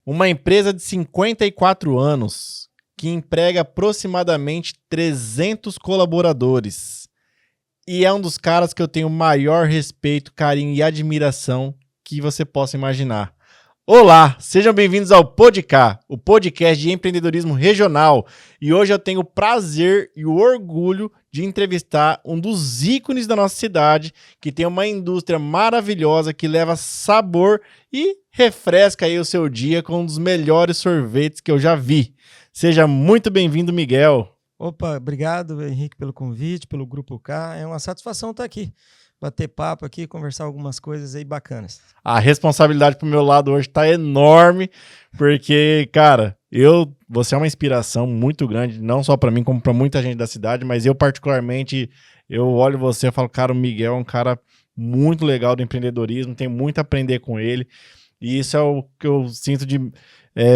Uma empresa de 54 anos que emprega aproximadamente 300 colaboradores. E é um dos caras que eu tenho maior respeito, carinho e admiração que você possa imaginar. Olá, sejam bem-vindos ao Podcast, o podcast de empreendedorismo regional. E hoje eu tenho o prazer e o orgulho de entrevistar um dos ícones da nossa cidade, que tem uma indústria maravilhosa, que leva sabor e refresca aí o seu dia com um dos melhores sorvetes que eu já vi. Seja muito bem-vindo, Miguel. Opa, obrigado, Henrique, pelo convite, pelo Grupo K. É uma satisfação estar aqui, bater papo aqui, conversar algumas coisas aí bacanas. A responsabilidade pro meu lado hoje tá enorme, porque, cara, você é uma inspiração muito grande, não só para mim, como para muita gente da cidade, mas eu particularmente, eu olho você e falo, cara, o Miguel é um cara muito legal do empreendedorismo, tem muito a aprender com ele, e isso é o que eu sinto de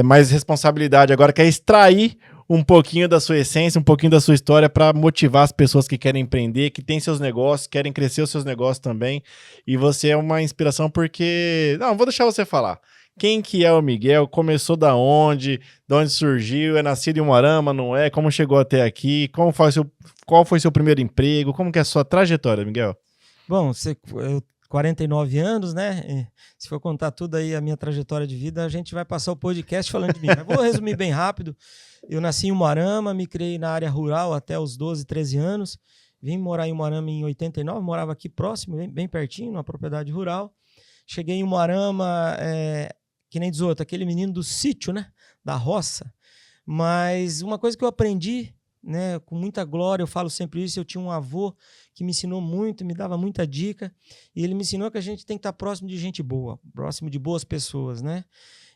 mais responsabilidade agora, que é extrair um pouquinho da sua essência, um pouquinho da sua história para motivar as pessoas que querem empreender, que têm seus negócios, querem crescer os seus negócios também. E você é uma inspiração porque... Não, vou deixar você falar. Quem que é o Miguel? Começou da onde? De onde surgiu? É nascido em Umuarama, não é? Como chegou até aqui? Qual foi seu primeiro emprego? Como que é a sua trajetória, Miguel? Bom, 49 anos, né? Se for contar tudo aí, a minha trajetória de vida, a gente vai passar o podcast falando de mim. Mas vou resumir bem rápido. Eu nasci em Umuarama, me criei na área rural até os 12, 13 anos. Vim morar em Umuarama em 89, morava aqui próximo, bem pertinho, numa propriedade rural. Cheguei em Umuarama, que nem diz outro, aquele menino do sítio, né? Da roça. Mas uma coisa que eu aprendi, né, com muita glória, eu falo sempre isso, eu tinha um avô que me ensinou muito, me dava muita dica, e ele me ensinou que a gente tem que estar próximo de gente boa, próximo de boas pessoas, né?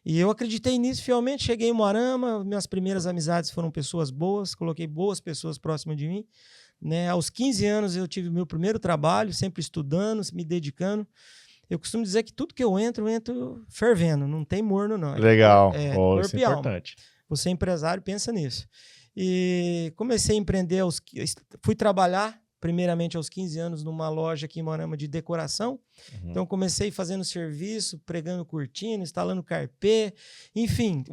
E eu acreditei nisso fielmente, cheguei em Umuarama, minhas primeiras amizades foram pessoas boas, coloquei boas pessoas próximas de mim, né? Aos 15 anos eu tive meu primeiro trabalho, sempre estudando, me dedicando. Eu costumo dizer que tudo que eu entro fervendo, não tem morno não. Legal, Corpo isso é e alma. importante. Você é empresário, pensa nisso. E comecei a empreender, fui trabalhar primeiramente aos 15 anos numa loja aqui em Umuarama de decoração. Então comecei fazendo serviço, pregando cortina, instalando carpê, enfim.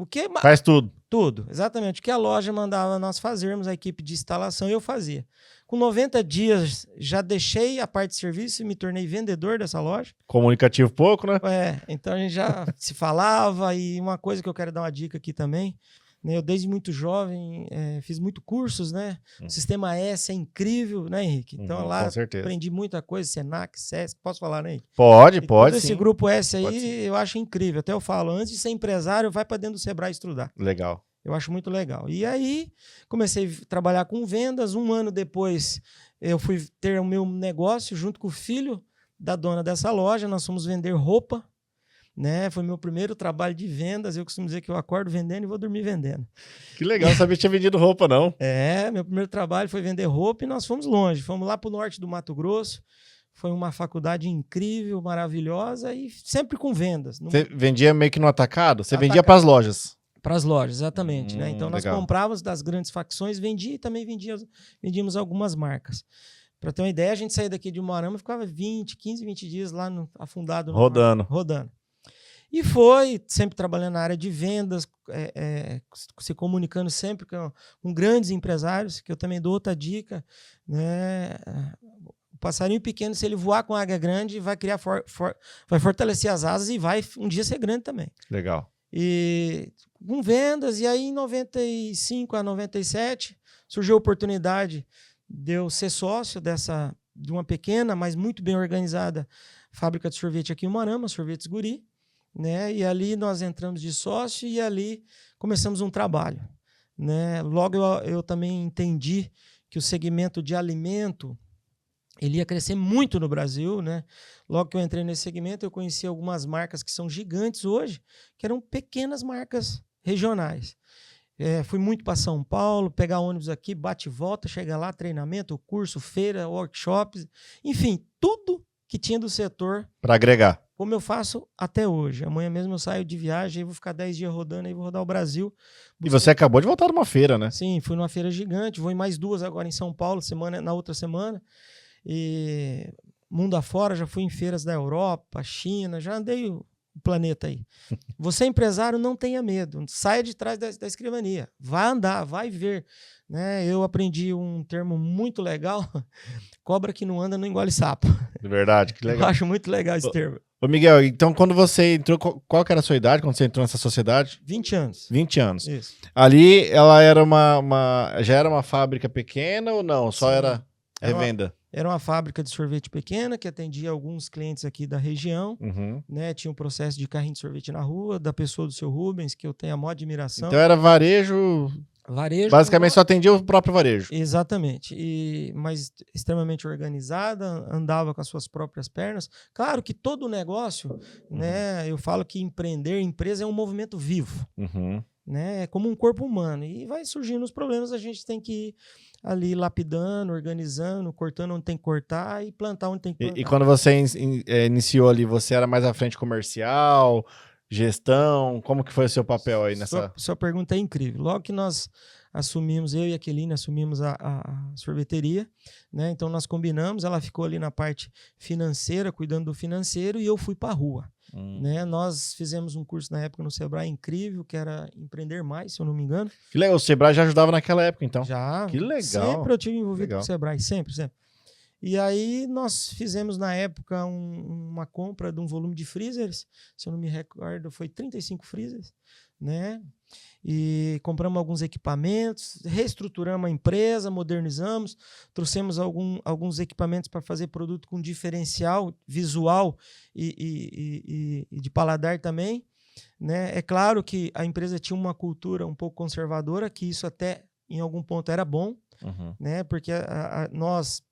Faz tudo. Tudo, exatamente. O que a loja mandava nós fazermos, a equipe de instalação, eu fazia. Com 90 dias já deixei a parte de serviço e me tornei vendedor dessa loja. Comunicativo pouco, né? Então a gente já se falava. E uma coisa que eu quero dar uma dica aqui também, eu, desde muito jovem, fiz muito cursos, né? O Sistema S é incrível, né, Henrique? Então, lá aprendi muita coisa, Senac, SESC, posso falar, né, Henrique? Pode, todo sim. Esse grupo S aí, eu acho incrível. Até eu falo, antes de ser empresário, vai para dentro do Sebrae estudar. Legal. Eu acho muito legal. E aí, comecei a trabalhar com vendas. Um ano depois, eu fui ter o meu negócio junto com o filho da dona dessa loja. Nós fomos vender roupa. Né? Foi meu primeiro trabalho de vendas. Eu costumo dizer que eu acordo vendendo e vou dormir vendendo. Que legal, não sabia que tinha vendido roupa, não. Meu primeiro trabalho foi vender roupa e nós fomos longe. Fomos lá para o norte do Mato Grosso. Foi uma faculdade incrível, maravilhosa e sempre com vendas. Você vendia meio que no atacado? Você vendia para as lojas? Para as lojas, exatamente. Né? Então nós legal. Comprávamos das grandes facções, vendia e também vendíamos algumas marcas. Para ter uma ideia, a gente saía daqui de Umuarama e ficava 15, 20 dias lá afundado. Rodando. E foi sempre trabalhando na área de vendas, se comunicando sempre com grandes empresários, que eu também dou outra dica, né? O passarinho pequeno, se ele voar com águia grande, vai vai fortalecer as asas e vai um dia ser grande também. Legal. E com vendas, e aí em 95 a 97 surgiu a oportunidade de eu ser sócio de uma pequena, mas muito bem organizada fábrica de sorvete aqui em Umuarama, Sorvetes Guri. Né? E ali nós entramos de sócio e ali começamos um trabalho. Né? Logo eu também entendi que o segmento de alimento ele ia crescer muito no Brasil. Né? Logo que eu entrei nesse segmento, eu conheci algumas marcas que são gigantes hoje, que eram pequenas marcas regionais. Fui muito para São Paulo, pegar ônibus aqui, bate e volta, chega lá, treinamento, curso, feira, workshops, enfim, tudo que tinha do setor. Para agregar. Como eu faço até hoje. Amanhã mesmo eu saio de viagem e vou ficar 10 dias rodando, aí vou rodar o Brasil. E você acabou de voltar de uma feira, né? Sim, fui numa feira gigante, vou em mais 2 agora em São Paulo, na outra semana. E mundo afora, já fui em feiras da Europa, China, já andei o planeta aí. Você, empresário, não tenha medo. Saia de trás da escrivania. Vai andar, vai ver. Né? Eu aprendi um termo muito legal. Cobra que não anda não engole sapo. De verdade, que legal. Eu acho muito legal esse termo. Ô Miguel, então quando você entrou, qual que era a sua idade quando você entrou nessa sociedade? 20 anos. 20 anos. Isso. Ali ela era já era uma fábrica pequena ou não? Só Sim. era revenda? Era uma fábrica de sorvete pequena que atendia alguns clientes aqui da região. Né? Tinha um processo de carrinho de sorvete na rua, da pessoa do seu Rubens, que eu tenho a maior admiração. Então era varejo... Varejo. Basicamente só atendia o próprio varejo. Exatamente. Mas extremamente organizada, andava com as suas próprias pernas. Claro que todo negócio, né? Eu falo que empresa é um movimento vivo. Né? É como um corpo humano. E vai surgindo os problemas, a gente tem que ir ali lapidando, organizando, cortando onde tem que cortar e plantar onde tem que plantar. E quando você iniciou ali, você era mais à frente comercial, gestão? Como que foi o seu papel aí nessa... Sua pergunta é incrível. Logo que nós assumimos, eu e a Aqueline assumimos a sorveteria, né? Então nós combinamos, ela ficou ali na parte financeira, cuidando do financeiro, e eu fui para a rua. Né? Nós fizemos um curso na época no Sebrae incrível, que era Empreender Mais, se eu não me engano. Que legal, o Sebrae já ajudava naquela época, então. Já. Que legal. Sempre eu tive envolvido com o Sebrae, sempre. E aí nós fizemos na época uma compra de um volume de freezers, se eu não me recordo, foi 35 freezers, né? E compramos alguns equipamentos, reestruturamos a empresa, modernizamos, trouxemos alguns equipamentos para fazer produto com diferencial visual e de paladar também, né? É claro que a empresa tinha uma cultura um pouco conservadora, que isso até em algum ponto era bom, né? Porque nós,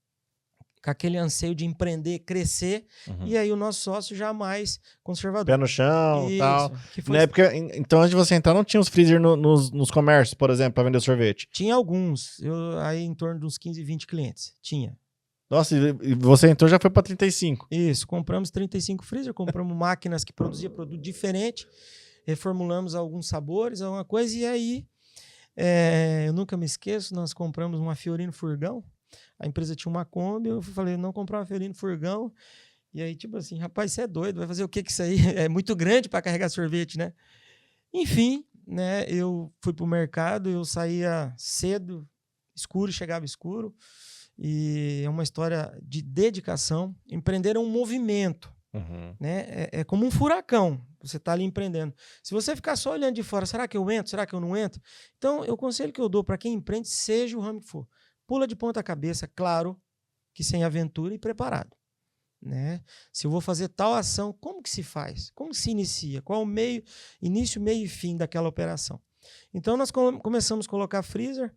com aquele anseio de empreender, crescer, e aí o nosso sócio já mais conservador. Pé no chão e tal. Foi... Na época, então, antes de você entrar, não tinha os freezer nos comércios, por exemplo, para vender sorvete? Tinha alguns, aí em torno de uns 15, 20 clientes, tinha. Nossa, e você entrou já foi para 35. Isso, compramos 35 freezer, compramos máquinas que produziam produto diferente, reformulamos alguns sabores, alguma coisa, e aí, eu nunca me esqueço, nós compramos uma Fiorino Furgão. A empresa tinha uma Kombi, eu falei, não comprar uma Fiorino Furgão. E aí, tipo assim, rapaz, você é doido, vai fazer o que isso aí? É muito grande para carregar sorvete, né? Enfim, né, eu fui pro mercado, eu saía cedo, escuro, chegava escuro. E é uma história de dedicação. Empreender é um movimento, né? É como um furacão, você está ali empreendendo. Se você ficar só olhando de fora, será que eu entro? Será que eu não entro? Então, o conselho que eu dou para quem empreende, seja o ramo que for. Pula de ponta cabeça, claro, que sem aventura e preparado. Né? Se eu vou fazer tal ação, como que se faz? Como se inicia? Qual o meio, início, meio e fim daquela operação? Então, nós começamos a colocar freezer.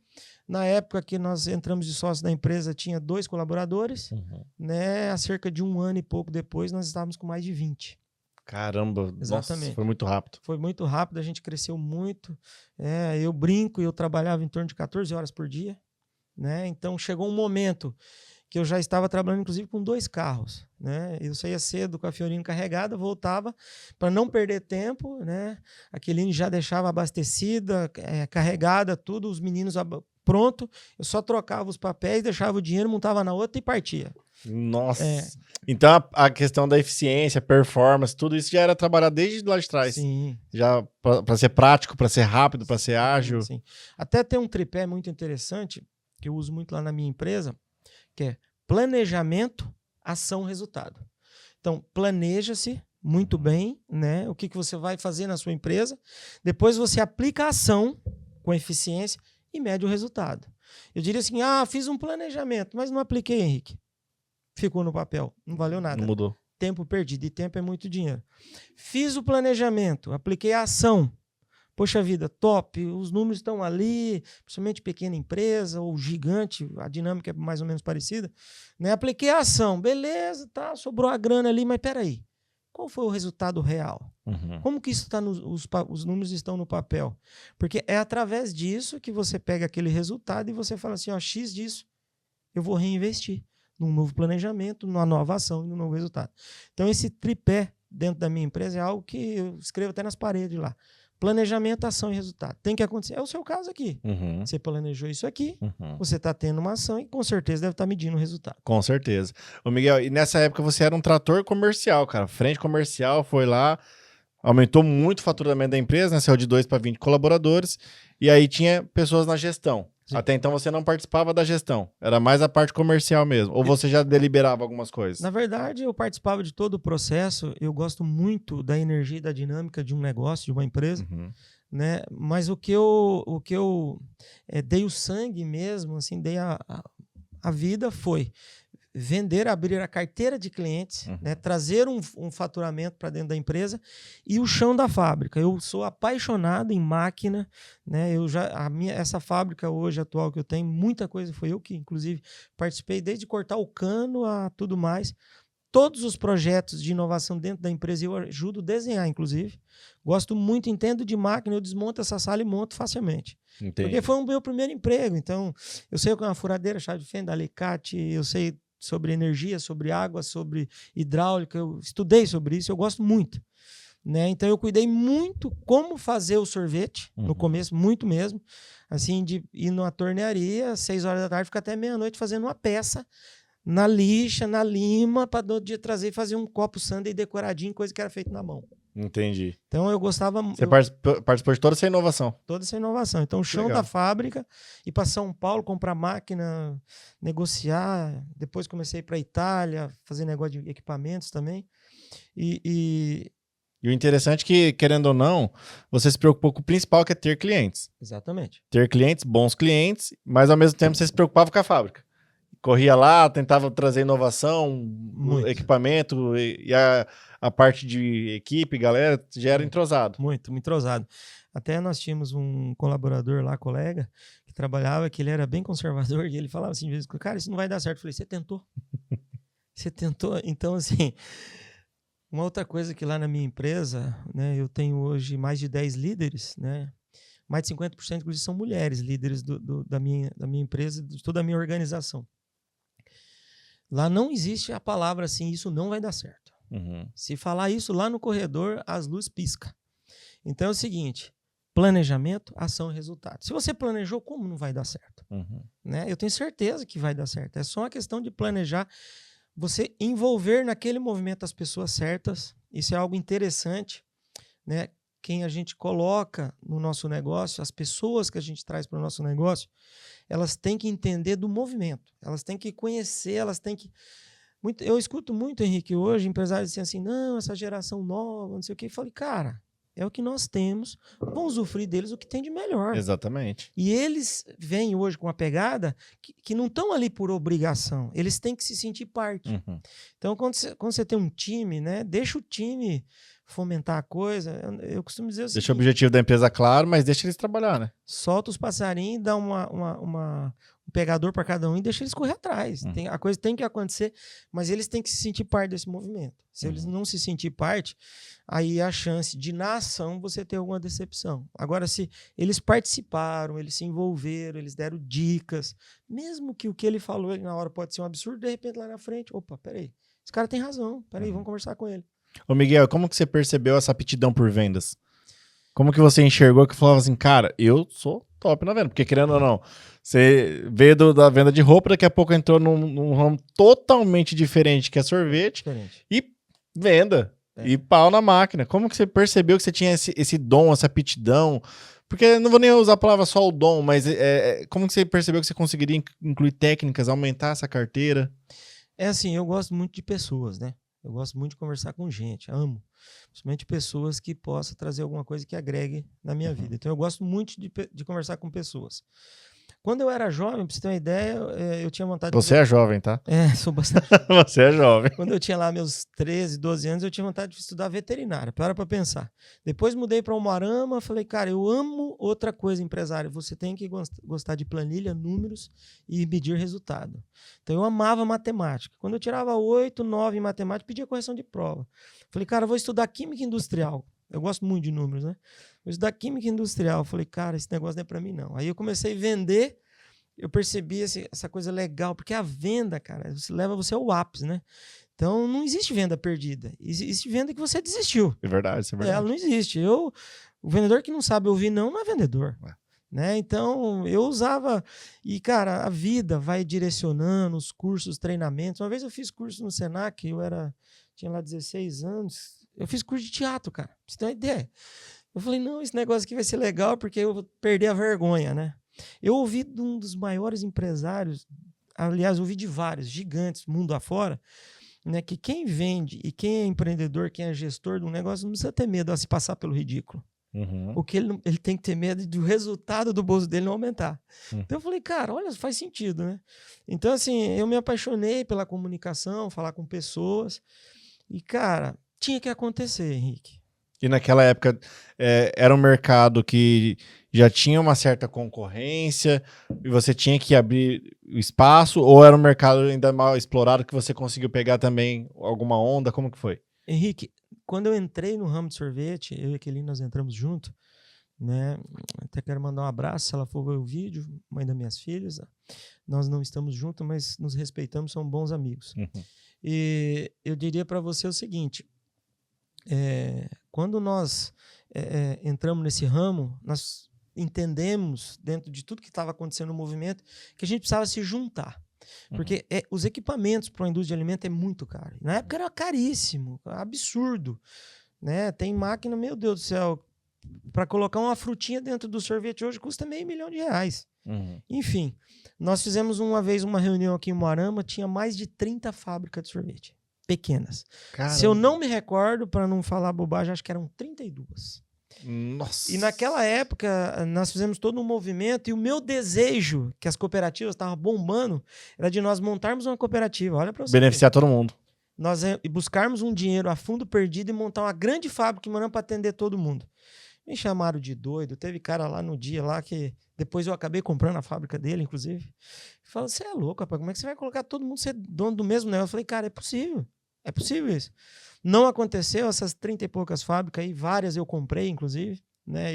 Na época que nós entramos de sócio da empresa, tinha 2 colaboradores. Né? Há cerca de 1 ano e pouco depois, nós estávamos com mais de 20. Caramba, exatamente. Nossa, foi muito rápido. Foi muito rápido, a gente cresceu muito. Eu brinco, eu trabalhava em torno de 14 horas por dia. Né? Então chegou um momento que eu já estava trabalhando inclusive com 2 carros, né? Eu saía cedo com a Fiorino carregada, voltava para não perder tempo, né? A Aqueline já deixava abastecida, carregada, tudo, os meninos pronto, eu só trocava os papéis, deixava o dinheiro, montava na outra e partia. Nossa! Então a questão da eficiência, performance, tudo isso já era trabalhado desde lá de trás. Sim. Já para ser prático, para ser rápido, para ser ágil. Sim. Até tem um tripé muito interessante que eu uso muito lá na minha empresa, que é planejamento, ação, resultado. Então, planeja-se muito bem, né? O que você vai fazer na sua empresa. Depois você aplica a ação com eficiência e mede o resultado. Eu diria assim, fiz um planejamento, mas não apliquei, Henrique. Ficou no papel, não valeu nada. Não mudou. Tempo perdido, e tempo é muito dinheiro. Fiz o planejamento, apliquei a ação. Poxa vida, top, os números estão ali, principalmente pequena empresa ou gigante, a dinâmica é mais ou menos parecida. Né? Apliquei a ação, beleza, tá, sobrou a grana ali, mas peraí, qual foi o resultado real? Como que isso tá os números estão no papel? Porque é através disso que você pega aquele resultado e você fala assim, X disso eu vou reinvestir num novo planejamento, numa nova ação e num novo resultado. Então esse tripé dentro da minha empresa é algo que eu escrevo até nas paredes lá. Planejamento, ação e resultado. Tem que acontecer. É o seu caso aqui. Você planejou isso aqui, você está tendo uma ação e com certeza deve estar medindo o resultado. Com certeza. Ô Miguel, e nessa época você era um trator comercial, cara. Frente comercial, foi lá, aumentou muito o faturamento da empresa, né? Saiu de 2 para 20 colaboradores, e aí tinha pessoas na gestão. Sim. Até então você não participava da gestão, era mais a parte comercial mesmo, ou você já deliberava algumas coisas? Na verdade, eu participava de todo o processo, eu gosto muito da energia e da dinâmica de um negócio, de uma empresa, né? Mas o que eu dei o sangue mesmo, assim, dei a vida foi vender, abrir a carteira de clientes, né, trazer um faturamento para dentro da empresa e o chão da fábrica. Eu sou apaixonado em máquina, né? Essa fábrica hoje atual que eu tenho, muita coisa foi eu que, inclusive, participei desde cortar o cano a tudo mais. Todos os projetos de inovação dentro da empresa eu ajudo a desenhar, inclusive. Gosto muito, entendo de máquina, eu desmonto essa sala e monto facilmente. Entendi. Porque foi o meu primeiro emprego. Então, eu sei o que é uma furadeira, chave de fenda, alicate, eu sei sobre energia, sobre água, sobre hidráulica, eu estudei sobre isso, eu gosto muito. Né? Então, eu cuidei muito como fazer o sorvete, no começo, muito mesmo. Assim, de ir numa tornearia, 6 horas da tarde, ficar até meia-noite fazendo uma peça, na lixa, na lima, para do outro dia trazer e fazer um copo sundae decoradinho, coisa que era feita na mão. Entendi. Então eu gostava... Você participou de toda essa inovação? Toda essa inovação. Então o chão da fábrica, ir para São Paulo, comprar máquina, negociar. Depois comecei a ir para a Itália, fazer negócio de equipamentos também. E o interessante é que, querendo ou não, você se preocupou com o principal, que é ter clientes. Exatamente. Ter clientes, bons clientes, mas ao mesmo tempo você se preocupava com a fábrica. Corria lá, tentava trazer inovação, muito. Equipamento e a parte de equipe, galera, já era entrosado. Muito entrosado. Até nós tínhamos um colaborador lá, colega, que trabalhava, que ele era bem conservador, e ele falava assim, cara, isso não vai dar certo. Eu falei, você tentou? Você tentou? Então, assim, uma outra coisa que lá na minha empresa, né, eu tenho hoje mais de 10 líderes, né? Mais de 50% inclusive são mulheres, líderes da minha empresa, de toda a minha organização. Lá não existe a palavra assim, isso não vai dar certo. Se falar isso lá no corredor, as luzes piscam. Então é o seguinte, planejamento, ação e resultado. Se você planejou, como não vai dar certo? Né? Eu tenho certeza que vai dar certo. É só uma questão de planejar, você envolver naquele movimento as pessoas certas. Isso é algo interessante, né? Quem a gente coloca no nosso negócio, as pessoas que a gente traz para o nosso negócio, elas têm que entender do movimento, elas têm que conhecer, elas têm que... Eu escuto muito, Henrique, hoje, empresários dizem assim, não, essa geração nova, não sei o quê. Eu falei, cara, é o que nós temos, vamos usufruir deles o que tem de melhor. Exatamente. E eles vêm hoje com uma pegada que não estão ali por obrigação, eles têm que se sentir parte. Então, quando você tem um time, né, deixa o time fomentar a coisa. Eu costumo dizer o seguinte, deixa o objetivo da empresa claro, mas deixa eles trabalhar, né? Solta os passarinhos, dá um pegador para cada um e deixa eles correr atrás. A coisa tem que acontecer, mas eles têm que se sentir parte desse movimento. Se eles não se sentir parte, aí a chance de, na ação, você ter alguma decepção. Agora, se eles participaram, eles se envolveram, eles deram dicas, mesmo que o que ele falou na hora pode ser um absurdo, de repente lá na frente, opa, peraí, esse cara tem razão, peraí, vamos conversar com ele. Ô Miguel, como que você percebeu essa aptidão por vendas? Como que você enxergou que falava assim, cara, eu sou top na venda? Porque querendo ou não, você veio da venda de roupa, daqui a pouco entrou num ramo totalmente diferente, que é sorvete, e venda, e pau na máquina. Como que você percebeu que você tinha esse dom, essa aptidão? Porque não vou nem usar a palavra só o dom, mas como que você percebeu que você conseguiria incluir técnicas, aumentar essa carteira? É assim, eu gosto muito de pessoas, né? Eu gosto muito de conversar com gente, amo. Principalmente pessoas que possam trazer alguma coisa que agregue na minha vida. Então eu gosto muito de conversar com pessoas. Quando eu era jovem, pra você ter uma ideia, eu tinha vontade Você é jovem, tá? Sou bastante. Você é jovem. Quando eu tinha lá meus 13, 12 anos, eu tinha vontade de estudar veterinária. Para pensar. Depois mudei para Umuarama, falei, cara, eu amo outra coisa, empresário. Você tem que gostar de planilha, números e medir resultado. Então eu amava matemática. Quando eu tirava 8, 9 em matemática, pedia correção de prova. Falei, cara, eu vou estudar química industrial. Eu gosto muito de números, né? Vou estudar química industrial. Falei, cara, esse negócio não é para mim, não. Aí eu comecei a vender. Eu percebi essa coisa legal, porque a venda, cara, leva você ao ápice, né? Então, não existe venda perdida. Existe venda que você desistiu. É verdade, isso é verdade. Ela não existe. O vendedor que não sabe ouvir não é vendedor. Né? Então, eu usava... E, cara, a vida vai direcionando os cursos, treinamentos. Uma vez eu fiz curso no Senac, tinha lá 16 anos, Eu fiz curso de teatro, cara. Pra você ter uma ideia. Eu falei, não, esse negócio aqui vai ser legal porque eu vou perder a vergonha, né? Eu ouvi de um dos maiores empresários, aliás, ouvi de vários gigantes, mundo afora, né, que quem vende e quem é empreendedor, quem é gestor de um negócio, não precisa ter medo a se passar pelo ridículo. O que ele tem que ter medo do resultado do bolso dele não aumentar. Então eu falei, cara, olha, faz sentido, né? Então, assim, eu me apaixonei pela comunicação, falar com pessoas. E, cara, tinha que acontecer, Henrique. E naquela época era um mercado que já tinha uma certa concorrência e você tinha que abrir o espaço, ou era um mercado ainda mal explorado que você conseguiu pegar também alguma onda? Como que foi? Henrique, quando eu entrei no ramo de sorvete, eu e a Kelly, nós entramos junto, né? Até quero mandar um abraço, se ela for ver o vídeo, mãe das minhas filhas. Nós não estamos juntos, mas nos respeitamos, somos bons amigos. E eu diria para você o seguinte, quando nós entramos nesse ramo, nós entendemos, dentro de tudo que estava acontecendo no movimento, que a gente precisava se juntar. Porque os equipamentos para a indústria de alimento é muito caro. Na época era caríssimo, absurdo. Né? Tem máquina, meu Deus do céu, para colocar uma frutinha dentro do sorvete hoje custa R$500 mil. Enfim, nós fizemos uma vez uma reunião aqui em Moarama, tinha mais de 30 fábricas de sorvete. Pequenas. Caramba. Se eu não me recordo, para não falar bobagem, acho que eram 32. Nossa. E naquela época, nós fizemos todo um movimento e o meu desejo, que as cooperativas estavam bombando, era de nós montarmos uma cooperativa. Olha para você. Beneficiar todo mundo. Nós buscarmos um dinheiro a fundo perdido e montar uma grande fábrica em Moarama para atender todo mundo. Me chamaram de doido. Teve cara lá no dia lá que depois eu acabei comprando a fábrica dele, inclusive. Falou, você é louco, rapaz, como é que você vai colocar todo mundo ser dono do mesmo negócio? Eu falei, cara, é possível isso. Não aconteceu, essas 30 e poucas fábricas aí, várias eu comprei, inclusive. Né?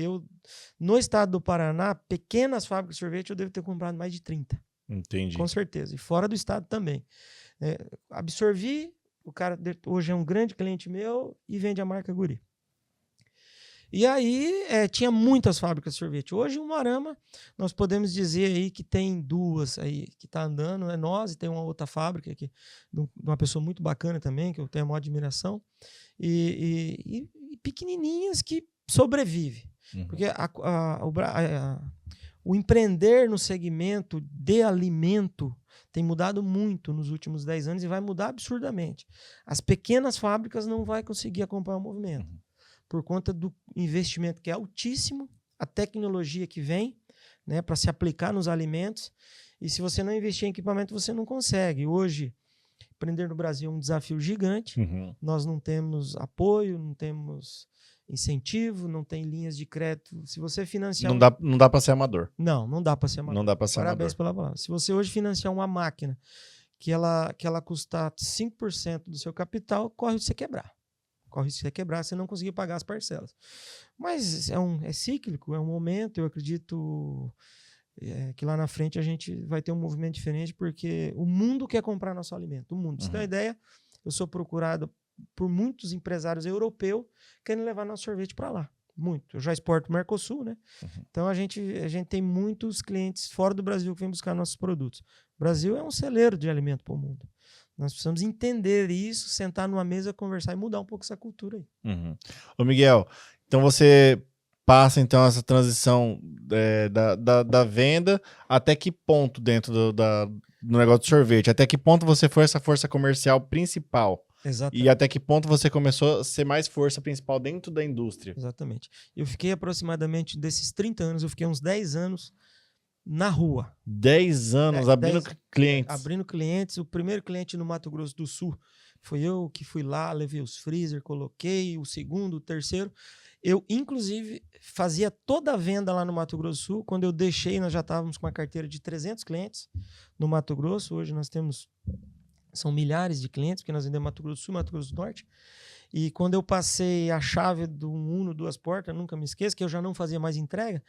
No estado do Paraná, pequenas fábricas de sorvete, eu devo ter comprado mais de 30. Entendi. Com certeza. E fora do estado também. Absorvi, o cara hoje é um grande cliente meu e vende a marca Guri. E aí tinha muitas fábricas de sorvete. Hoje, em Moarama, nós podemos dizer aí que tem duas aí que está andando, é nós, e tem uma outra fábrica aqui, de uma pessoa muito bacana também, que eu tenho a maior admiração, e pequenininhas que sobrevivem. Porque o empreender no segmento de alimento tem mudado muito nos últimos 10 anos e vai mudar absurdamente. As pequenas fábricas não vão conseguir acompanhar o movimento. Por conta do investimento que é altíssimo, a tecnologia que vem, né, para se aplicar nos alimentos. E se você não investir em equipamento, você não consegue. Hoje, empreender no Brasil é um desafio gigante. Nós não temos apoio, não temos incentivo, não tem linhas de crédito. Se você financiar... Não dá para ser amador. Não dá para ser amador. Não dá para ser Parabéns amador. pela palavra. Se você hoje financiar uma máquina que ela custar 5% do seu capital, corre de você quebrar. Corre se você quebrar, você não conseguir pagar as parcelas. Mas é cíclico, é um momento, eu acredito que lá na frente a gente vai ter um movimento diferente, porque o mundo quer comprar nosso alimento, o mundo. Pra você ter uma ideia, eu sou procurado por muitos empresários europeus querendo levar nosso sorvete para lá. Muito. Eu já exporto o Mercosul, né? Então a gente tem muitos clientes fora do Brasil que vêm buscar nossos produtos. O Brasil é um celeiro de alimento para o mundo. Nós precisamos entender isso, sentar numa mesa, conversar e mudar um pouco essa cultura aí. Ô Miguel, então você passa então essa transição da venda, até que ponto dentro do negócio de sorvete? Até que ponto você foi essa força comercial principal? Exatamente. E até que ponto você começou a ser mais força principal dentro da indústria? Exatamente. Eu fiquei aproximadamente, desses 30 anos, eu fiquei uns 10 anos na rua. 10 anos abrindo clientes. Abrindo clientes. O primeiro cliente no Mato Grosso do Sul foi eu que fui lá, levei os freezer, coloquei o segundo, o terceiro. Eu, inclusive, fazia toda a venda lá no Mato Grosso do Sul. Quando eu deixei, nós já estávamos com uma carteira de 300 clientes no Mato Grosso. Hoje nós são milhares de clientes, porque nós vendemos Mato Grosso do Sul, Mato Grosso do Norte. E quando eu passei a chave do Uno, 2 portas, nunca me esqueço, que eu já não fazia mais entrega,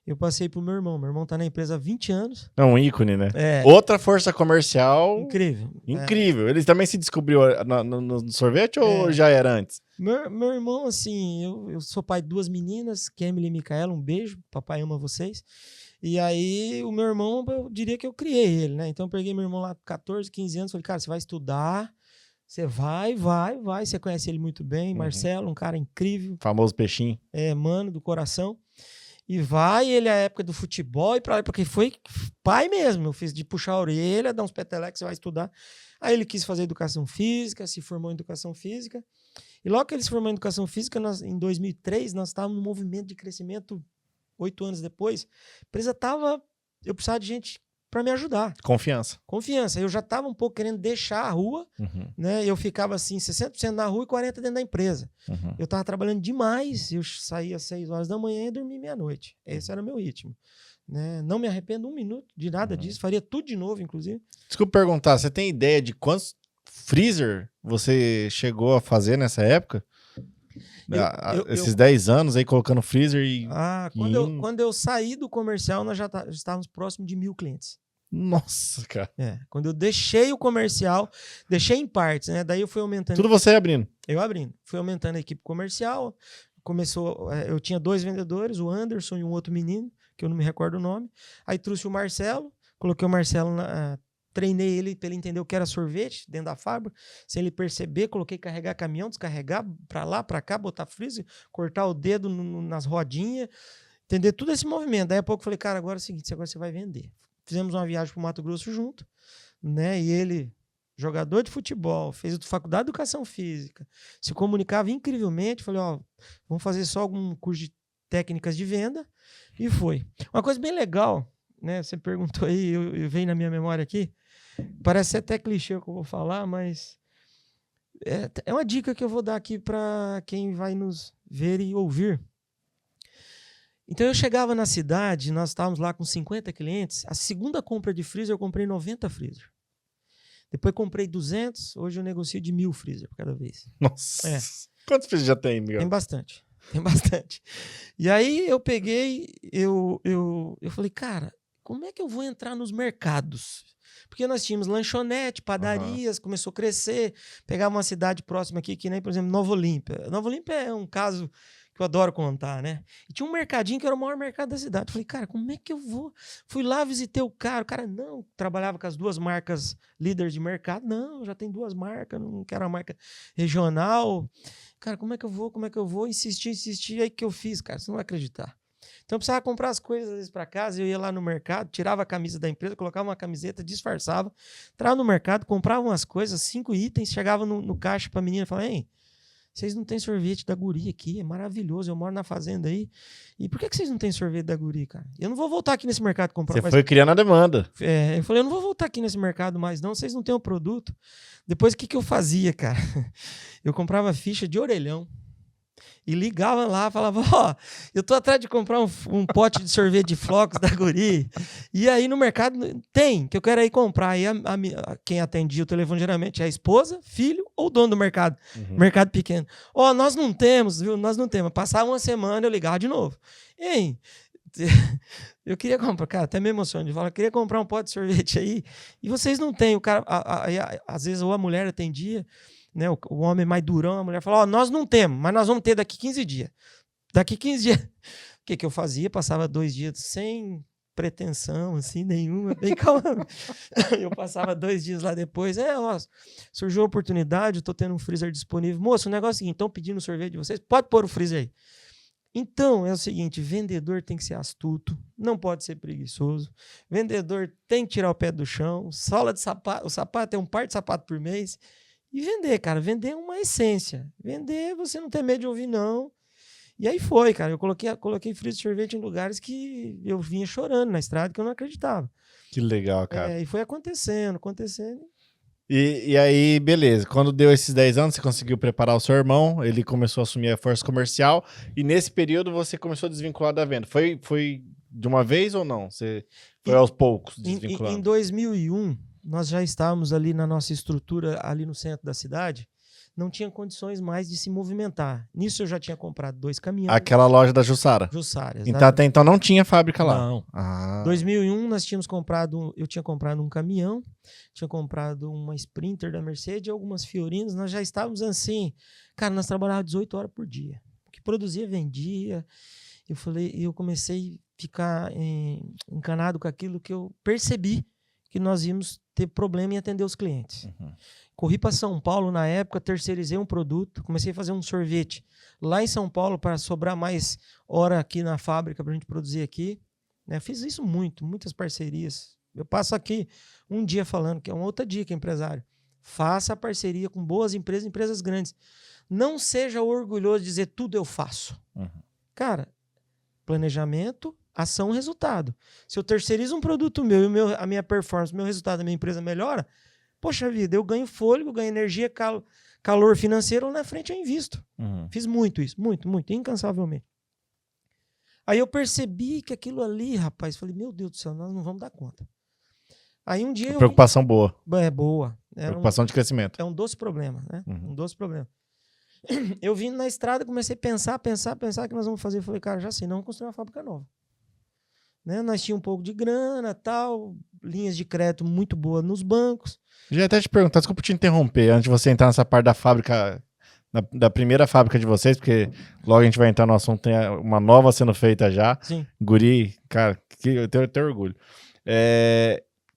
eu passei pro meu irmão. Meu irmão tá na empresa há 20 anos. É um ícone, né? Outra força comercial. Incrível. Incrível. Ele também se descobriu no sorvete ou já era antes? Meu irmão, assim, eu sou pai de 2 meninas, Kemily e Micaela, um beijo, papai ama vocês. E aí, o meu irmão, eu diria que eu criei ele, né? Então, eu peguei meu irmão lá com 14, 15 anos, falei, cara, você vai estudar, Você vai. Você conhece ele muito bem, Marcelo, um cara incrível. Famoso peixinho. Mano do coração. E vai, ele é a época do futebol e pra lá, porque foi pai mesmo. Eu fiz de puxar a orelha, dar uns petelecos, você vai estudar. Aí ele quis fazer educação física, se formou em educação física. E logo que ele se formou em educação física, em 2003, nós estávamos num movimento de crescimento, 8 anos depois. A empresa estava... Eu precisava de gente para me ajudar. Confiança. Eu já estava um pouco querendo deixar a rua, né? Eu ficava assim, 60% na rua e 40% dentro da empresa. Eu estava trabalhando demais, eu saía às 6 horas da manhã e dormia meia-noite. Esse era o meu ritmo. Né? Não me arrependo um minuto de nada disso, faria tudo de novo, inclusive. Desculpa perguntar, você tem ideia de quantos freezer você chegou a fazer nessa época? Esses 10 anos aí colocando freezer e... Quando eu saí do comercial, nós já estávamos próximos de 1.000 clientes. Nossa, cara. Quando eu deixei o comercial, deixei em partes, né? Daí eu fui aumentando. Tudo você abrindo? Eu abrindo. Fui aumentando a equipe comercial. Eu tinha 2 vendedores, o Anderson e um outro menino, que eu não me recordo o nome. Aí trouxe o Marcelo, coloquei o Marcelo treinei ele para ele entender o que era sorvete dentro da fábrica, sem ele perceber, coloquei carregar caminhão, descarregar para lá, para cá, botar freezer, cortar o dedo nas rodinhas, entender tudo esse movimento. Daí a pouco eu falei, cara, agora é o seguinte, agora você vai vender. Fizemos uma viagem para o Mato Grosso junto, né? E ele, jogador de futebol, fez faculdade de educação física, se comunicava incrivelmente. Falei, vamos fazer só algum curso de técnicas de venda, e foi. Uma coisa bem legal, né? Você perguntou aí, eu veio na minha memória aqui, parece até clichê o que eu vou falar, mas é uma dica que eu vou dar aqui para quem vai nos ver e ouvir. Então eu chegava na cidade, nós estávamos lá com 50 clientes, a segunda compra de freezer eu comprei 90 freezer. Depois comprei 200, hoje eu negocio de 1.000 freezer por cada vez. Nossa, quantos freezer já tem, Miguel? Tem bastante. E aí eu peguei, eu falei, cara, como é que eu vou entrar nos mercados? Porque nós tínhamos lanchonete, padarias, começou a crescer, pegava uma cidade próxima aqui, que nem, por exemplo, Nova Olímpia. Nova Olímpia é um caso que eu adoro contar, né? E tinha um mercadinho que era o maior mercado da cidade. Eu falei, cara, como é que eu vou? Fui lá, visitei o cara não, trabalhava com as 2 marcas líderes de mercado. Não, já tem 2 marcas, não quero a marca regional. Cara, como é que eu vou? Insisti, aí que eu fiz, cara, você não vai acreditar. Então eu precisava comprar as coisas às vezes para casa, eu ia lá no mercado, tirava a camisa da empresa, colocava uma camiseta, disfarçava, entrava no mercado, comprava umas coisas, 5 itens, chegava no caixa para a menina e falava, hein, vocês não têm sorvete da Guri aqui, é maravilhoso, eu moro na fazenda aí. E por que vocês não têm sorvete da Guri, cara? Eu não vou voltar aqui nesse mercado comprar. Você foi criando a demanda. Eu falei, eu não vou voltar aqui nesse mercado mais não, vocês não têm o produto. Depois o que eu fazia, cara? Eu comprava ficha de orelhão. E ligava lá, falava, eu tô atrás de comprar um pote de sorvete de flocos da Guri. E aí no mercado tem, que eu quero ir comprar. Aí quem atendia o telefone geralmente é a esposa, filho ou o dono do mercado. Mercado pequeno. Nós não temos, viu? Nós não temos. Passava uma semana, eu ligava de novo. Hein? Eu queria comprar, cara, até me emociono de falar, eu queria comprar um pote de sorvete aí. E vocês não têm. O cara, às vezes, ou a mulher atendia, né, o homem mais durão, a mulher fala, nós não temos, mas nós vamos ter daqui 15 dias. Daqui 15 dias. O que eu fazia? Passava 2 dias sem pretensão, assim, nenhuma, bem calma. Eu passava 2 dias lá depois, surgiu a oportunidade, eu tô tendo um freezer disponível. Moço, o negócio é o seguinte, estão pedindo sorvete de vocês? Pode pôr o freezer aí. Então, é o seguinte, vendedor tem que ser astuto, não pode ser preguiçoso, vendedor tem que tirar o pé do chão, sola de sapato, o sapato é um par de sapato por mês, e vender, cara, vender é uma essência, vender você não tem medo de ouvir não, e aí foi, cara, eu coloquei freezer de sorvete em lugares que eu vinha chorando na estrada, que eu não acreditava. Que legal, cara. E foi acontecendo. E aí, beleza. Quando deu esses 10 anos, você conseguiu preparar o seu irmão, ele começou a assumir a força comercial, e nesse período você começou a desvincular da venda. Foi de uma vez ou não? Você foi aos poucos desvinculando? Em 2001, nós já estávamos ali na nossa estrutura, ali no centro da cidade, não tinha condições mais de se movimentar. Nisso eu já tinha comprado 2 caminhões. Aquela loja da Jussara? Jussara, então até então não tinha fábrica lá? Não. 2001 nós tínhamos comprado, eu tinha comprado um caminhão, tinha comprado uma Sprinter da Mercedes e algumas Fiorinos, nós já estávamos assim, cara, nós trabalhávamos 18 horas por dia. O que produzia, vendia. Eu comecei a ficar encanado com aquilo que eu percebi que nós íamos ter problema em atender os clientes. Corri para São Paulo na época, terceirizei um produto, comecei a fazer um sorvete lá em São Paulo para sobrar mais hora aqui na fábrica para a gente produzir aqui. Né? Fiz isso muitas parcerias. Eu passo aqui um dia falando, que é uma outra dica, empresário. Faça parceria com boas empresas, empresas grandes. Não seja orgulhoso de dizer tudo eu faço. Cara, planejamento, ação, resultado. Se eu terceirizo um produto meu e a minha performance, meu resultado da minha empresa melhora, poxa vida, eu ganho fôlego, ganho energia, calor financeiro, lá na frente eu invisto. Fiz muito isso, muito, incansavelmente. Aí eu percebi que aquilo ali, rapaz, falei, meu Deus do céu, nós não vamos dar conta. Aí um dia Preocupação boa. É boa. Preocupação de crescimento. É um doce problema, né? Um doce problema. Eu vim na estrada, comecei a pensar que nós vamos fazer. Eu falei, cara, já sei, não vamos construir uma fábrica nova. Né? Nós tínhamos um pouco de grana, tal, linhas de crédito muito boas nos bancos. Já ia até te perguntar, desculpa te interromper, antes de você entrar nessa parte da fábrica, da primeira fábrica de vocês, porque logo a gente vai entrar no assunto, tem uma nova sendo feita já. Sim. Guri, cara, eu tenho orgulho.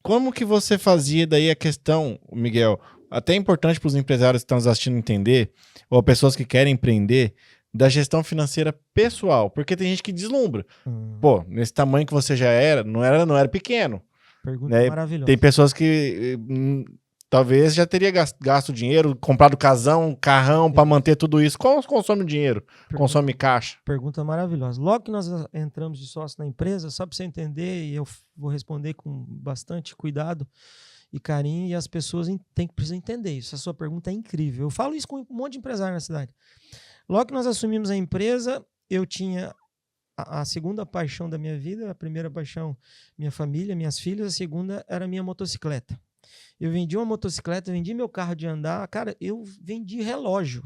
Como que você fazia daí a questão, Miguel, até é importante para os empresários que estão nos assistindo entender, ou pessoas que querem empreender, da gestão financeira pessoal, porque tem gente que deslumbra. Pô, nesse tamanho que você já era, não era pequeno. Pergunta né? maravilhosa. Tem pessoas que talvez já teria gasto dinheiro, comprado casão, carrão para manter tudo isso. Como consome dinheiro? Consome caixa? Pergunta maravilhosa. Logo que nós entramos de sócio na empresa, só para você entender, e eu vou responder com bastante cuidado e carinho, e as pessoas precisam entender isso. A sua pergunta é incrível. Eu falo isso com um monte de empresário na cidade. Logo que nós assumimos a empresa, eu tinha a segunda paixão da minha vida. A primeira paixão, minha família, minhas filhas. A segunda era a minha motocicleta. Eu vendi uma motocicleta, vendi meu carro de andar. Cara, eu vendi relógio.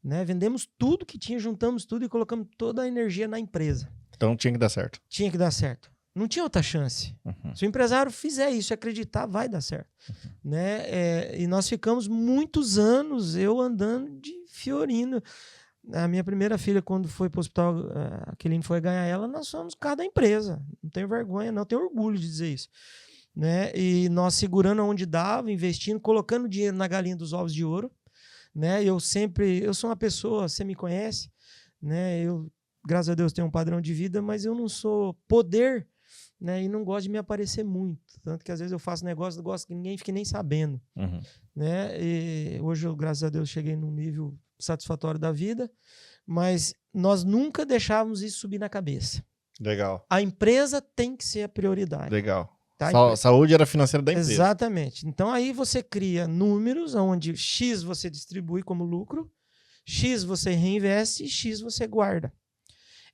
Né? Vendemos tudo que tinha, juntamos tudo e colocamos toda a energia na empresa. Então tinha que dar certo. Tinha que dar certo. Não tinha outra chance. Se o empresário fizer isso e acreditar, vai dar certo. Né? E nós ficamos muitos anos, eu andando de Fiorino. A minha primeira filha, quando foi para o hospital, a Queline foi ganhar ela, nós somos carro da empresa. Não tenho vergonha, não, tenho orgulho de dizer isso. Né? E nós segurando onde dava, investindo, colocando dinheiro na galinha dos ovos de ouro. Né? Eu sou uma pessoa, você me conhece, né? Eu, graças a Deus, tenho um padrão de vida, mas eu não sou poder, né? E não gosto de me aparecer muito. Tanto que às vezes eu faço negócio, não gosto que ninguém fique nem sabendo. Né? E hoje, graças a Deus, cheguei num nível satisfatório da vida, mas nós nunca deixávamos isso subir na cabeça. Legal. A empresa tem que ser a prioridade. Legal. Tá? Saúde era financeira da empresa. Exatamente. Então aí você cria números onde X você distribui como lucro, X você reinveste e X você guarda.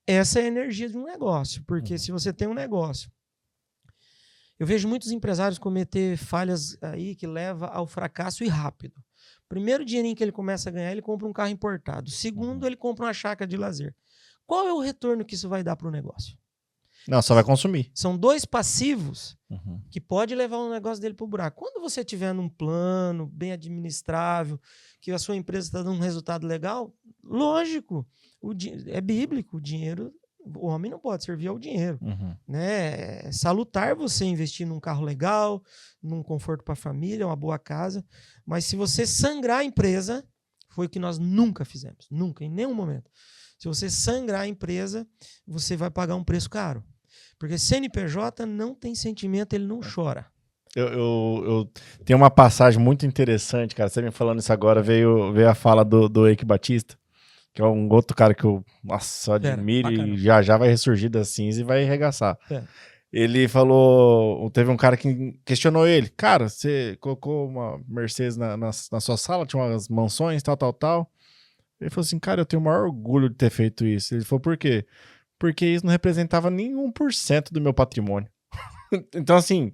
Essa é a energia de um negócio, porque se você tem um negócio... Eu vejo muitos empresários cometer falhas aí que levam ao fracasso e rápido. Primeiro dinheirinho que ele começa a ganhar, ele compra um carro importado. Segundo, ele compra uma chácara de lazer. Qual é o retorno que isso vai dar para o negócio? Não, só vai consumir. São dois passivos que pode levar o negócio dele para o buraco. Quando você estiver num plano bem administrável, que a sua empresa está dando um resultado legal, lógico, é bíblico, o dinheiro... O homem não pode servir ao dinheiro. Né? É salutar você investir num carro legal, num conforto para a família, uma boa casa. Mas se você sangrar a empresa, foi o que nós nunca fizemos. Nunca, em nenhum momento. Se você sangrar a empresa, você vai pagar um preço caro. Porque CNPJ não tem sentimento, ele não chora. Eu tenho uma passagem muito interessante, cara. Você me falando isso agora, veio a fala do Eike Batista, que é um outro cara que eu admiro e já vai ressurgir das cinzas e vai arregaçar. Ele falou, teve um cara que questionou ele, cara, você colocou uma Mercedes na sua sala, tinha umas mansões, tal. Ele falou assim, cara, eu tenho o maior orgulho de ter feito isso. Ele falou, por quê? Porque isso não representava nem 1% do meu patrimônio. Então, assim...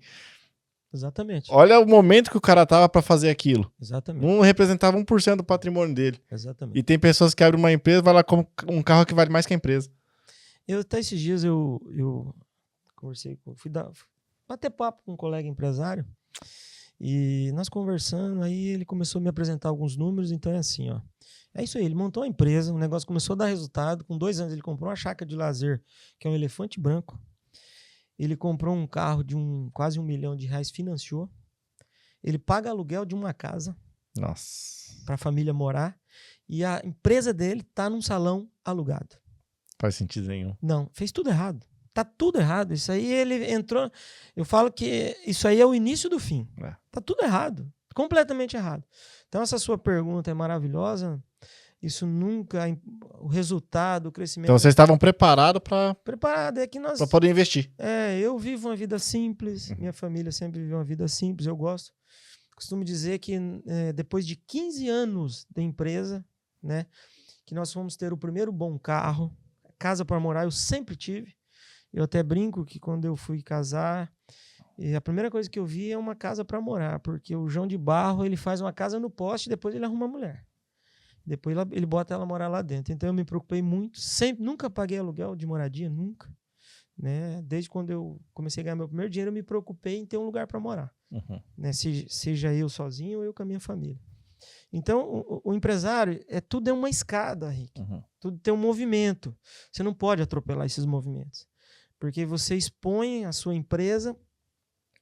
Exatamente. Olha o momento que o cara tava para fazer aquilo. Exatamente. Não representava 1% do patrimônio dele. Exatamente. E tem pessoas que abrem uma empresa, vai lá com um carro que vale mais que a empresa. Até esses dias eu conversei, fui bater papo com um colega empresário e nós conversando, aí ele começou a me apresentar alguns números, então é assim, ó. É isso aí, ele montou a empresa, o negócio começou a dar resultado, com 2 anos ele comprou uma chácara de lazer, que é um elefante branco. Ele comprou um carro de quase R$1 milhão, financiou. Ele paga aluguel de uma casa Nossa. para a família morar e a empresa dele tá num salão alugado. Faz sentido nenhum. Não, fez tudo errado. Tá tudo errado. Isso aí ele entrou... Eu falo que isso aí é o início do fim. É. Tá tudo errado. Completamente errado. Então essa sua pergunta é maravilhosa. Isso nunca... O resultado, o crescimento... Então vocês estavam preparados para Preparado. É que nós... poder investir. Eu vivo uma vida simples. Minha família sempre viveu uma vida simples. Eu gosto. Costumo dizer que depois de 15 anos de empresa, né, que nós fomos ter o primeiro bom carro, casa para morar, eu sempre tive. Eu até brinco que quando eu fui casar, a primeira coisa que eu vi é uma casa para morar, porque o João de Barro, ele faz uma casa no poste e depois ele arruma uma mulher. Depois ele bota ela morar lá dentro. Então eu me preocupei muito, sempre, nunca paguei aluguel de moradia, nunca. Né? Desde quando eu comecei a ganhar meu primeiro dinheiro, eu me preocupei em ter um lugar para morar. Uhum. Né? Seja eu sozinho ou eu com a minha família. Então, o empresário, tudo é uma escada, Rick. Uhum. Tudo tem um movimento. Você não pode atropelar esses movimentos. Porque você expõe a sua empresa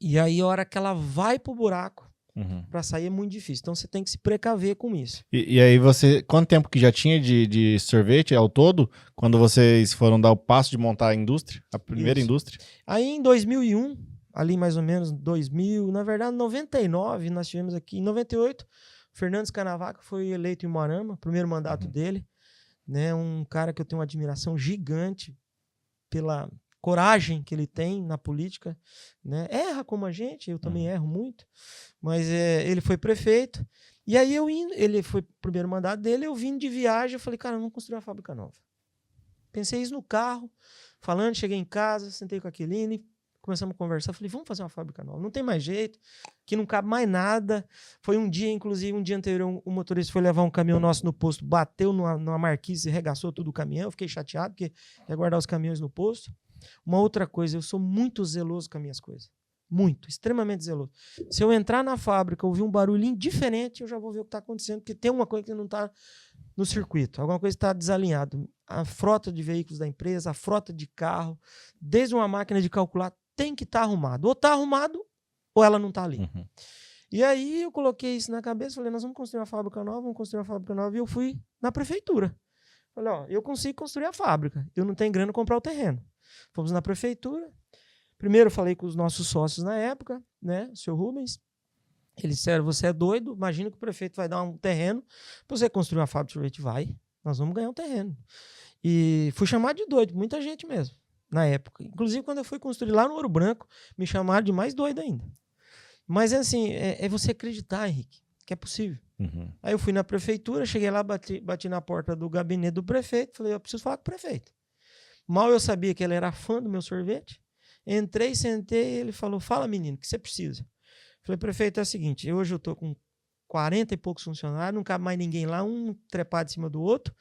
e aí a hora que ela vai pro buraco para sair é muito difícil. Então, você tem que se precaver com isso. E aí você... Quanto tempo que já tinha de sorvete ao todo, quando vocês foram dar o passo de montar a indústria? A primeira indústria? Aí, em 2001, ali mais ou menos 2000, na verdade, 99, nós tivemos aqui, em 98... Fernandes Canavaca foi eleito em Moarama, primeiro mandato dele, né? Um cara que eu tenho uma admiração gigante pela coragem que ele tem na política, né? Erra como a gente, eu também erro muito, mas ele foi prefeito. E aí ele foi o primeiro mandato dele, eu vim de viagem, eu falei, cara, vamos construir uma fábrica nova. Pensei isso no carro, falando, cheguei em casa, sentei com a Aquilini, começamos a conversar, falei, vamos fazer uma fábrica nova, não tem mais jeito, que não cabe mais nada. Foi um dia, inclusive, um dia anterior, o motorista foi levar um caminhão nosso no posto, bateu numa marquise e regaçou tudo o caminhão, eu fiquei chateado, porque ia guardar os caminhões no posto. Uma outra coisa, eu sou muito zeloso com as minhas coisas, muito, extremamente zeloso. Se eu entrar na fábrica, ouvir um barulhinho diferente, eu já vou ver o que está acontecendo, porque tem uma coisa que não está no circuito, alguma coisa está desalinhada. A frota de veículos da empresa, a frota de carro, desde uma máquina de calcular, tem que estar arrumado. Ou está arrumado, ou ela não está ali. Uhum. E aí eu coloquei isso na cabeça, falei, nós vamos construir uma fábrica nova, e eu fui na prefeitura. Falei, eu consigo construir a fábrica, eu não tenho grana para comprar o terreno. Fomos na prefeitura. Primeiro falei com os nossos sócios na época, né, o seu Rubens. Eles disseram, você é doido, imagina que o prefeito vai dar um terreno para você construir uma fábrica de sorvete. Vai, nós vamos ganhar um terreno. E fui chamado de doido, muita gente mesmo. Na época. Inclusive, quando eu fui construir lá no Ouro Branco, me chamaram de mais doido ainda. Mas, assim, é você acreditar, Henrique, que é possível. Uhum. Aí eu fui na prefeitura, cheguei lá, bati na porta do gabinete do prefeito, falei, eu preciso falar com o prefeito. Mal eu sabia que ele era fã do meu sorvete. Entrei, sentei, ele falou, fala, menino, o que você precisa? Falei, prefeito, é o seguinte, hoje eu estou com 40 e poucos funcionários, não cabe mais ninguém lá, um trepado em cima do outro.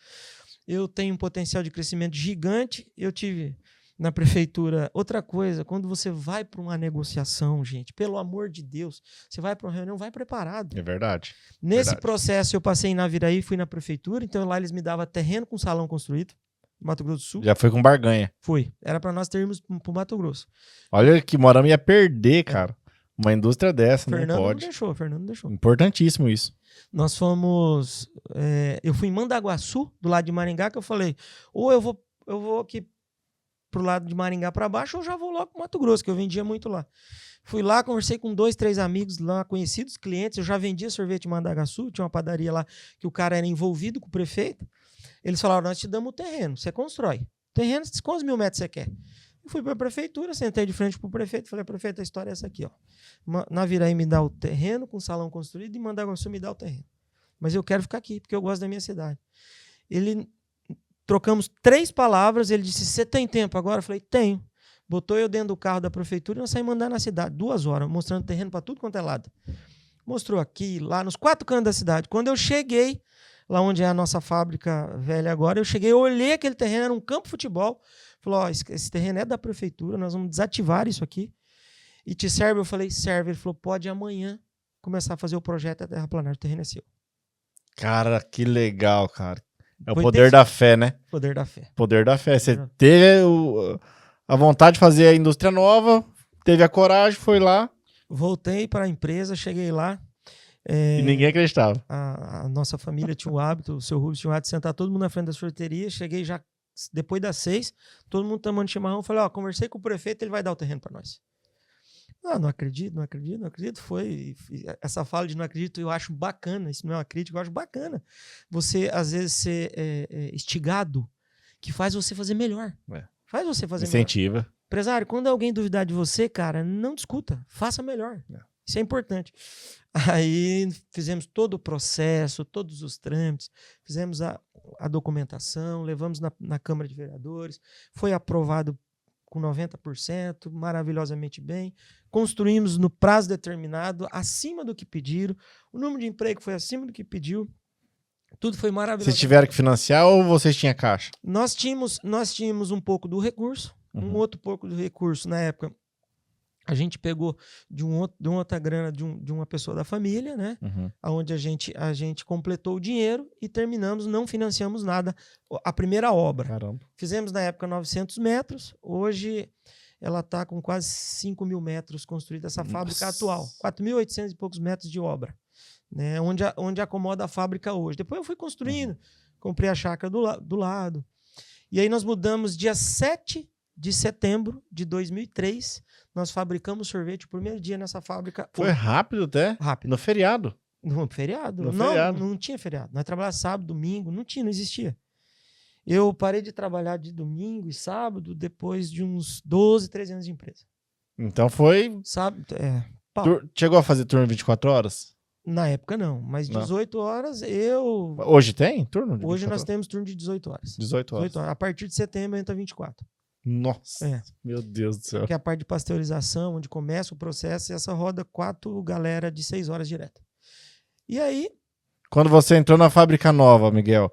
Eu tenho um potencial de crescimento gigante, eu tive... Na prefeitura, outra coisa, quando você vai para uma negociação, gente, pelo amor de Deus, você vai para uma reunião, vai preparado. É verdade. Nesse processo, eu passei em Naviraí, fui na prefeitura, então lá eles me davam terreno com salão construído, no Mato Grosso do Sul. Já foi com barganha. Fui. Era para nós termos para o Mato Grosso. Olha que Moarama ia perder, cara. Uma indústria dessa, não pode. Fernando não deixou. Importantíssimo isso. Nós fomos... eu fui em Mandaguaçu, do lado de Maringá, que eu falei, ou eu vou aqui pro lado de Maringá para baixo, ou já vou logo pro Mato Grosso, que eu vendia muito lá. Fui lá, conversei com 2, 3 amigos lá, conhecidos, clientes, eu já vendia sorvete em Mandaguaçu, tinha uma padaria lá que o cara era envolvido com o prefeito. Eles falaram, nós te damos o terreno, você constrói. Terreno, quantos 1000 metros você quer? Eu fui para a prefeitura, sentei de frente pro prefeito, falei, prefeito, a história é essa aqui, ó. Naviraí me dá o terreno com salão construído e Mandaguaçu me dá o terreno. Mas eu quero ficar aqui, porque eu gosto da minha cidade. Trocamos 3 palavras, ele disse, você tem tempo agora? Eu falei, tenho. Botou eu dentro do carro da prefeitura e nós saímos andando na cidade, 2 horas, mostrando terreno para tudo quanto é lado. Mostrou aqui, lá, nos 4 cantos da cidade. Quando eu cheguei, lá onde é a nossa fábrica velha agora, eu cheguei, eu olhei aquele terreno, era um campo de futebol. Falou, esse terreno é da prefeitura, nós vamos desativar isso aqui. E te serve? Eu falei, serve. Ele falou, pode amanhã começar a fazer o projeto da terraplanagem, o terreno é seu. Cara, que legal, cara. É o poder da fé, né? Poder da fé. Poder da fé. Você teve a vontade de fazer a indústria nova, teve a coragem, foi lá. Voltei para a empresa, cheguei lá. E ninguém acreditava. A nossa família tinha o hábito, o seu Rubens tinha o hábito de sentar todo mundo na frente da sorveteria. Cheguei já depois das 6, todo mundo tomando chimarrão. Falei, ó, conversei com o prefeito, ele vai dar o terreno para nós. Não acredito. Foi essa fala de não acredito, eu acho bacana. Isso não é uma crítica, eu acho bacana. Você, às vezes, ser instigado, que faz você fazer melhor. Faz você fazer Incentiva. melhor. Empresário, quando alguém duvidar de você, cara, não discuta. Faça melhor. Isso é importante. Aí fizemos todo o processo, todos os trâmites, fizemos a documentação, levamos na Câmara de Vereadores, foi aprovado com 90%, maravilhosamente bem. Construímos no prazo determinado, acima do que pediram. O número de emprego foi acima do que pediu. Tudo foi maravilhoso. Vocês tiveram que financiar ou vocês tinham caixa? Nós tínhamos um pouco do recurso, um outro pouco do recurso na época. A gente pegou de uma outra grana de uma pessoa da família, né? Onde a gente completou o dinheiro e terminamos, não financiamos nada, a primeira obra. Caramba. Fizemos na época 900 metros, hoje ela está com quase 5 mil metros construída, essa fábrica atual. 4.800 e poucos metros de obra, né? Onde acomoda a fábrica hoje. Depois eu fui construindo, comprei a chácara do lado. E aí nós mudamos dia 7 de setembro de 2003, nós fabricamos sorvete o primeiro dia nessa fábrica. Foi rápido até? Rápido. No feriado? No feriado? Feriado. Não tinha feriado. Nós trabalhávamos sábado, domingo, não existia. Eu parei de trabalhar de domingo e sábado depois de uns 12, 13 anos de empresa. Então foi... Chegou a fazer turno 24 horas? Na época não, mas 18 horas eu... Hoje tem turno? Hoje nós temos turno de 18 horas. 18 horas. A partir de setembro entra 24. Nossa, meu Deus do céu. Que é a parte de pasteurização, onde começa o processo, e essa roda 4 galera de 6 horas direto. E aí... Quando você entrou na fábrica nova, Miguel,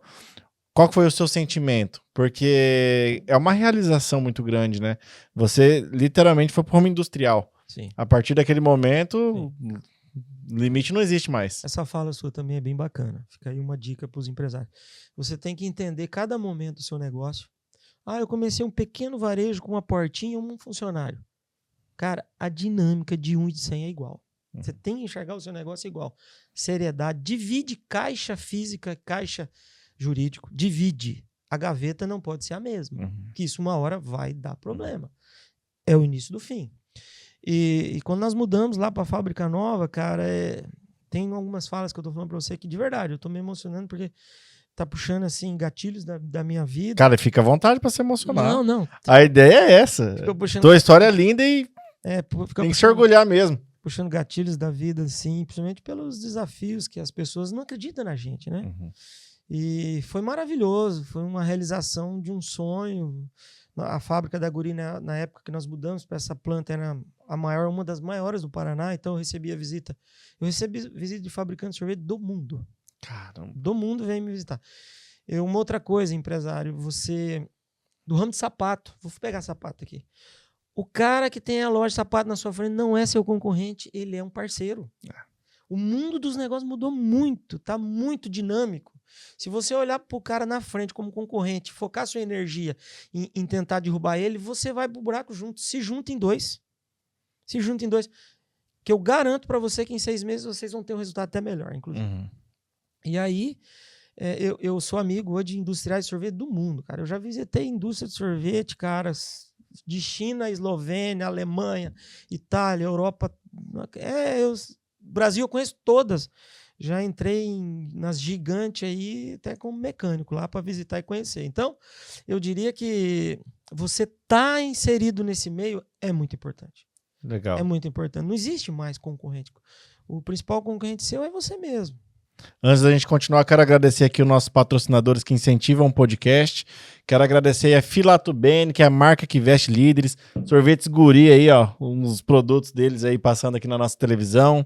qual foi o seu sentimento? Porque é uma realização muito grande, né? Você literalmente foi pro ramo industrial. Sim. A partir daquele momento, limite não existe mais. Essa fala sua também é bem bacana. Fica aí uma dica para os empresários. Você tem que entender cada momento do seu negócio. Eu comecei um pequeno varejo com uma portinha e um funcionário. Cara, a dinâmica de 1 e de 100 é igual. Você tem que enxergar o seu negócio igual. Seriedade. Divide caixa física, caixa jurídico. Divide. A gaveta não pode ser a mesma. Que isso uma hora vai dar problema. É o início do fim. E quando nós mudamos lá para a fábrica nova, cara, tem algumas falas que eu tô falando para você que de verdade, eu tô me emocionando porque... Tá puxando, assim, gatilhos da minha vida. Cara, fica à vontade pra se emocionar. Não. A ideia é essa. Tua história é linda e tem que se orgulhar mesmo. Puxando gatilhos da vida, assim, principalmente pelos desafios que as pessoas não acreditam na gente, né? E foi maravilhoso, foi uma realização de um sonho. A fábrica da Guri, na época que nós mudamos para essa planta, era uma das maiores do Paraná, então eu recebi visita de fabricantes de sorvete do mundo. Caramba. Do mundo vem me visitar. Uma outra coisa, empresário, do ramo de sapato, vou pegar sapato aqui. O cara que tem a loja de sapato na sua frente não é seu concorrente, ele é um parceiro. O mundo dos negócios mudou muito, tá muito dinâmico. Se você olhar pro cara na frente como concorrente, focar sua energia em tentar derrubar ele, você vai pro buraco junto. Se junta em dois. Que eu garanto para você que em 6 meses vocês vão ter um resultado até melhor, inclusive. E aí, eu sou amigo hoje de industriais de sorvete do mundo, cara. Eu já visitei indústria de sorvete, cara, de China, Eslovênia, Alemanha, Itália, Europa. Brasil eu conheço todas. Já entrei nas gigantes aí, até como mecânico lá para visitar e conhecer. Então, eu diria que você tá inserido nesse meio é muito importante. Legal. É muito importante. Não existe mais concorrente. O principal concorrente seu é você mesmo. Antes da gente continuar, quero agradecer aqui os nossos patrocinadores que incentivam o podcast. Quero agradecer a Filato Bene, que é a marca que veste líderes. Sorvetes Guri aí, ó, uns produtos deles aí passando aqui na nossa televisão.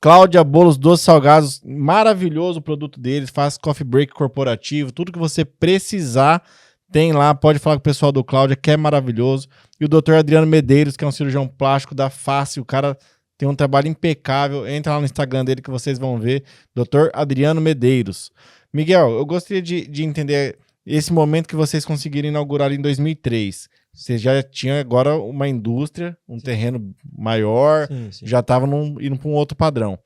Cláudia Bolos Doces Salgados, maravilhoso o produto deles, faz coffee break corporativo, tudo que você precisar tem lá, pode falar com o pessoal do Cláudia, que é maravilhoso. E o Dr. Adriano Medeiros, que é um cirurgião plástico da face, o cara... tem um trabalho impecável. Entra lá no Instagram dele que vocês vão ver. Dr. Adriano Medeiros. Miguel, eu gostaria de entender esse momento que vocês conseguiram inaugurar em 2003. Você já tinha agora uma indústria, um terreno maior, Sim. já estava indo para um outro padrão.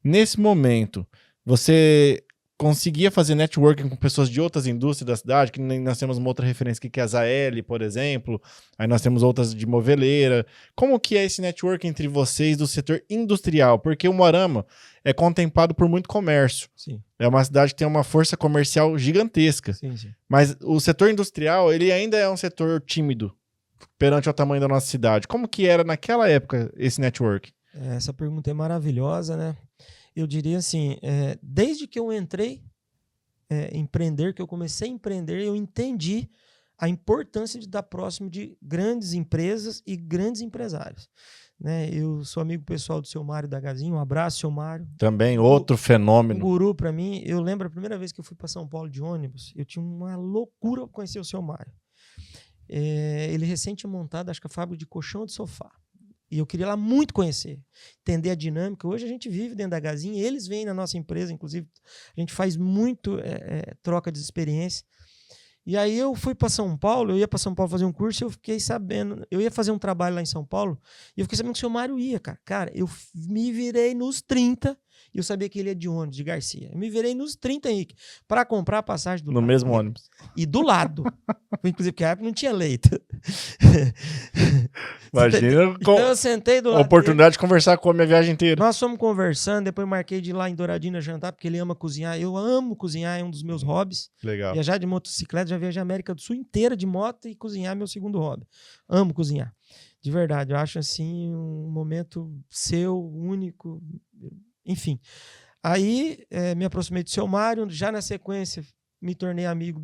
Nesse momento, você conseguia fazer networking com pessoas de outras indústrias da cidade, que nós temos uma outra referência aqui, que é a Zael, por exemplo, aí nós temos outras de moveleira. Como que é esse networking entre vocês do setor industrial? Porque o Moarama é contemplado por muito comércio. Sim. É uma cidade que tem uma força comercial gigantesca. Sim. Mas o setor industrial, ele ainda é um setor tímido perante o tamanho da nossa cidade. Como que era naquela época esse network? Essa pergunta é maravilhosa, né? Eu diria assim, desde que eu entrei empreender, que eu comecei a empreender, eu entendi a importância de estar próximo de grandes empresas e grandes empresários. Né? Eu sou amigo pessoal do seu Mário da Gazinho, um abraço, seu Mário. Também outro fenômeno. Um guru para mim. Eu lembro a primeira vez que eu fui para São Paulo de ônibus, eu tinha uma loucura para conhecer o seu Mário. Ele recente tinha montado, acho que a fábrica de colchão de sofá. E eu queria lá muito conhecer, entender a dinâmica. Hoje a gente vive dentro da Gazinha, eles vêm na nossa empresa, inclusive a gente faz muito troca de experiência. E aí eu fui para São Paulo, eu ia para São Paulo fazer um curso e eu fiquei sabendo, eu ia fazer um trabalho lá em São Paulo e eu fiquei sabendo que o seu Mário ia, cara. Cara, eu me virei nos 30 e eu sabia que ele ia de ônibus, de Garcia. Eu me virei nos 30, Henrique, para comprar a passagem do No lado. mesmo ônibus. E do lado. Inclusive, porque a época não tinha leito. Imagina então eu sentei do lado a oportunidade dele. de conversar com a minha viagem inteira. Nós fomos conversando, depois marquei de ir lá em Douradina jantar, porque ele ama cozinhar. Eu amo cozinhar, é um dos meus hobbies. Legal. Viajar de motocicleta, já viajei a América do Sul inteira de moto e cozinhar é meu segundo hobby. Amo cozinhar. De verdade, eu acho assim um momento seu, único, enfim. Aí me aproximei do seu Mário, já na sequência me tornei amigo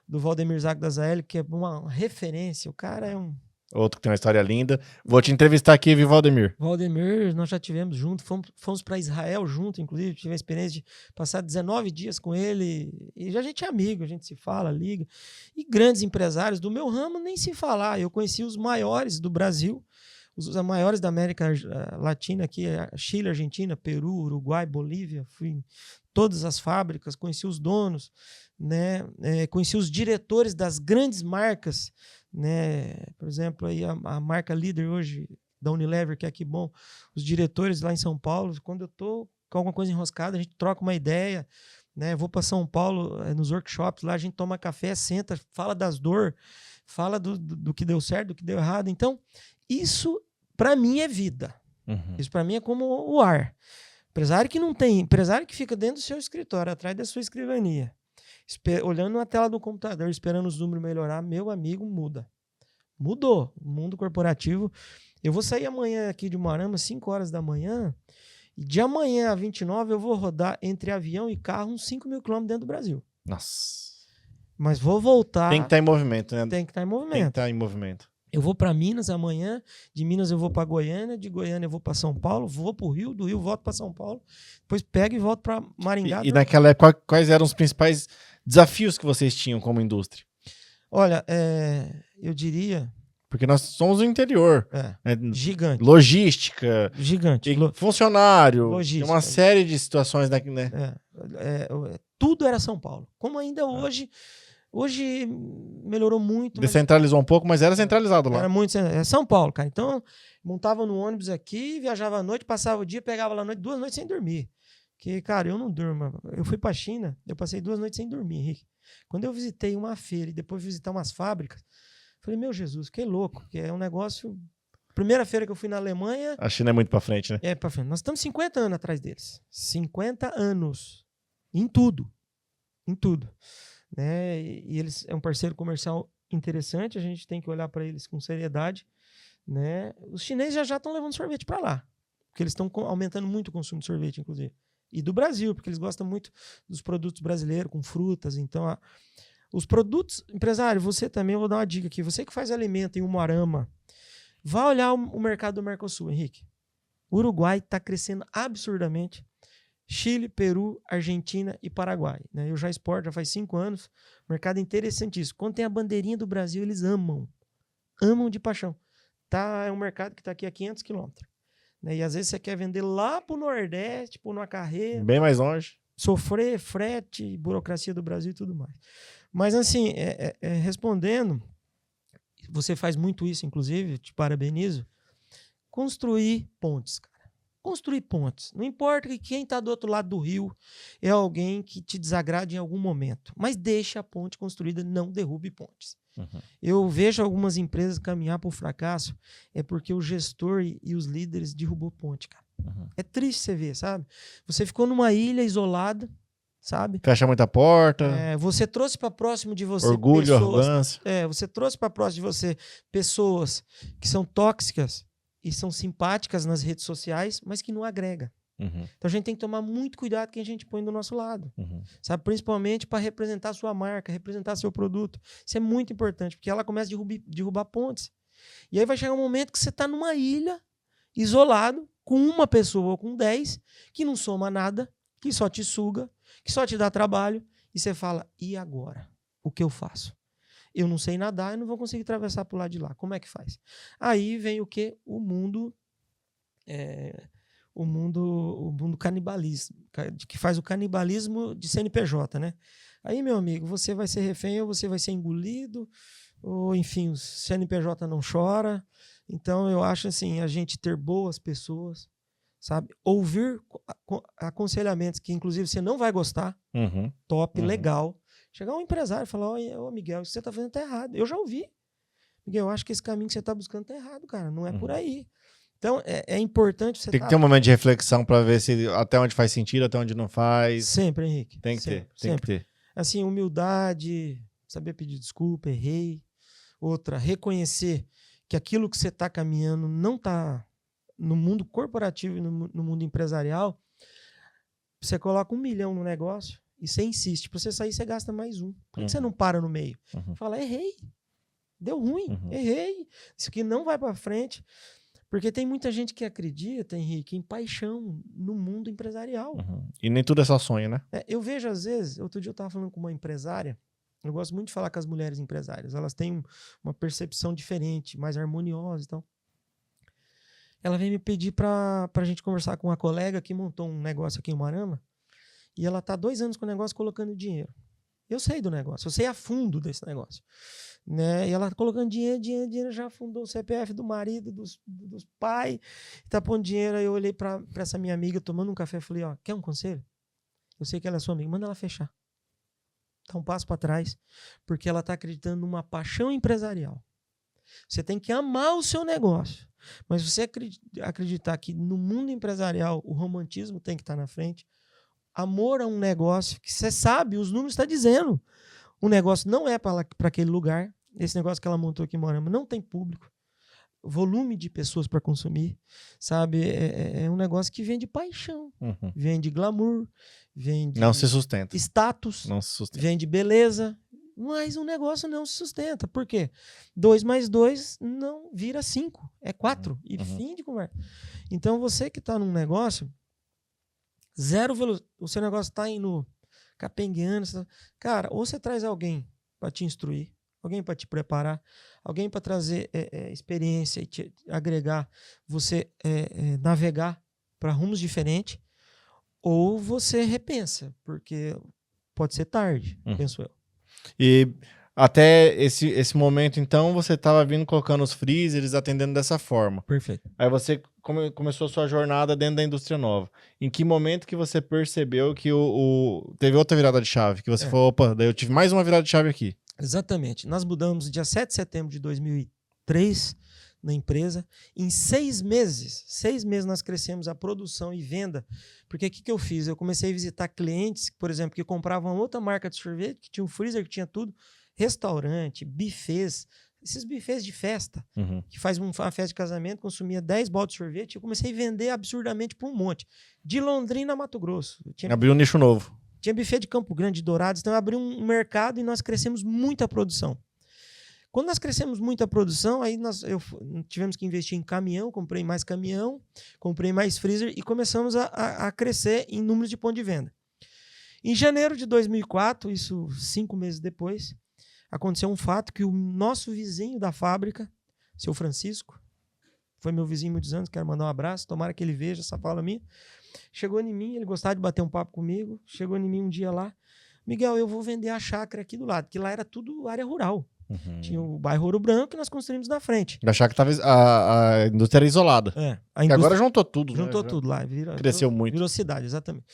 do Valdemir Zago da Zael, que é uma referência. O cara é um... Outro que tem uma história linda. Vou te entrevistar aqui, viu, Valdemir? Valdemir, nós já tivemos junto, fomos para Israel junto, inclusive, tive a experiência de passar 19 dias com ele, e já a gente é amigo, a gente se fala, liga. E grandes empresários do meu ramo, nem se falar. Eu conheci os maiores do Brasil, os maiores da América Latina, aqui, Chile, Argentina, Peru, Uruguai, Bolívia, fui em todas as fábricas, conheci os donos, né? Conheci os diretores das grandes marcas, né? Por exemplo, aí a marca líder hoje da Unilever, que é aqui bom, os diretores lá em São Paulo, quando eu tô com alguma coisa enroscada, a gente troca uma ideia, né? Vou para São Paulo, nos workshops, lá a gente toma café, senta, fala das dores, fala do que deu certo, do que deu errado. Então, isso para mim é vida. Uhum. Isso para mim é como o ar. Empresário que não tem, empresário que fica dentro do seu escritório, atrás da sua escrivania, olhando na tela do computador, esperando os números melhorar, meu amigo, muda. Mudou. O mundo corporativo. Eu vou sair amanhã aqui de Moarama, 5 horas da manhã, e de amanhã a 29 eu vou rodar entre avião e carro uns 5 mil quilômetros dentro do Brasil. Nossa. Mas vou voltar. Tem que estar em movimento, né? Tem que estar em movimento. Tem que estar em movimento. Eu vou para Minas amanhã, de Minas eu vou para Goiânia, de Goiânia eu vou para São Paulo, vou para o Rio, do Rio volto para São Paulo, depois pego e volto para Maringá. E naquela época, quais eram os principais desafios que vocês tinham como indústria? Olha, eu diria... Porque nós somos o interior. Gigante. Logística. Gigante. Funcionário. Logística. Tem uma série de situações, né? Tudo era São Paulo. Como ainda hoje... Hoje melhorou muito. Descentralizou um pouco, mas era centralizado lá. Era muito. É São Paulo, cara. Então, montava no ônibus aqui, viajava à noite, passava o dia, pegava lá à noite, 2 noites sem dormir. Porque, cara, eu não durmo. Eu fui pra China, eu passei 2 noites sem dormir, Henrique. Quando eu visitei uma feira e depois visitar umas fábricas, falei, meu Jesus, que louco, que é um negócio... Primeira feira que eu fui na Alemanha... A China é muito pra frente, né? É pra frente. Nós estamos 50 anos atrás deles. 50 anos. Em tudo. Em tudo. Né? E eles é um parceiro comercial interessante, a gente tem que olhar para eles com seriedade, né? Os chineses já estão levando sorvete para lá, porque eles estão aumentando muito o consumo de sorvete, inclusive, e do Brasil, porque eles gostam muito dos produtos brasileiros com frutas. Então, os produtos, empresário, você também, eu vou dar uma dica aqui, você que faz alimento em Umuarama, vá olhar o mercado do Mercosul, Henrique. O Uruguai está crescendo absurdamente. Chile, Peru, Argentina e Paraguai. Né? Eu já exporto, já faz 5 anos. Mercado interessantíssimo. Quando tem a bandeirinha do Brasil, eles amam. Amam de paixão. É um mercado que está aqui a 500 quilômetros. Né? E às vezes você quer vender lá para o Nordeste, por uma carreira. Bem mais longe. Sofrer frete, burocracia do Brasil e tudo mais. Mas assim, respondendo, você faz muito isso, inclusive, te parabenizo, construir pontes, cara. Construir pontes. Não importa que quem está do outro lado do rio é alguém que te desagrade em algum momento, mas deixe a ponte construída, não derrube pontes. Uhum. Eu vejo algumas empresas caminhar para o fracasso é porque o gestor e os líderes derrubou ponte, cara. Uhum. É triste você ver, sabe? Você ficou numa ilha isolada, sabe? Fecha muita porta. Você trouxe para próximo de você Orgulho, pessoas, arrogância. você trouxe para próximo de você pessoas que são tóxicas e são simpáticas nas redes sociais, mas que não agrega. Uhum. Então a gente tem que tomar muito cuidado com quem a gente põe do nosso lado. Uhum. Sabe? Principalmente para representar a sua marca, representar seu produto. Isso é muito importante, porque ela começa a derrubar pontes. E aí vai chegar um momento que você está numa ilha, isolado, com uma pessoa ou com 10, que não soma nada, que só te suga, que só te dá trabalho, e você fala, e agora? O que eu faço? Eu não sei nadar, eu não vou conseguir atravessar para o lado de lá. Como é que faz? Aí vem o quê? O mundo canibalismo, que faz o canibalismo de CNPJ, né? Aí, meu amigo, você vai ser refém ou você vai ser engolido, ou enfim, o CNPJ não chora. Então, eu acho assim, a gente ter boas pessoas, sabe? Ouvir aconselhamentos que, inclusive, você não vai gostar, top, legal. Chegar um empresário e falar, ô Miguel, isso que você está fazendo tá errado. Eu já ouvi. Miguel, eu acho que esse caminho que você está buscando tá errado, cara. Não é por aí. Então, é importante você Tem que ter um momento de reflexão para ver se até onde faz sentido, até onde não faz. Sempre, Henrique. Tem que ter, tem que ter. Assim, humildade, saber pedir desculpa, errei. Outra, reconhecer que aquilo que você está caminhando não está no mundo corporativo e no mundo empresarial. Você coloca 1 milhão no negócio e você insiste. Para você sair, você gasta mais 1. Por que você não para no meio? Fala, errei. Deu ruim, errei. Isso aqui não vai para frente. Porque tem muita gente que acredita, Henrique, em paixão no mundo empresarial. E nem tudo é só sonho, né? Eu vejo, às vezes, outro dia eu estava falando com uma empresária, eu gosto muito de falar com as mulheres empresárias, elas têm uma percepção diferente, mais harmoniosa e tal. Ela veio me pedir para a gente conversar com uma colega que montou um negócio aqui em Umarama, e ela está 2 anos com o negócio colocando dinheiro. Eu sei do negócio, eu sei a fundo desse negócio. Né? E ela colocando dinheiro, já fundou o CPF do marido, dos pais, tá pondo dinheiro. Aí eu olhei para essa minha amiga tomando um café e falei, ó, quer um conselho? Eu sei que ela é sua amiga, manda ela fechar. Dá um passo para trás, porque ela tá acreditando numa paixão empresarial. Você tem que amar o seu negócio, mas se você acreditar que no mundo empresarial o romantismo tem que estar na frente, amor a um negócio que você sabe, os números estão dizendo. O negócio não é para aquele lugar. Esse negócio que ela montou aqui em Moarama não tem público. Volume de pessoas para consumir, sabe? É um negócio que vem de paixão, vem de glamour, vem de não se sustenta. Status, não se sustenta. Vem de beleza, mas o negócio não se sustenta. Por quê? 2 mais 2 não vira 5, é 4. E fim de conversa. Então, você que está num negócio, o seu negócio está indo capengueando, cara, ou você traz alguém para te instruir, alguém para te preparar, alguém para trazer experiência e te agregar, você navegar para rumos diferentes, ou você repensa, porque pode ser tarde, penso eu. E até esse momento, então, você estava vindo colocando os freezers, atendendo dessa forma. Perfeito. Aí você começou a sua jornada dentro da indústria nova. Em que momento que você percebeu que teve outra virada de chave? Que você falou, opa, daí eu tive mais uma virada de chave aqui. Exatamente. Nós mudamos dia 7 de setembro de 2003 na empresa. Em 6 meses nós crescemos a produção e venda. Porque o que eu fiz? Eu comecei a visitar clientes, por exemplo, que compravam outra marca de sorvete, que tinha um freezer, que tinha tudo. Restaurante, buffets, esses buffets de festa, que faz uma festa de casamento, consumia 10 baldes de sorvete, eu comecei a vender absurdamente por um monte. De Londrina a Mato Grosso. Abriu um nicho novo. Tinha buffet de Campo Grande, de Dourados, então eu abri um mercado e nós crescemos muito a produção. Quando nós crescemos muito a produção, aí tivemos que investir em caminhão, comprei mais caminhão, comprei mais freezer e começamos a crescer em números de ponto de venda. Em janeiro de 2004, isso 5 meses depois, aconteceu um fato que o nosso vizinho da fábrica, seu Francisco, foi meu vizinho há muitos anos, quero mandar um abraço, tomara que ele veja essa fala minha, chegou em mim, ele gostava de bater um papo comigo, chegou em mim um dia lá, Miguel, eu vou vender a chácara aqui do lado, que lá era tudo área rural, Tinha o bairro Ouro Branco e nós construímos na frente. Eu achava que tava, a indústria era isolada. A indústria... agora juntou tudo. Juntou né? tudo lá. Cresceu muito. Virou cidade, exatamente.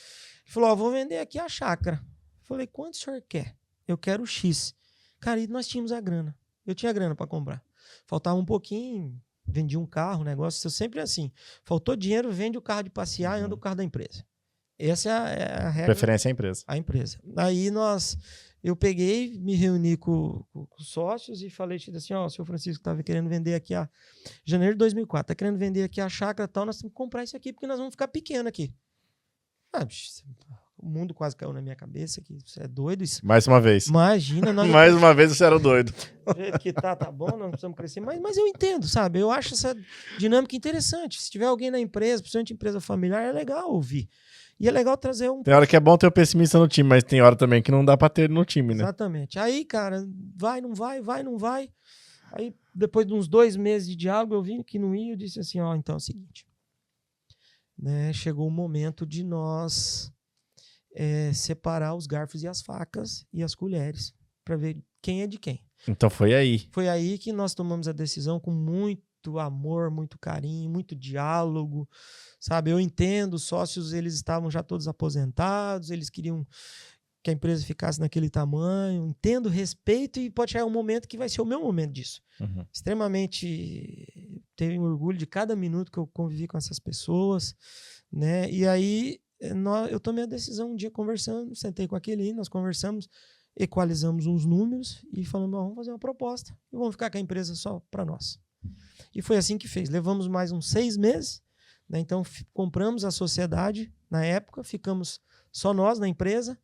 Ele falou, vou vender aqui a chácara. Eu falei, quanto o senhor quer? Eu quero X. Cara, e nós tínhamos a grana. Eu tinha grana para comprar. Faltava um pouquinho, vendi um carro, negócio. Eu sempre assim. Faltou dinheiro, vende o carro de passear e anda o carro da empresa. Essa é a regra. Preferência à empresa. A empresa. Aí eu peguei, me reuni com os sócios e falei assim, o senhor Francisco estava querendo vender aqui janeiro de 2004, tá querendo vender aqui a chácara e tal, nós temos que comprar isso aqui porque nós vamos ficar pequeno aqui. O mundo quase caiu na minha cabeça, que você é doido. Isso. Mais uma vez. Imagina. Mais uma vez você era doido. Do jeito que tá bom, nós não precisamos crescer. Mas eu entendo, sabe? Eu acho essa dinâmica interessante. Se tiver alguém na empresa, principalmente empresa familiar, é legal ouvir. E é legal trazer um... Tem hora que é bom ter o pessimista no time, mas tem hora também que não dá pra ter no time, né? Exatamente. Aí, cara, vai, não vai. Aí, depois de uns 2 meses de diálogo, eu vi que não ia, eu disse assim, então é o seguinte. Né, chegou o momento de nós separar os garfos e as facas e as colheres para ver quem é de quem. Então foi aí. Foi aí que nós tomamos a decisão com muito amor, muito carinho, muito diálogo, sabe? Eu entendo, os sócios, eles estavam já todos aposentados, eles queriam que a empresa ficasse naquele tamanho, entendo, respeito, e pode chegar um momento que vai ser o meu momento disso. Extremamente tenho orgulho de cada minuto que eu convivi com essas pessoas, né? E aí eu tomei a decisão um dia conversando, sentei com aquele, nós conversamos, equalizamos uns números e falamos, vamos fazer uma proposta e vamos ficar com a empresa só para nós. E foi assim que fez. Levamos mais uns 6 meses, né? Então compramos a sociedade na época, ficamos só nós na empresa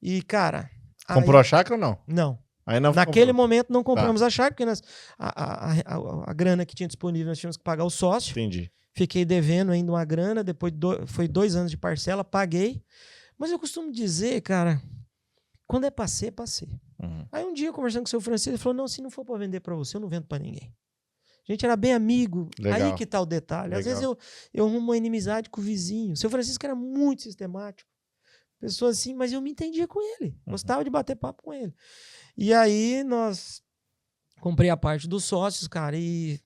e, cara... Comprou a chácara ou não? Não. Aí não naquele momento não compramos a chácara, porque a grana que tinha disponível nós tínhamos que pagar o sócio. Entendi. Fiquei devendo ainda uma grana, depois foi 2 anos de parcela, paguei. Mas eu costumo dizer, cara, quando é pra ser, é pra ser. Aí um dia, conversando com o seu Francisco, ele falou, não, se não for pra vender pra você, eu não vendo pra ninguém. A gente era bem amigo. Legal. Aí que tá o detalhe. Legal. Às vezes eu arrumo uma inimizade com o vizinho. O seu Francisco era muito sistemático. Pessoa assim, mas eu me entendia com ele. Gostava de bater papo com ele. E aí comprei a parte dos sócios, cara, e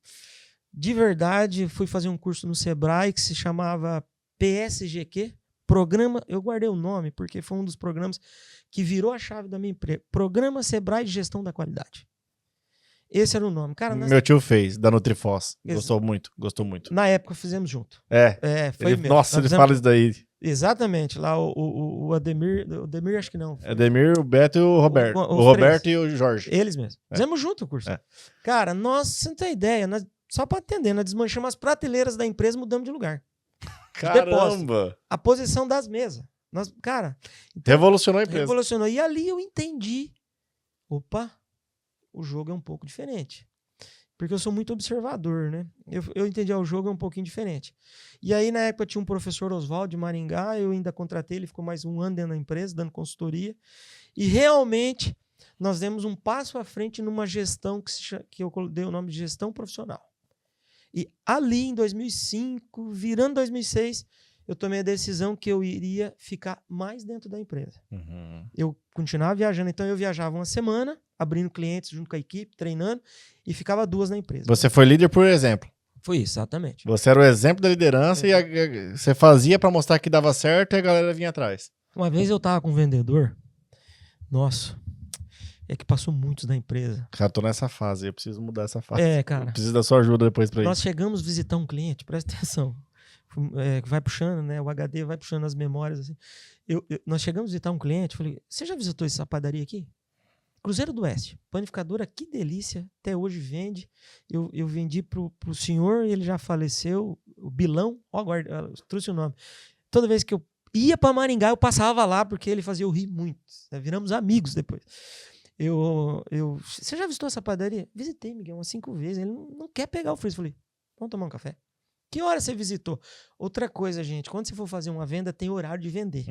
de verdade fui fazer um curso no Sebrae que se chamava PSGQ, programa, eu guardei o nome porque foi um dos programas que virou a chave da minha empresa, Programa Sebrae de Gestão da Qualidade. Esse era o nome. Cara, meu tio fez, da Nutrifoz. Gostou muito. Na época fizemos junto. Foi mesmo. Nossa, ele fala isso daí. Exatamente, lá o Ademir acho que não. Ademir, o Beto e o Roberto. O Roberto e o Jorge. Eles mesmos. Fizemos junto o curso. Cara, você não tem ideia, só para atender, nós desmanchamos as prateleiras da empresa, mudamos de lugar. Caramba! A posição das mesas. Cara... Então, revolucionou a empresa. Revolucionou. E ali eu entendi. Opa, o jogo é um pouco diferente. Porque eu sou muito observador, né? Eu entendi, o jogo é um pouquinho diferente. E aí, na época, tinha um professor Oswaldo de Maringá, eu ainda contratei, ele ficou mais 1 ano dentro da empresa, dando consultoria. E realmente, nós demos um passo à frente numa gestão que eu dei o nome de gestão profissional. E ali, em 2005, virando 2006, eu tomei a decisão que eu iria ficar mais dentro da empresa. Eu continuava viajando, então eu viajava uma semana, abrindo clientes junto com a equipe, treinando, e ficava 2 na empresa. Você foi líder por exemplo. Foi isso, exatamente. Você era o exemplo da liderança e você fazia pra mostrar que dava certo e a galera vinha atrás. Uma vez eu tava com um vendedor, nossa, é que passou muitos da empresa. Cara, tô nessa fase, eu preciso mudar essa fase. Cara. Eu preciso da sua ajuda depois pra isso. Nós chegamos a visitar um cliente, presta atenção. Vai puxando, né? O HD vai puxando as memórias, assim. Nós chegamos a visitar um cliente, falei, você já visitou essa padaria aqui? Cruzeiro do Oeste, panificadora, que delícia, até hoje vende. Eu vendi pro senhor e ele já faleceu, o Bilão, agora trouxe o nome. Toda vez que eu ia para Maringá, eu passava lá porque ele fazia eu rir muito. Né? Viramos amigos depois. Você já visitou essa padaria? Visitei, Miguel, umas 5 vezes. Ele não quer pegar o freezer. Falei, vamos tomar um café. Que hora você visitou? Outra coisa, gente, quando você for fazer uma venda, tem horário de vender.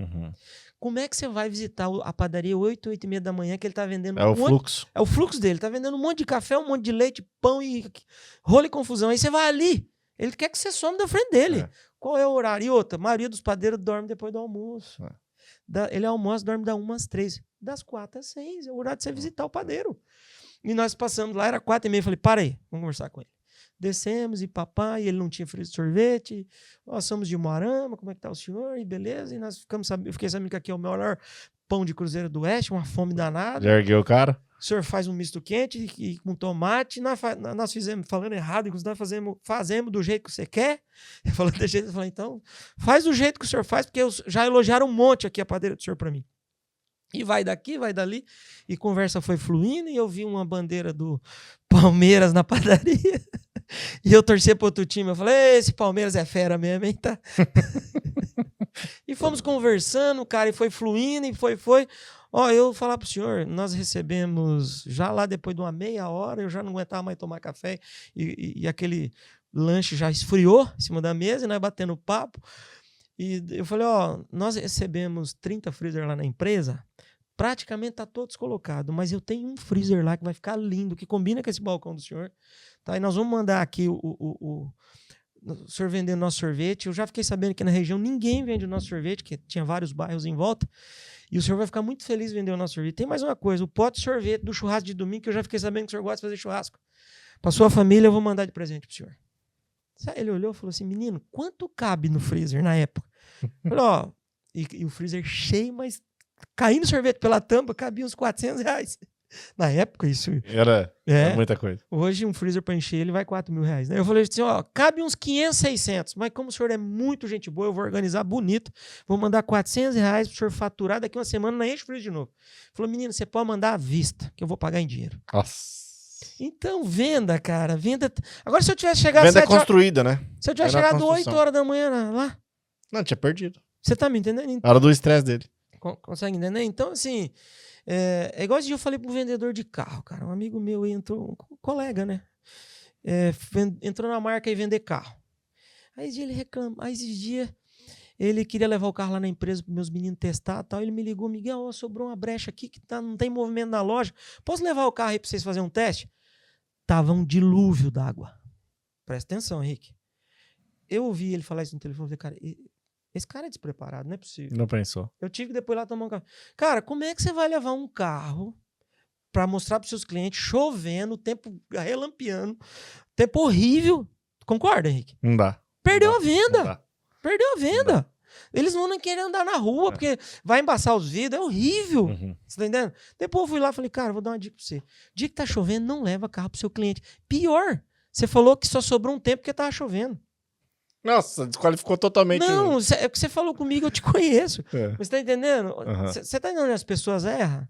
Como é que você vai visitar a padaria 8, 8 e meia da manhã que ele tá vendendo fluxo. É o fluxo dele, tá vendendo um monte de café, um monte de leite, pão e rolo e confusão. Aí você vai ali, ele quer que você some da frente dele. Qual é o horário? E outra, a maioria dos padeiros dorme depois do almoço. Ele almoça, dorme das 1 às 3. Das 4 às 6, é o horário de você visitar o padeiro. E nós passamos lá, era 4h30, falei, para aí, vamos conversar com ele. Descemos e papai, ele não tinha freezer de sorvete, nós somos de Moarama, como é que tá o senhor? E beleza, e nós ficamos sabendo, eu fiquei sabendo que aqui é o melhor pão de Cruzeiro do Oeste, uma fome danada. Já ergueu o cara? O senhor faz um misto quente e com tomate, nós fizemos, falando errado, inclusive nós fazemos do jeito que você quer. Ele falou desse jeito, eu falei, então, faz do jeito que o senhor faz, porque já elogiaram um monte aqui a padeira do senhor para mim. E vai daqui, vai dali, e conversa foi fluindo, e eu vi uma bandeira do Palmeiras na padaria, e eu torcia para outro time, eu falei, esse Palmeiras é fera mesmo, hein, tá? E fomos conversando, cara, e foi fluindo, e foi. Ó, eu vou falar pro senhor, nós recebemos, já lá depois de uma meia hora, eu já não aguentava mais tomar café, e aquele lanche já esfriou em cima da mesa, e nós batendo papo, e eu falei, ó, nós recebemos 30 freezer lá na empresa, praticamente tá todos colocados, mas eu tenho um freezer lá que vai ficar lindo, que combina com esse balcão do senhor, tá? E nós vamos mandar aqui o senhor vendendo nosso sorvete. Eu já fiquei sabendo que na região ninguém vende o nosso sorvete, que tinha vários bairros em volta, e o senhor vai ficar muito feliz vender o nosso sorvete. Tem mais uma coisa, o pote de sorvete do churrasco de domingo, que eu já fiquei sabendo que o senhor gosta de fazer churrasco. Para sua família, eu vou mandar de presente pro senhor. Ele olhou e falou assim, menino, quanto cabe no freezer na época? Eu falei, ó, e o freezer cheio, mas caindo sorvete pela tampa, cabia uns R$400. Na época, isso... Era muita coisa. Hoje, um freezer para encher, ele vai R$4.000. Né? Eu falei assim, ó, cabe uns 500, 600. Mas como o senhor é muito gente boa, eu vou organizar bonito. Vou mandar R$400 pro senhor faturar. Daqui uma semana, não enche o freezer de novo. Falou, menino, você pode mandar à vista, que eu vou pagar em dinheiro. Nossa. Então, venda, cara. Venda... Agora, se eu tivesse chegado... Venda construída, né? Se eu tivesse chegado 8 horas da manhã lá... Não, tinha perdido. Você tá me entendendo? Então, hora do estresse dele. Consegue entender? Então, assim... É igual esse dia eu falei para um vendedor de carro, cara. Um amigo meu entrou, um colega, né? Entrou na marca e vender carro. Aí esse dia ele reclama. Aí esse dia ele queria levar o carro lá na empresa para meus meninos testar e tal. Ele me ligou, Miguel, ó, sobrou uma brecha aqui que não tem movimento na loja. Posso levar o carro aí para vocês fazerem um teste? Tava um dilúvio d'água. Presta atenção, Henrique. Eu ouvi ele falar isso no telefone. Eu falei, cara, esse cara é despreparado, não é possível. Não pensou. Eu tive que depois lá tomar um carro. Cara, como é que você vai levar um carro para mostrar para os seus clientes chovendo, tempo relampeando, tempo horrível? Concorda, Henrique? Não dá. Perdeu a venda. Perdeu a Não venda. dá. Eles não vão querer andar na rua, porque vai embaçar os vidros, é horrível. Uhum. Você tá entendendo? Depois eu fui lá e falei, cara, vou dar uma dica para você. Dia que tá chovendo, não leva carro pro seu cliente. Pior, você falou que só sobrou um tempo porque tava chovendo. Nossa, desqualificou totalmente. Não, é o que você falou comigo, eu te conheço. Você tá entendendo? Uhum. Você tá entendendo onde as pessoas erram?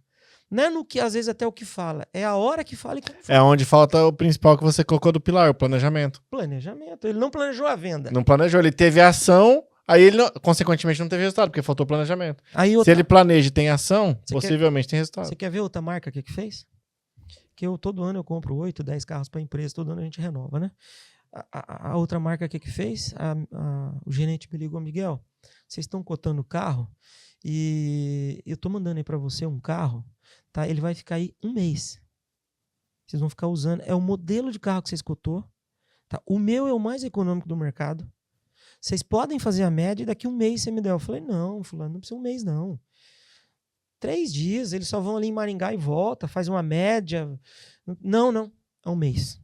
Não é no que, às vezes, até o que fala. É a hora que fala e como fala. É onde falta o principal que você colocou do pilar, o planejamento. Planejamento. Ele não planejou a venda. Não planejou, ele teve ação, aí ele, consequentemente, não teve resultado, porque faltou planejamento. Aí Se ele planeja e tem ação, Você possivelmente tem resultado. Você quer ver outra marca que fez? Que todo ano eu compro 8, 10 carros para a empresa, todo ano a gente renova, né? A outra marca que fez, o gerente me ligou, Miguel, vocês estão cotando o carro e eu estou mandando aí para você um carro, tá? Ele vai ficar aí um mês. Vocês vão ficar usando. É o modelo de carro que vocês cotou. Tá? O meu é o mais econômico do mercado. Vocês podem fazer a média e daqui um mês você me der. Eu falei, não, fulano, não precisa um mês, não. 3 dias, eles só vão ali em Maringá e volta, faz uma média. Não, é um mês.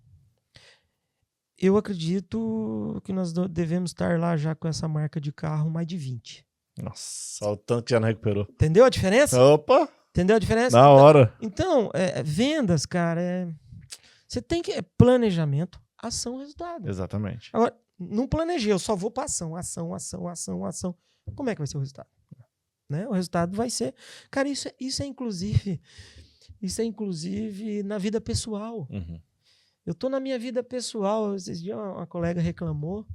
Eu acredito que nós devemos estar lá já com essa marca de carro mais de 20. Nossa, o tanto que já não recuperou. Entendeu a diferença? Opa! Entendeu a diferença? Na hora. Então, vendas, cara, você tem que... planejamento, ação, resultado. Exatamente. Agora, não planejei, eu só vou para ação. Como é que vai ser o resultado? Né? O resultado vai ser... Cara, isso é inclusive na vida pessoal. Uhum. Eu tô na minha vida pessoal. Esses dias uma colega reclamou,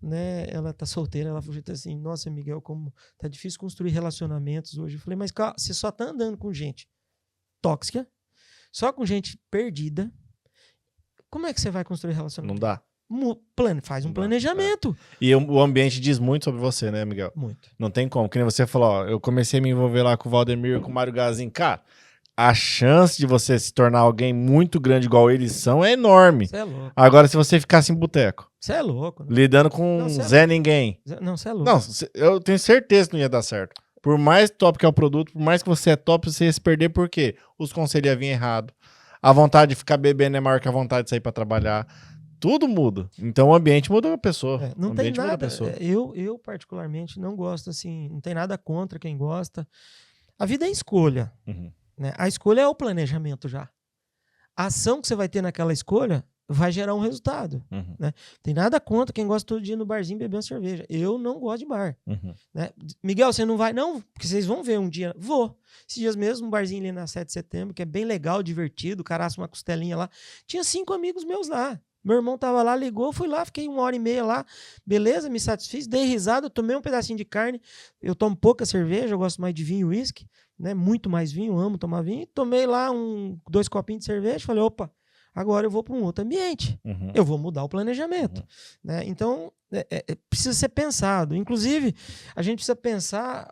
né? Ela tá solteira, ela falou assim, nossa, Miguel, como tá difícil construir relacionamentos hoje. Eu falei, mas cara, você só tá andando com gente tóxica, só com gente perdida. Como é que você vai construir relacionamento? Não dá. Faz um planejamento. E o ambiente diz muito sobre você, né, Miguel? Muito. Não tem como. Que nem você falou, ó, eu comecei a me envolver lá com o Valdemir, com o Mário Gazin. Cara, a chance de você se tornar alguém muito grande igual eles são é enorme. Você é louco. Agora, se você ficasse em boteco, Você é louco. Né? lidando com Zé Ninguém. Não, você é louco. Não, eu tenho certeza que não ia dar certo. Por mais top que é o produto, por mais que você é top, você ia se perder, por quê? Os conselhos iam vir errado. A vontade de ficar bebendo é maior que a vontade de sair pra trabalhar. Tudo muda. Então o ambiente muda a pessoa. Não o tem ambiente muda a nada. pessoa. Eu, particularmente, não gosto assim. Não tem nada contra quem gosta. A vida é escolha. Uhum. Né? A escolha é o planejamento já. A ação que você vai ter naquela escolha vai gerar um resultado. Uhum. Né? Tem nada contra quem gosta todo dia no barzinho bebendo cerveja. Eu não gosto de bar. Uhum. Né? Miguel, você não vai? Não, porque vocês vão ver um dia. Vou. Esses dias mesmo, um barzinho ali na 7 de setembro, que é bem legal, divertido, o cara assa uma costelinha lá. Tinha 5 amigos meus lá. Meu irmão tava lá, ligou, fui lá, fiquei 1h30 lá. Beleza, me satisfiz, dei risada, tomei um pedacinho de carne. Eu tomo pouca cerveja, eu gosto mais de vinho e uísque, né? Muito mais vinho, amo tomar vinho. Tomei lá 2 copinhos de cerveja, falei, opa, agora eu vou para um outro ambiente. Uhum. Eu vou mudar o planejamento. Né? Então, precisa ser pensado. Inclusive, a gente precisa pensar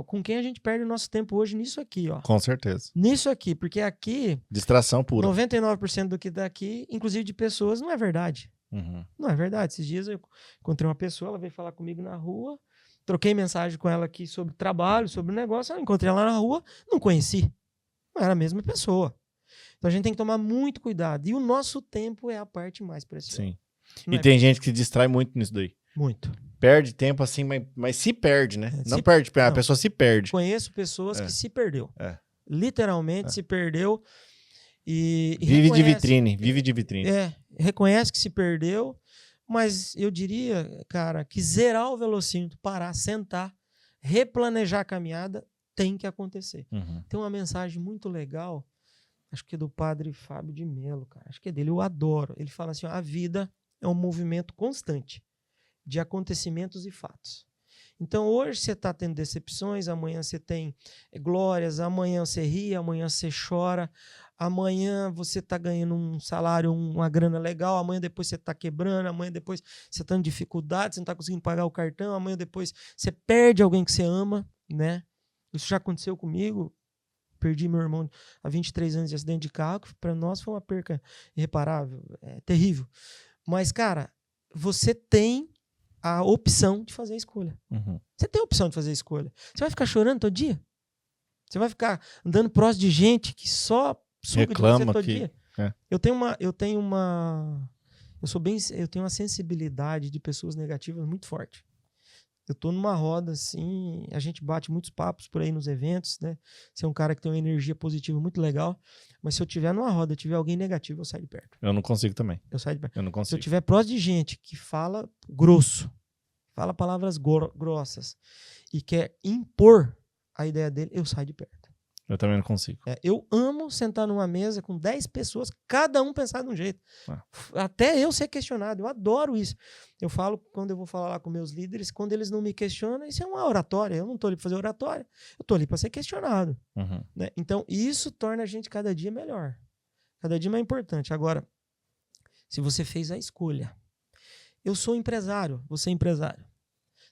com quem a gente perde o nosso tempo hoje nisso aqui. Ó. Com certeza. Nisso aqui, porque aqui... Distração pura. 99% do que daqui, inclusive de pessoas, não é verdade. Uhum. Não é verdade. Esses dias eu encontrei uma pessoa, ela veio falar comigo na rua, troquei mensagem com ela aqui sobre trabalho, sobre o negócio, eu encontrei ela na rua, não conheci. Não era a mesma pessoa. Então a gente tem que tomar muito cuidado. E o nosso tempo é a parte mais preciosa. Sim. Não E tem gente que se distrai muito nisso daí. Muito. Perde tempo assim, mas se perde, né? Não Se- perde, a não. pessoa se perde. Conheço pessoas que se perdeu. É. Literalmente se perdeu. E Vive de reconhece- vitrine, vive de vitrine. reconhece que se perdeu, mas eu diria, cara, que zerar o velocímetro, parar, sentar, replanejar a caminhada, tem que acontecer. Uhum. Tem uma mensagem muito legal, acho que é do padre Fábio de Mello, cara, acho que é dele, eu adoro. Ele fala assim, ó, a vida é um movimento constante de acontecimentos e fatos. Então hoje você está tendo decepções, amanhã você tem glórias, amanhã você ri, amanhã você chora, amanhã você está ganhando um salário, uma grana legal, amanhã depois você está quebrando, amanhã depois você está em dificuldade, você não está conseguindo pagar o cartão, amanhã depois você perde alguém que você ama, né? Isso já aconteceu comigo, perdi meu irmão há 23 anos de acidente de carro, que para nós foi uma perca irreparável, terrível. Mas, cara, você tem a opção de fazer a escolha. Uhum. Você tem a opção de fazer a escolha. Você vai ficar chorando todo dia? Você vai ficar andando próximo de gente que só suga Reclama de você todo que- dia? é. Eu tenho uma sensibilidade de pessoas negativas muito forte. Eu tô numa roda assim, a gente bate muitos papos por aí nos eventos, né? Você é um cara que tem uma energia positiva muito legal, mas se eu tiver numa roda, tiver alguém negativo, eu saio de perto. Eu não consigo também. Eu saio de perto. Eu não Se eu consigo. tiver próximo de gente que fala grosso, fala palavras grossas e quer impor a ideia dele, eu saio de perto. Eu também não consigo. Eu amo sentar numa mesa com 10 pessoas, cada um pensar de um jeito. Ah. Até eu ser questionado, eu adoro isso. Eu falo, quando eu vou falar lá com meus líderes, quando eles não me questionam, isso é uma oratória. Eu não estou ali para fazer oratória, eu estou ali para ser questionado. Uhum. Né? Então, isso torna a gente cada dia melhor. Cada dia mais importante. Agora, se você fez a escolha, eu sou empresário, você é empresário.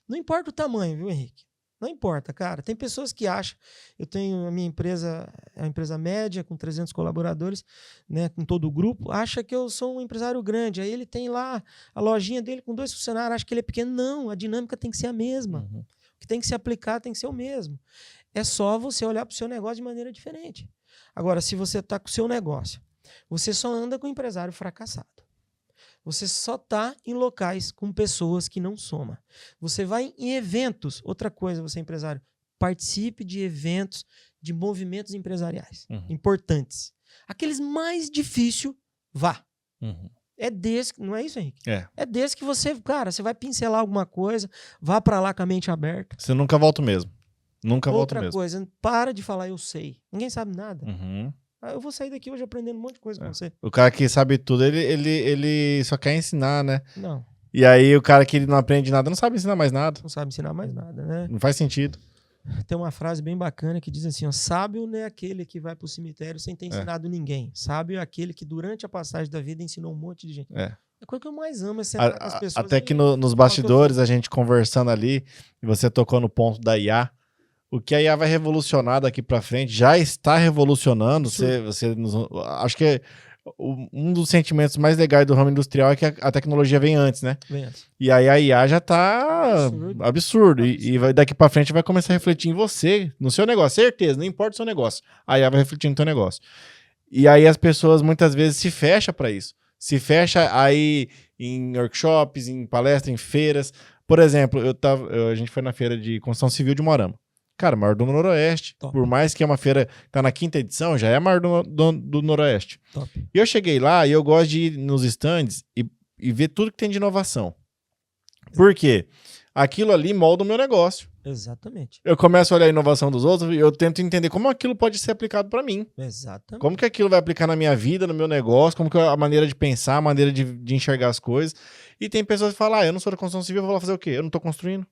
Não importa o tamanho, viu, Henrique? Não importa, cara. Tem pessoas que acham... Eu tenho a minha empresa, é uma empresa média, com 300 colaboradores, né, com todo o grupo, acha que eu sou um empresário grande. Aí ele tem lá a lojinha dele com 2 funcionários, acha que ele é pequeno. Não, a dinâmica tem que ser a mesma. Uhum. O que tem que se aplicar tem que ser o mesmo. É só você olhar para o seu negócio de maneira diferente. Agora, se você está com o seu negócio, você só anda com empresário fracassado. Você só está em locais com pessoas que não somam. Você vai em eventos. Outra coisa, você é empresário, participe de eventos, de movimentos empresariais importantes. Aqueles mais difíceis, vá. Uhum. É desse, não é isso, Henrique? É. Desse que você, cara, você vai pincelar alguma coisa, vá para lá com a mente aberta. Você nunca volta mesmo. Nunca volta Outra mesmo. coisa, para de falar eu sei. Ninguém sabe nada. Uhum. Eu vou sair daqui hoje aprendendo um monte de coisa com você. O cara que sabe tudo, ele só quer ensinar, né? Não, E aí o cara que ele não aprende nada, não sabe ensinar mais nada. não sabe ensinar mais nada, né? Não faz sentido. Tem uma frase bem bacana que diz assim, ó, sábio não é aquele que vai pro cemitério sem ter ensinado ninguém. Sábio é aquele que durante a passagem da vida ensinou um monte de gente. A coisa que eu mais amo é sentar com as pessoas. Até que e nos falar o que eu bastidores, a gente conversando ali, e você tocou no ponto da IA. O que a IA vai revolucionar daqui pra frente, já está revolucionando. Acho que um dos sentimentos mais legais do ramo industrial é que a tecnologia vem antes, né? Vem antes. E aí a IA já tá absurdo. Daqui pra frente vai começar a refletir em você, no seu negócio. Certeza, não importa o seu negócio. A IA vai refletir no teu negócio. E aí as pessoas muitas vezes se fecham para isso. Se fecha aí em workshops, em palestras, em feiras. Por exemplo, a gente foi na feira de construção civil de Moarama. Cara, maior do Noroeste. Top. Por mais que é uma feira que tá na 5ª edição, já é a maior do Noroeste. Top. E eu cheguei lá e eu gosto de ir nos stands e ver tudo que tem de inovação. Por quê? Aquilo ali molda o meu negócio. Exatamente. Eu começo a olhar a inovação dos outros e eu tento entender como aquilo pode ser aplicado para mim. Exatamente. Como que aquilo vai aplicar na minha vida, no meu negócio, como que é a maneira de pensar, a maneira de enxergar as coisas. E tem pessoas que falam, eu não sou da construção civil, eu vou lá fazer o quê? Eu não tô construindo.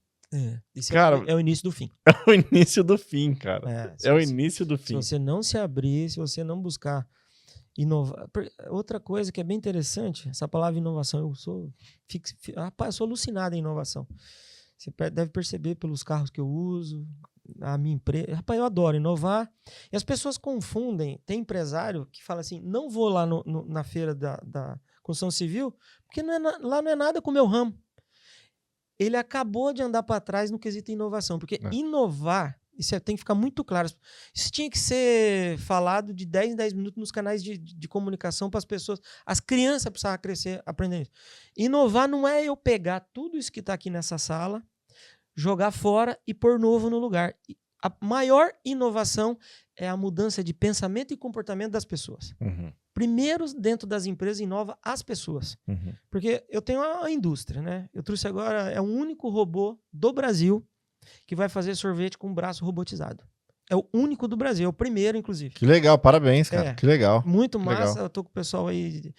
Isso Cara, é o início do fim. É o início do fim, cara. É o início do fim. Se você não se abrir, se você não buscar inovar. Outra coisa que é bem interessante, essa palavra inovação, eu sou alucinado em inovação. Você deve perceber pelos carros que eu uso, a minha empresa. Rapaz, eu adoro inovar. E as pessoas confundem. Tem empresário que fala assim, não vou lá na feira da construção civil, porque lá não é nada com o meu ramo. Ele acabou de andar para trás no quesito inovação, porque inovar, isso tem que ficar muito claro. Isso tinha que ser falado de 10 em 10 minutos nos canais de comunicação para as pessoas. As crianças precisavam crescer aprendendo isso. Inovar não é eu pegar tudo isso que está aqui nessa sala, jogar fora e pôr novo no lugar. A maior inovação é a mudança de pensamento e comportamento das pessoas. Uhum. Primeiro, dentro das empresas, inova as pessoas. Uhum. Porque eu tenho a indústria, né? Eu trouxe agora, é o único robô do Brasil que vai fazer sorvete com braço robotizado. É o único do Brasil, é o primeiro, inclusive. Que legal, parabéns, cara. Que legal. Muito que massa. legal. Eu tô com o pessoal aí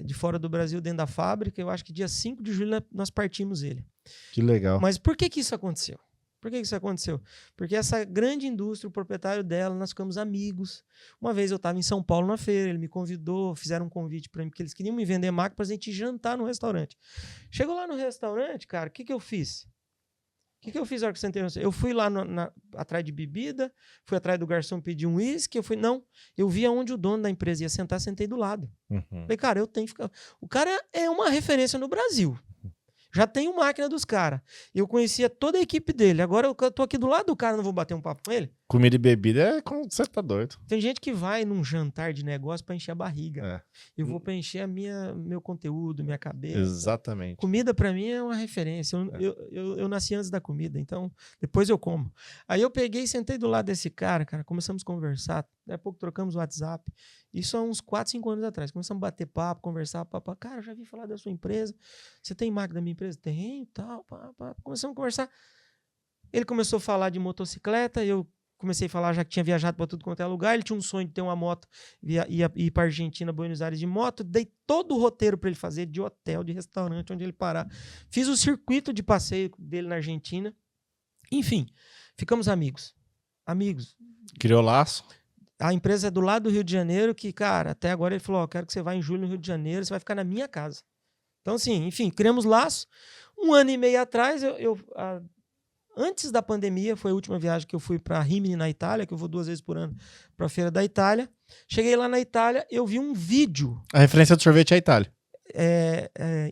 de fora do Brasil, dentro da fábrica. Eu acho que dia 5 de julho nós partimos ele. Que legal. Mas por que isso aconteceu? Por que isso aconteceu? Porque essa grande indústria, o proprietário dela, nós ficamos amigos. Uma vez eu estava em São Paulo na feira, ele me convidou, fizeram um convite para mim, porque eles queriam me vender máquina para a gente jantar no restaurante. Chegou lá no restaurante, cara, o que eu fiz? O que eu fiz na hora que eu sentei? Eu fui lá atrás de bebida, fui atrás do garçom pedir um uísque, eu vi aonde o dono da empresa ia sentar, sentei do lado. Uhum. Falei, cara, eu tenho que ficar... O cara é uma referência no Brasil. Já tenho máquina dos caras. Eu conhecia toda a equipe dele. Agora eu tô aqui do lado do cara, não vou bater um papo com ele? Comida e bebida é como você tá doido. Tem gente que vai num jantar de negócio para encher a barriga. Eu vou para encher meu conteúdo, minha cabeça. Exatamente. Comida para mim é uma referência. Eu nasci antes da comida, então depois eu como. Aí eu peguei e sentei do lado desse cara, começamos a conversar. Daqui a pouco trocamos o WhatsApp. Isso há uns 4, 5 anos atrás. Começamos a bater papo, conversar, papo. Cara, já vi falar da sua empresa. Você tem máquina da minha empresa? Tenho, tal, pá. Começamos a conversar. Ele começou a falar de motocicleta, eu comecei a falar já que tinha viajado para tudo quanto é lugar. Ele tinha um sonho de ter uma moto, ia ir para Argentina, Buenos Aires de moto. Dei todo o roteiro para ele fazer, de hotel, de restaurante, onde ele parar. Fiz o circuito de passeio dele na Argentina. Enfim, ficamos amigos. Criou laço? A empresa é do lado do Rio de Janeiro, que, cara, até agora ele falou, quero que você vá em julho no Rio de Janeiro, você vai ficar na minha casa. Então, assim, enfim, criamos laço. 1 ano e meio atrás, antes da pandemia, foi a última viagem que eu fui para Rimini, na Itália, que eu vou 2 vezes por ano para a Feira da Itália. Cheguei lá na Itália, eu vi um vídeo. A referência do sorvete é a Itália.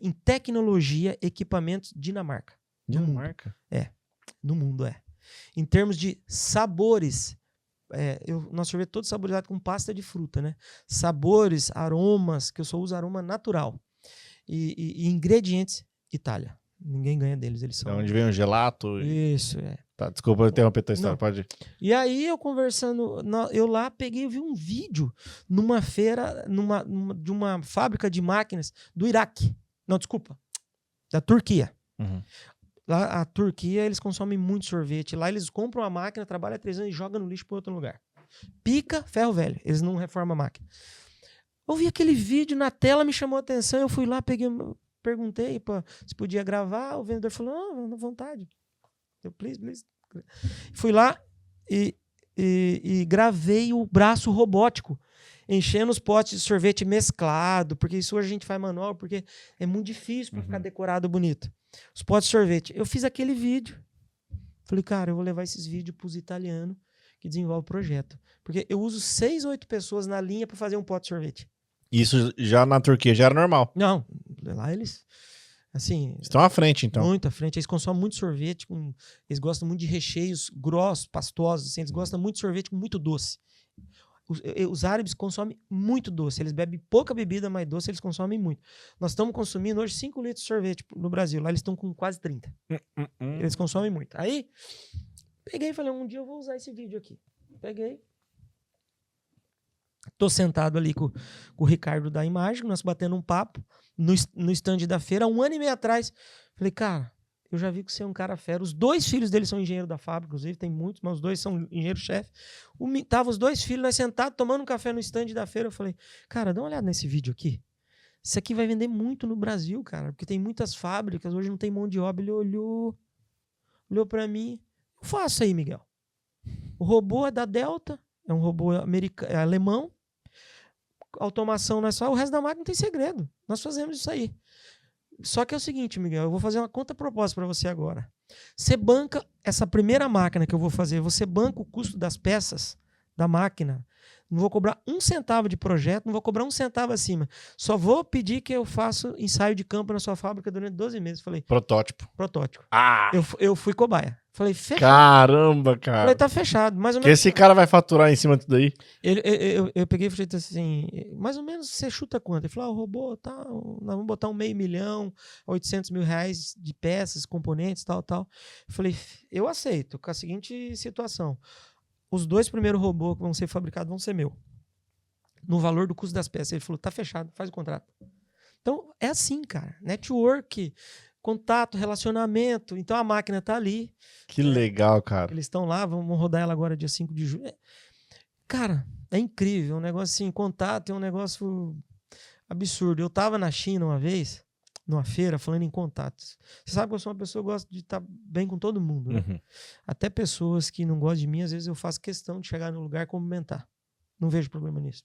Em tecnologia, equipamentos, Dinamarca. Dinamarca? No mundo, Em termos de sabores, nosso sorvete é todo saborizado com pasta de fruta, né? Sabores, aromas, que eu só uso aroma natural. E ingredientes, Itália. Ninguém ganha deles, eles são... É onde vem o gelato. Isso, Tá, desculpa eu interromper a tua história, pode ir. E aí eu conversando, eu lá peguei e vi um vídeo numa feira, de uma fábrica de máquinas do Iraque. Não, desculpa, da Turquia. Uhum. Lá, a Turquia, eles consomem muito sorvete. Lá eles compram a máquina, trabalham 3 anos e jogam no lixo para outro lugar. Pica, ferro velho. Eles não reformam a máquina. Eu vi aquele vídeo na tela, me chamou a atenção. Eu fui lá, perguntei se podia gravar. O vendedor falou, não, à vontade. Eu, please. Fui lá e gravei o braço robótico, enchendo os potes de sorvete mesclado, porque isso hoje a gente faz manual, porque é muito difícil para ficar decorado bonito. Os potes de sorvete. Eu fiz aquele vídeo. Falei, cara, eu vou levar esses vídeos para os italianos que desenvolvem o projeto. Porque eu uso 6 ou 8 pessoas na linha para fazer um pote de sorvete. Isso já na Turquia já era normal? Não, lá eles... Assim, estão à frente, então. Muito à frente. Eles consomem muito sorvete, eles gostam muito de recheios grossos, pastosos. Assim, eles gostam muito de sorvete com muito doce. Os árabes consomem muito doce. Eles bebem pouca bebida, mas doce eles consomem muito. Nós estamos consumindo hoje 5 litros de sorvete no Brasil. Lá eles estão com quase 30. Eles consomem muito. Aí, peguei e falei, um dia eu vou usar esse vídeo aqui. Peguei. Tô sentado ali com o Ricardo da Imagem, nós batendo um papo no stand da feira, 1 ano e meio atrás. Falei, cara, eu já vi que você é um cara fera. Os 2 filhos dele são engenheiros da fábrica, inclusive, tem muitos, mas os 2 são engenheiro-chefe. Tava os 2 filhos, nós sentados, tomando um café no stand da feira. Eu falei, cara, dá uma olhada nesse vídeo aqui. Isso aqui vai vender muito no Brasil, cara, porque tem muitas fábricas, hoje não tem mão de obra. Ele olhou pra mim. Eu faço aí, Miguel. O robô é da Delta, é um robô alemão. Automação não é só, o resto da máquina não tem segredo. Nós fazemos isso aí. Só que é o seguinte, Miguel, eu vou fazer uma contraproposta para você agora. Você banca essa primeira máquina que eu vou fazer, você banca o custo das peças da máquina. Não vou cobrar 1 centavo de projeto, não vou cobrar 1 centavo acima. Só vou pedir que eu faça ensaio de campo na sua fábrica durante 12 meses. Falei, Protótipo. Ah! Eu fui cobaia. Falei, fechado. Caramba, cara. Falei, tá fechado. Mais ou Que menos. esse cara vai faturar em cima disso daí? Eu peguei e falei assim, mais ou menos você chuta quanto? Ele falou, o robô, tá, nós vamos botar $500 mil, R$800 mil de peças, componentes, tal. Eu falei, eu aceito, com a seguinte situação. Os 2 primeiros robôs que vão ser fabricados vão ser meu. No valor do custo das peças. Ele falou, tá fechado, faz o contrato. Então, é assim, cara. Network, contato, relacionamento. Então, a máquina tá ali. Que legal, cara. Eles estão lá, vamos rodar ela agora dia 5 de julho. Cara, é incrível. Um negócio assim, contato é um negócio absurdo. Eu tava na China uma vez, numa feira, falando em contatos. Você sabe que eu sou uma pessoa que gosta de estar bem com todo mundo, né? Uhum. Até pessoas que não gostam de mim, às vezes eu faço questão de chegar no lugar e cumprimentar. Não vejo problema nisso.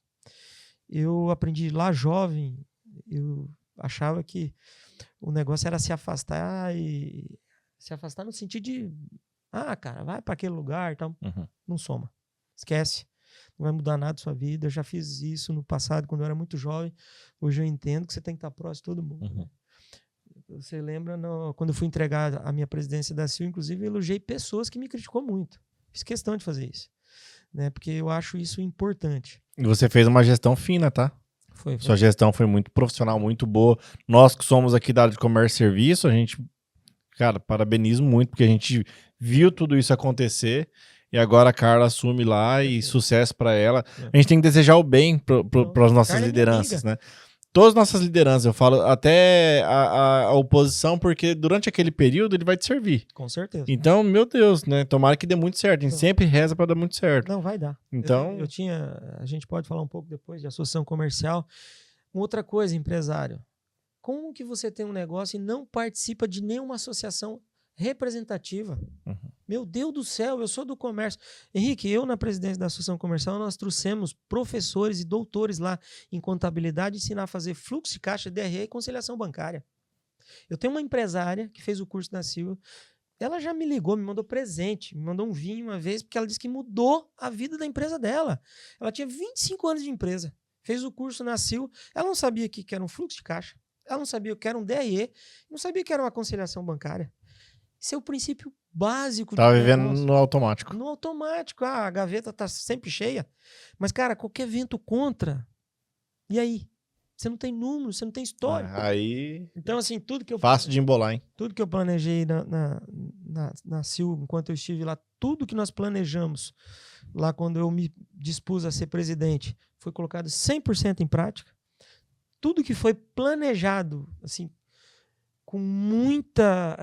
Eu aprendi lá jovem, eu achava que o negócio era se afastar no sentido de cara, vai para aquele lugar e tal. Não soma. Esquece. Não vai mudar nada da sua vida. Eu já fiz isso no passado, quando eu era muito jovem. Hoje eu entendo que você tem que estar próximo de todo mundo. Né? Você lembra, quando eu fui entregar a minha presidência da CIL, inclusive, eu elogiei pessoas que me criticou muito. Fiz questão de fazer isso. Né? Porque eu acho isso importante. E você fez uma gestão fina, tá? Foi. Sua gestão foi muito profissional, muito boa. Nós que somos aqui da área de comércio e serviço, a gente, cara, parabenizo muito, porque a gente viu tudo isso acontecer e agora a Carla assume lá e sucesso para ela. A gente tem que desejar o bem para as nossas lideranças, né? Todas as nossas lideranças, eu falo até a oposição, porque durante aquele período ele vai te servir. Com certeza. Então, meu Deus, né? Tomara que dê muito certo. A gente sempre reza para dar muito certo. Não, vai dar. Então, a gente pode falar um pouco depois de associação comercial. Outra coisa, empresário. Como que você tem um negócio e não participa de nenhuma associação representativa? Meu Deus do céu, eu sou do comércio. Henrique, eu na presidência da Associação Comercial, nós trouxemos professores e doutores lá em contabilidade, ensinar a fazer fluxo de caixa, DRE e conciliação bancária. Eu tenho uma empresária que fez o curso da Silva, ela já me ligou, me mandou presente, me mandou um vinho uma vez, porque ela disse que mudou a vida da empresa dela. Ela tinha 25 anos de empresa, fez o curso na Silva, ela não sabia o que era um fluxo de caixa, ela não sabia o que era um DRE, não sabia o que era uma conciliação bancária. Esse é o princípio básico. Tava vivendo no automático. No automático. A gaveta tá sempre cheia. Mas, cara, qualquer vento contra. E aí? Você não tem número, você não tem história. Aí. Então, assim, tudo que eu. Fácil de embolar, hein? Tudo que eu planejei na CIL, enquanto eu estive lá, tudo que nós planejamos lá quando eu me dispus a ser presidente, foi colocado 100% em prática. Tudo que foi planejado, assim, com muita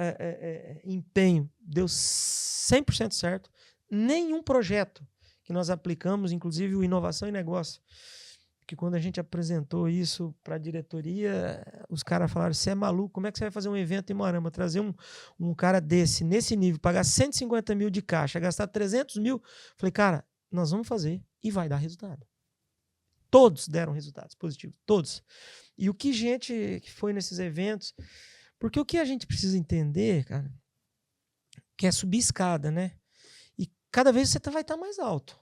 empenho, deu 100% certo. Nenhum projeto que nós aplicamos, inclusive o Inovação e Negócio, que quando a gente apresentou isso para a diretoria, os caras falaram, você é maluco, como é que você vai fazer um evento em Moarama, trazer um cara nesse nível, pagar 150 mil de caixa, gastar 300 mil? Falei, cara, nós vamos fazer e vai dar resultado. Todos deram resultados positivos, todos. E o que gente que foi nesses eventos... Porque o que a gente precisa entender, cara, que é subir escada, né? E cada vez você vai estar mais alto.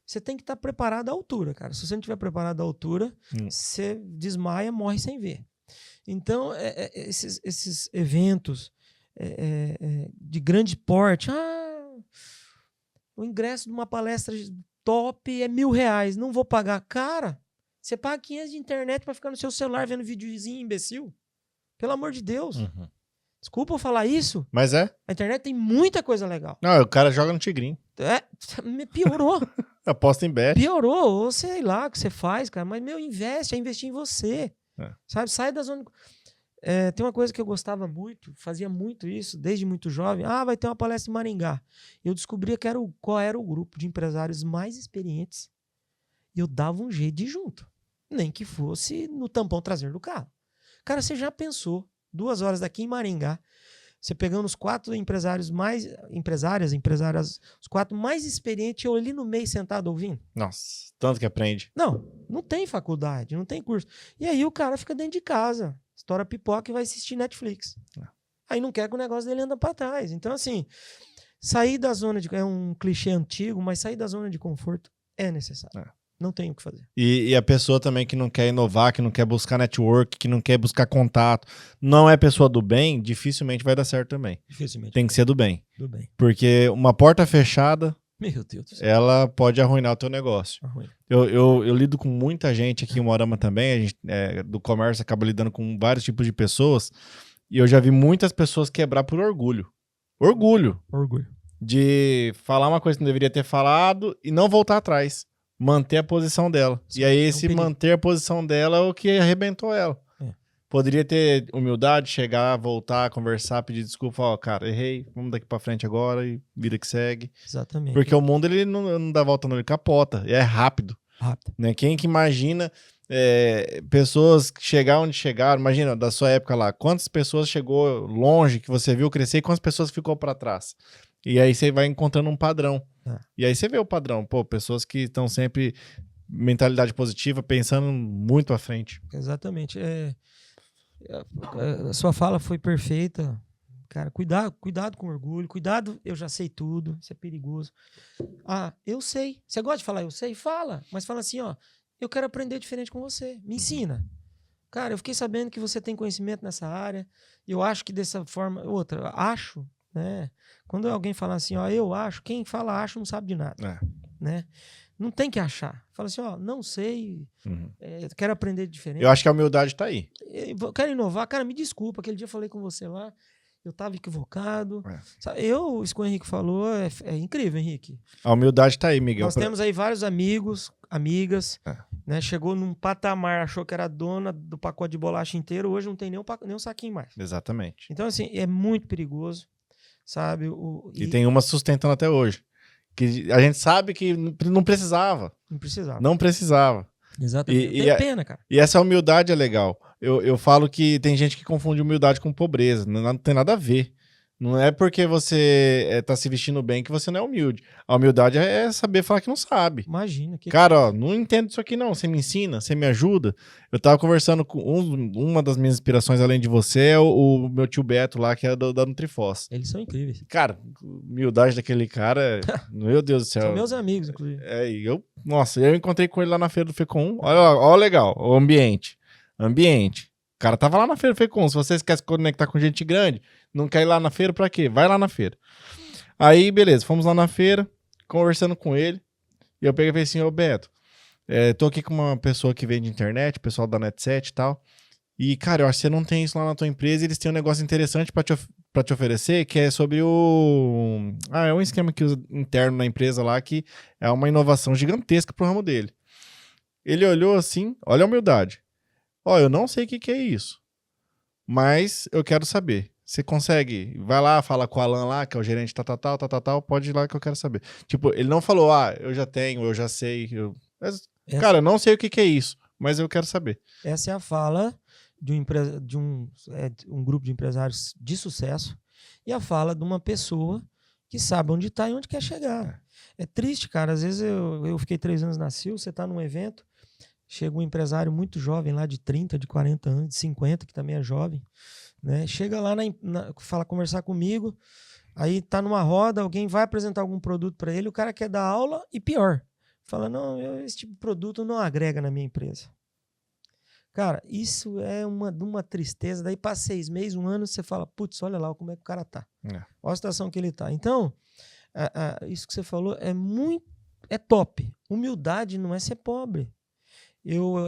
Você tem que estar preparado à altura, cara. Se você não estiver preparado à altura, você desmaia, morre sem ver. Então, esses eventos de grande porte, o ingresso de uma palestra top é R$1.000. Não vou pagar. Cara, você paga 500 de internet pra ficar no seu celular vendo videozinho imbecil? Pelo amor de Deus. Uhum. Desculpa eu falar isso. Mas é? A internet tem muita coisa legal. Não, o cara joga no Tigrinho. Piorou. Aposta em bet. Piorou. Ou sei lá o que você faz, cara. Mas, investe, é investir em você. Sabe? Sai da zona... tem uma coisa que eu gostava muito, fazia muito isso, desde muito jovem. Vai ter uma palestra em Maringá. Eu descobria qual era o grupo de empresários mais experientes. E eu dava um jeito de ir junto. Nem que fosse no tampão traseiro do carro. Cara, você já pensou, 2 horas daqui em Maringá, você pegando os 4 empresários empresárias, os 4 mais experientes, eu ali no meio sentado ouvindo? Nossa, tanto que aprende. Não tem faculdade, não tem curso. E aí o cara fica dentro de casa, estoura pipoca e vai assistir Netflix. Aí não quer que o negócio dele anda pra trás. Então, assim, sair da zona de... É um clichê antigo, mas sair da zona de conforto é necessário. Não tem o que fazer. E a pessoa também que não quer inovar, que não quer buscar network, que não quer buscar contato, não é pessoa do bem, dificilmente vai dar certo também. Dificilmente. Tem que ser do bem. Do bem. Porque uma porta fechada, meu Deus do céu, ela pode arruinar o teu negócio. Eu lido com muita gente aqui em Moarama também, a gente do comércio acaba lidando com vários tipos de pessoas, e eu já vi muitas pessoas quebrar por orgulho. Orgulho. De falar uma coisa que não deveria ter falado e não voltar atrás. Manter a posição dela. Sim, e aí manter a posição dela é o que arrebentou ela. Poderia ter humildade, chegar, voltar, conversar, pedir desculpa. Cara, errei, vamos daqui pra frente agora e vida que segue. Exatamente. Porque o mundo, ele não dá volta não, ele capota. E é rápido. Né? Quem que imagina pessoas chegar onde chegaram, imagina, da sua época lá, quantas pessoas chegou longe, que você viu crescer e quantas pessoas ficou pra trás. E aí você vai encontrando um padrão. E aí você vê o padrão. Pessoas que estão sempre mentalidade positiva, pensando muito à frente. Exatamente. A sua fala foi perfeita. Cara, cuidado com orgulho. Cuidado, eu já sei tudo. Isso é perigoso. Eu sei. Você gosta de falar eu sei? Fala. Mas fala assim, eu quero aprender diferente com você. Me ensina. Cara, eu fiquei sabendo que você tem conhecimento nessa área. Eu acho que dessa forma... Acho... Né? Quando alguém fala assim, eu acho, quem fala acho não sabe de nada. Né? Não tem que achar. Fala assim, não sei, quero aprender diferente. Eu acho que a humildade tá aí. Quero inovar. Cara, me desculpa, aquele dia eu falei com você lá, eu tava equivocado. Isso que o Henrique falou é incrível, Henrique. A humildade tá aí, Miguel. Nós temos aí vários amigos, amigas, né? Chegou num patamar, achou que era dona do pacote de bolacha inteiro, hoje não tem nem um saquinho mais. Exatamente. Então, assim, é muito perigoso. Sabe? E tem uma sustentando até hoje. Que a gente sabe que não precisava. Não precisava. Exatamente. Tem pena, cara. E essa humildade é legal. Eu falo que tem gente que confunde humildade com pobreza. Não tem nada a ver. Não é porque você tá se vestindo bem que você não é humilde. A humildade é saber falar que não sabe. Imagina. Cara, não entendo isso aqui não. Você me ensina, você me ajuda. Eu tava conversando com uma das minhas inspirações, além de você, é o meu tio Beto lá, que é da Nutrifoz. Eles são incríveis. Cara, humildade daquele cara, meu Deus do céu. São meus amigos, inclusive. Eu encontrei com ele lá na feira do FECOM. Olha legal, o ambiente. O cara tava lá na feira do FECOM. Se vocês querem se conectar com gente grande, não quer ir lá na feira, pra quê? Vai lá na feira. Aí, beleza, fomos lá na feira, conversando com ele, e eu peguei e falei assim, Beto, tô aqui com uma pessoa que vende internet, pessoal da Net7 e tal, e, cara, eu acho que você não tem isso lá na tua empresa, e eles têm um negócio interessante pra te oferecer, que é sobre é um esquema que usa interno na empresa lá, que é uma inovação gigantesca pro ramo dele. Ele olhou assim, olha a humildade. Eu não sei o que é isso, mas eu quero saber. Você consegue, vai lá, fala com o Alan lá, que é o gerente tal, pode ir lá que eu quero saber. Tipo, ele não falou, eu já tenho, eu já sei. Cara, eu não sei o que é isso, mas eu quero saber. Essa é a fala de um grupo de empresários de sucesso e a fala de uma pessoa que sabe onde está e onde quer chegar. É triste, cara. Às vezes eu fiquei 3 anos na Sil, você está num evento, chega um empresário muito jovem lá de 30, de 40 anos, de 50, que também é jovem, né? Chega lá, fala conversar comigo, aí tá numa roda, alguém vai apresentar algum produto para ele, o cara quer dar aula e pior, fala, não, esse tipo de produto não agrega na minha empresa. Cara, isso é uma tristeza, daí passa 6 meses, 1 ano, você fala, putz, olha lá como é que o cara tá. Olha a situação que ele tá. Então, isso que você falou é muito é top. Humildade não é ser pobre.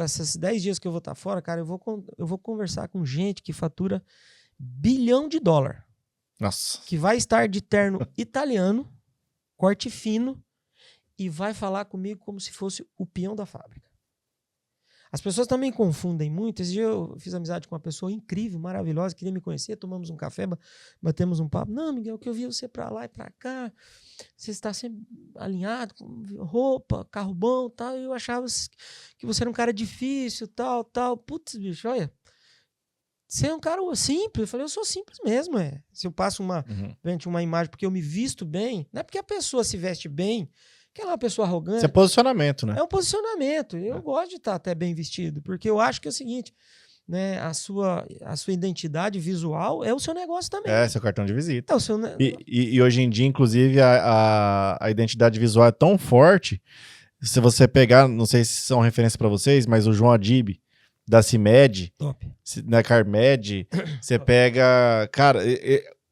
Esses 10 dias que eu vou estar fora, cara, eu vou conversar com gente que fatura $1 bilhão. Nossa. Que vai estar de terno italiano, corte fino, e vai falar comigo como se fosse o peão da fábrica. As pessoas também confundem muito. Esse dia eu fiz amizade com uma pessoa incrível, maravilhosa, queria me conhecer, tomamos um café, batemos um papo. Não, Miguel, que eu vi você pra lá e pra cá, você está sempre alinhado, com roupa, carro bom, tal, e eu achava que você era um cara difícil, tal. Putz, bicho, olha, você é um cara simples. Eu falei, eu sou simples mesmo, Se eu passo uma imagem porque eu me visto bem, não é porque a pessoa se veste bem, que ela é uma pessoa arrogante. Isso é posicionamento, né? É um posicionamento. Eu gosto de estar até bem vestido, porque eu acho que é o seguinte, né? A sua identidade visual é o seu negócio também. É, seu cartão de visita. É o seu e hoje em dia, inclusive, a identidade visual é tão forte, se você pegar, não sei se são referências para vocês, mas o João Adib, da CIMED, top. Da Carmed, você pega... Cara,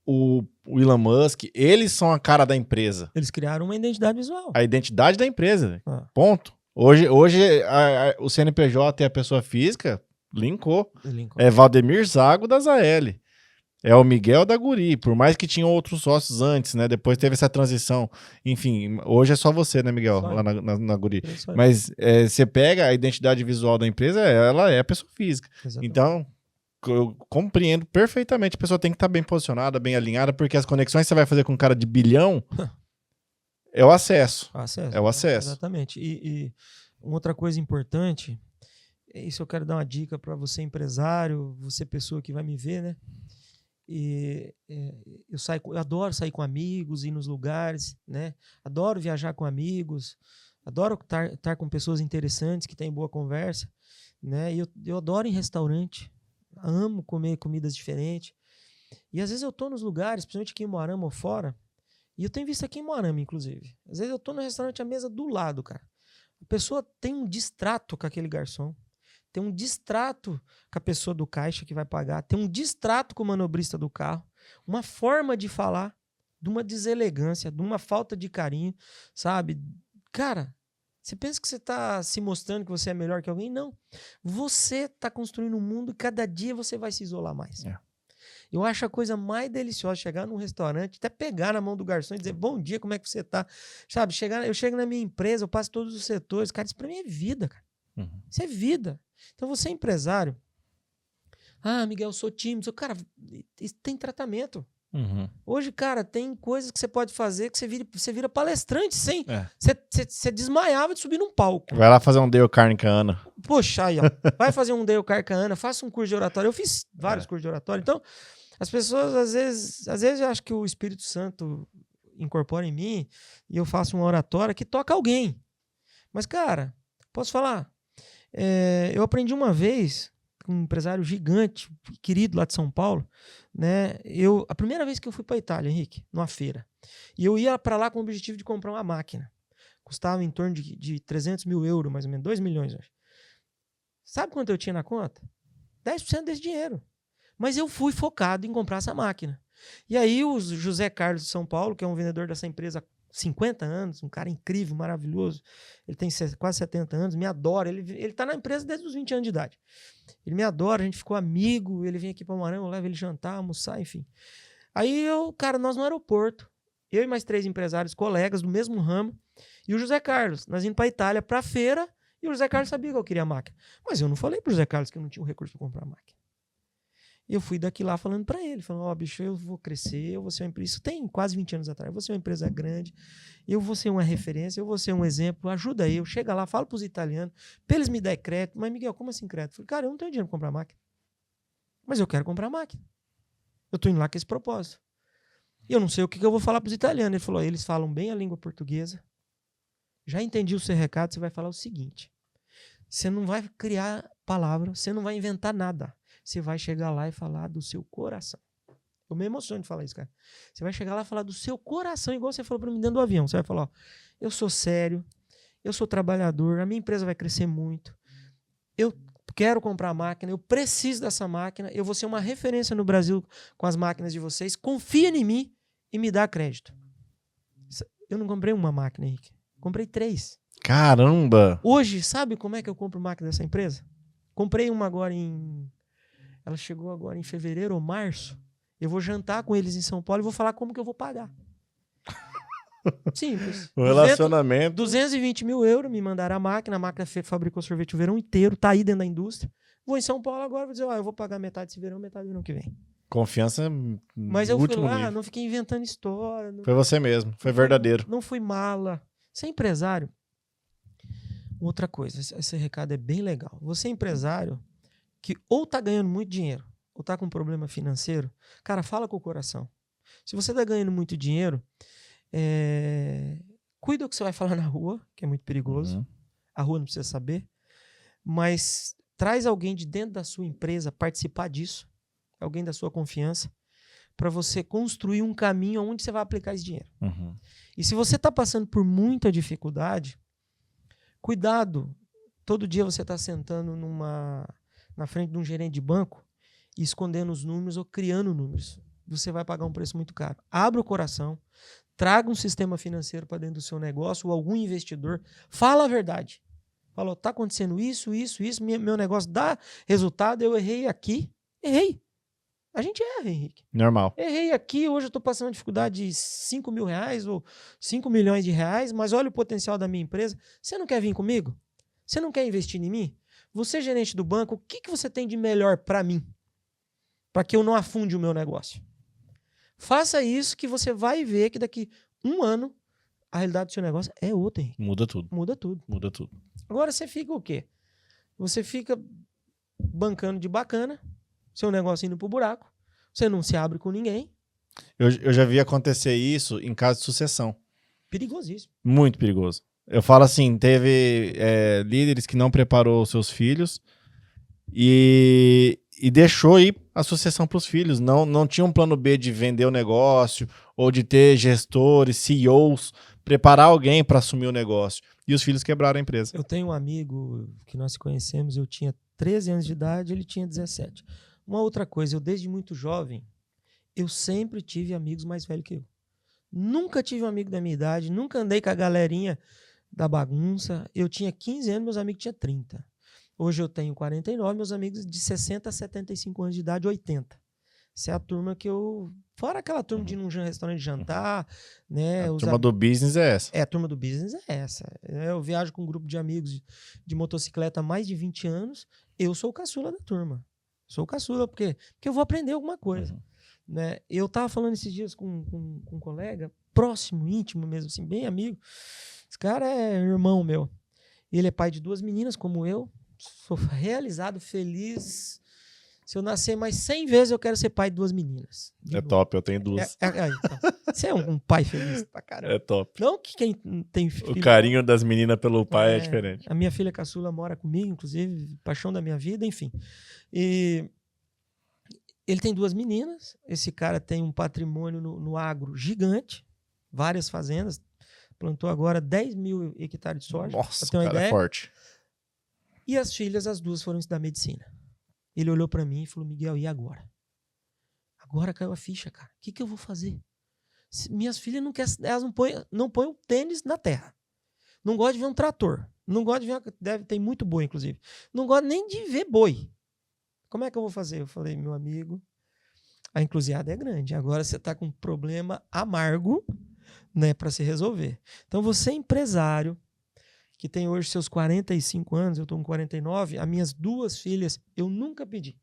o Elon Musk, eles são a cara da empresa. Eles criaram uma identidade visual. A identidade da empresa. Ponto. Hoje o CNPJ e a pessoa física linkou. É Valdemir Zago da Zael. É o Miguel da Guri. Por mais que tinham outros sócios antes, né? Depois teve essa transição. Enfim, hoje é só você, né, Miguel? Lá na Guri. Mas você pega a identidade visual da empresa, ela é a pessoa física. Exatamente. Então... eu compreendo perfeitamente, a pessoa tem que estar bem posicionada, bem alinhada, porque as conexões que você vai fazer com um cara de bilhão é o acesso. É o acesso. Exatamente. E uma outra coisa importante, isso eu quero dar uma dica para você empresário, você pessoa que vai me ver, né? Eu adoro sair com amigos, ir nos lugares, né? Adoro viajar com amigos, adoro estar com pessoas interessantes que têm boa conversa, né? E eu adoro ir em restaurante. Amo comer comidas diferentes. E às vezes eu tô nos lugares, principalmente aqui em Moarama ou fora, e eu tenho visto aqui em Moarama, inclusive. Às vezes eu tô no restaurante, a mesa do lado, cara. A pessoa tem um distrato com aquele garçom. Tem um distrato com a pessoa do caixa que vai pagar. Tem um distrato com o manobrista do carro. Uma forma de falar, de uma deselegância, de uma falta de carinho, sabe? Cara... Você pensa que você está se mostrando que você é melhor que alguém? Não. Você está construindo um mundo e cada dia você vai se isolar mais. Eu acho a coisa mais deliciosa chegar num restaurante, até pegar na mão do garçom e dizer, bom dia, como é que você está? Sabe, eu chego na minha empresa, eu passo todos os setores. Cara, isso para mim é vida, cara. Isso é vida. Então você é empresário. Ah, Miguel, eu sou tímido. Cara, isso tem tratamento. Hoje, cara, tem coisas que você pode fazer que você vira palestrante sem... Você desmaiava de subir num palco. Vai lá fazer um Dale Carnegie com a Ana. Poxa, aí, ó. Vai fazer um Dale Carnegie com a Ana, faça um curso de oratório. Eu fiz vários cursos de oratório. Então, as pessoas, às vezes eu acho que o Espírito Santo incorpora em mim e eu faço uma oratória que toca alguém. Mas, cara, posso falar? Eu aprendi uma vez com um empresário gigante, querido lá de São Paulo, né? A primeira vez que eu fui para a Itália, Henrique, numa feira, e eu ia para lá com o objetivo de comprar uma máquina. Custava em torno de 300 mil euros, mais ou menos, 2 milhões hoje. Sabe quanto eu tinha na conta? 10% desse dinheiro. Mas eu fui focado em comprar essa máquina. E aí o José Carlos de São Paulo, que é um vendedor dessa empresa há 50 anos, um cara incrível, maravilhoso, ele tem quase 70 anos, me adora, ele tá na empresa desde os 20 anos de idade. Ele me adora, a gente ficou amigo, ele vem aqui para Moarama, eu levo ele jantar, almoçar, enfim. Aí nós no aeroporto, eu e mais 3 empresários, colegas do mesmo ramo, e o José Carlos, nós indo para Itália, para feira, e o José Carlos sabia que eu queria a máquina. Mas eu não falei pro José Carlos que eu não tinha o recurso para comprar a máquina. E eu fui daqui lá falando para ele, falando, bicho, eu vou crescer, eu vou ser uma empresa, isso tem quase 20 anos atrás, eu vou ser uma empresa grande, eu vou ser uma referência, eu vou ser um exemplo, ajuda eu, chega lá, fala pros italianos, pra eles me darem crédito. Mas, Miguel, como assim crédito? Eu falei, cara, eu não tenho dinheiro para comprar máquina, mas eu quero comprar máquina. Eu tô indo lá com esse propósito. E eu não sei o que eu vou falar pros italianos. Ele falou, eles falam bem a língua portuguesa, já entendi o seu recado, você vai falar o seguinte, você não vai criar palavra, você não vai inventar nada. Você vai chegar lá e falar do seu coração. Eu me emociono de falar isso, cara. Você vai chegar lá e falar do seu coração, igual você falou para mim dentro do avião. Você vai falar, ó, eu sou sério, eu sou trabalhador, a minha empresa vai crescer muito, eu quero comprar a máquina, eu preciso dessa máquina, eu vou ser uma referência no Brasil com as máquinas de vocês, confia em mim e me dá crédito. Eu não comprei uma máquina, Henrique. Comprei 3. Caramba! Hoje, sabe como é que eu compro máquina dessa empresa? Comprei uma agora ela chegou agora em fevereiro ou março. Eu vou jantar com eles em São Paulo e vou falar como que eu vou pagar. Simples. O relacionamento... 220 mil euros, me mandaram a máquina fabricou sorvete o verão inteiro, tá aí dentro da indústria. Vou em São Paulo agora, vou dizer, eu vou pagar metade desse verão, metade do verão que vem. Confiança Mas eu fui lá, nível. não fiquei inventando história. Foi você mesmo, foi verdadeiro. Não fui mala. Você é empresário. Outra coisa, esse recado é bem legal. Você é empresário que ou tá ganhando muito dinheiro, ou tá com um problema financeiro, cara, fala com o coração. Se você tá ganhando muito dinheiro, cuida do que você vai falar na rua, que é muito perigoso. Uhum. A rua não precisa saber. Mas traz alguém de dentro da sua empresa participar disso, alguém da sua confiança, para você construir um caminho onde você vai aplicar esse dinheiro. Uhum. E se você está passando por muita dificuldade, cuidado. Todo dia você está sentando na frente de um gerente de banco e escondendo os números ou criando números. Você vai pagar um preço muito caro. Abra o coração, traga um sistema financeiro para dentro do seu negócio ou algum investidor. Fala a verdade. Fala, está acontecendo isso, meu negócio dá resultado, eu errei aqui. Errei. A gente erra, Henrique. Normal. Errei aqui, hoje eu estou passando uma dificuldade de 5 mil reais ou 5 milhões de reais, mas olha o potencial da minha empresa. Você não quer vir comigo? Você não quer investir em mim? Você, gerente do banco, o que você tem de melhor para mim? Para que eu não afunde o meu negócio. Faça isso que você vai ver que daqui 1 ano a realidade do seu negócio é outra, Henrique. Muda tudo. Muda tudo. Muda tudo. Agora você fica o quê? Você fica bancando de bacana, seu negócio indo pro buraco, você não se abre com ninguém. Eu já vi acontecer isso em caso de sucessão. Perigosíssimo. Muito perigoso. Eu falo assim, teve líderes que não preparou os seus filhos e deixou ir a sucessão para os filhos. Não tinha um plano B de vender o negócio ou de ter gestores, CEOs, preparar alguém para assumir o negócio. E os filhos quebraram a empresa. Eu tenho um amigo que nós conhecemos, eu tinha 13 anos de idade, ele tinha 17. Uma outra coisa, eu desde muito jovem, eu sempre tive amigos mais velhos que eu. Nunca tive um amigo da minha idade, nunca andei com a galerinha da bagunça. Eu tinha 15 anos, meus amigos tinham 30. Hoje eu tenho 49, meus amigos de 60 a 75 anos de idade, 80. Essa é a turma que eu... Fora aquela turma de ir num restaurante jantar, né? A turma do business é essa. A turma do business é essa. Eu viajo com um grupo de amigos de motocicleta há mais de 20 anos. Eu sou o caçula da turma. Sou o caçula porque eu vou aprender alguma coisa. Né? Eu tava falando esses dias com um colega, próximo, íntimo mesmo, assim, bem amigo. Esse cara é irmão meu. Ele é pai de 2 meninas, como eu. Sou realizado, feliz. Se eu nascer mais 100 vezes, eu quero ser pai de 2 meninas. Top, eu tenho 2. Então. Você é um pai feliz pra caramba. É top. Não que quem tem filho... O carinho das meninas pelo pai é diferente. A minha filha caçula mora comigo, inclusive, paixão da minha vida, enfim. E ele tem 2 meninas. Esse cara tem um patrimônio no agro gigante, várias fazendas. Plantou agora 10 mil hectares de soja. Nossa, pra ter uma cara, ideia. é forte. E as filhas, as 2 foram estudar medicina. Ele olhou pra mim e falou, Miguel, e agora? Agora caiu a ficha, cara. O que eu vou fazer? Minhas filhas não querem, elas não põem o tênis na terra. Não gostam de ver um trator. Não gostam de ver, tem muito boi, inclusive. Não gostam nem de ver boi. Como é que eu vou fazer? Eu falei, meu amigo, a encruzilhada é grande. Agora você está com um problema amargo, né, para se resolver. Então você é empresário, que tem hoje seus 45 anos, eu estou com 49, as minhas 2 filhas, eu nunca pedi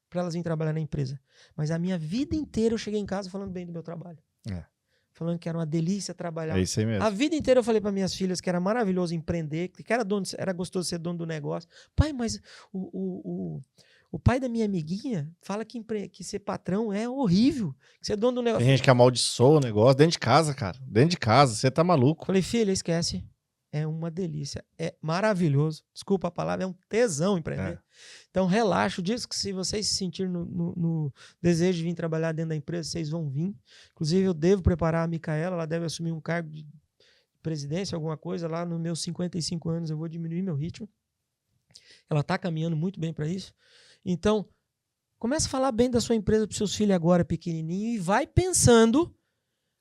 para elas virem trabalhar na empresa. Mas a minha vida inteira eu cheguei em casa falando bem do meu trabalho. Falando que era uma delícia trabalhar. É isso aí mesmo. A vida inteira eu falei para minhas filhas que era maravilhoso empreender, que era gostoso ser dono do negócio. Pai, mas o pai da minha amiguinha fala que ser patrão é horrível, que ser dono do negócio. Tem gente que amaldiçoa o negócio dentro de casa, cara. Dentro de casa, você tá maluco. Falei, filha, esquece. É uma delícia. É maravilhoso. Desculpa a palavra, é um tesão empreender. Então, relaxa. O dia que se vocês se sentirem no desejo de vir trabalhar dentro da empresa, vocês vão vir. Inclusive, eu devo preparar a Micaela, ela deve assumir um cargo de presidência, alguma coisa. Lá nos meus 55 anos, eu vou diminuir meu ritmo. Ela está caminhando muito bem para isso. Então, comece a falar bem da sua empresa para os seus filhos agora pequenininho e vai pensando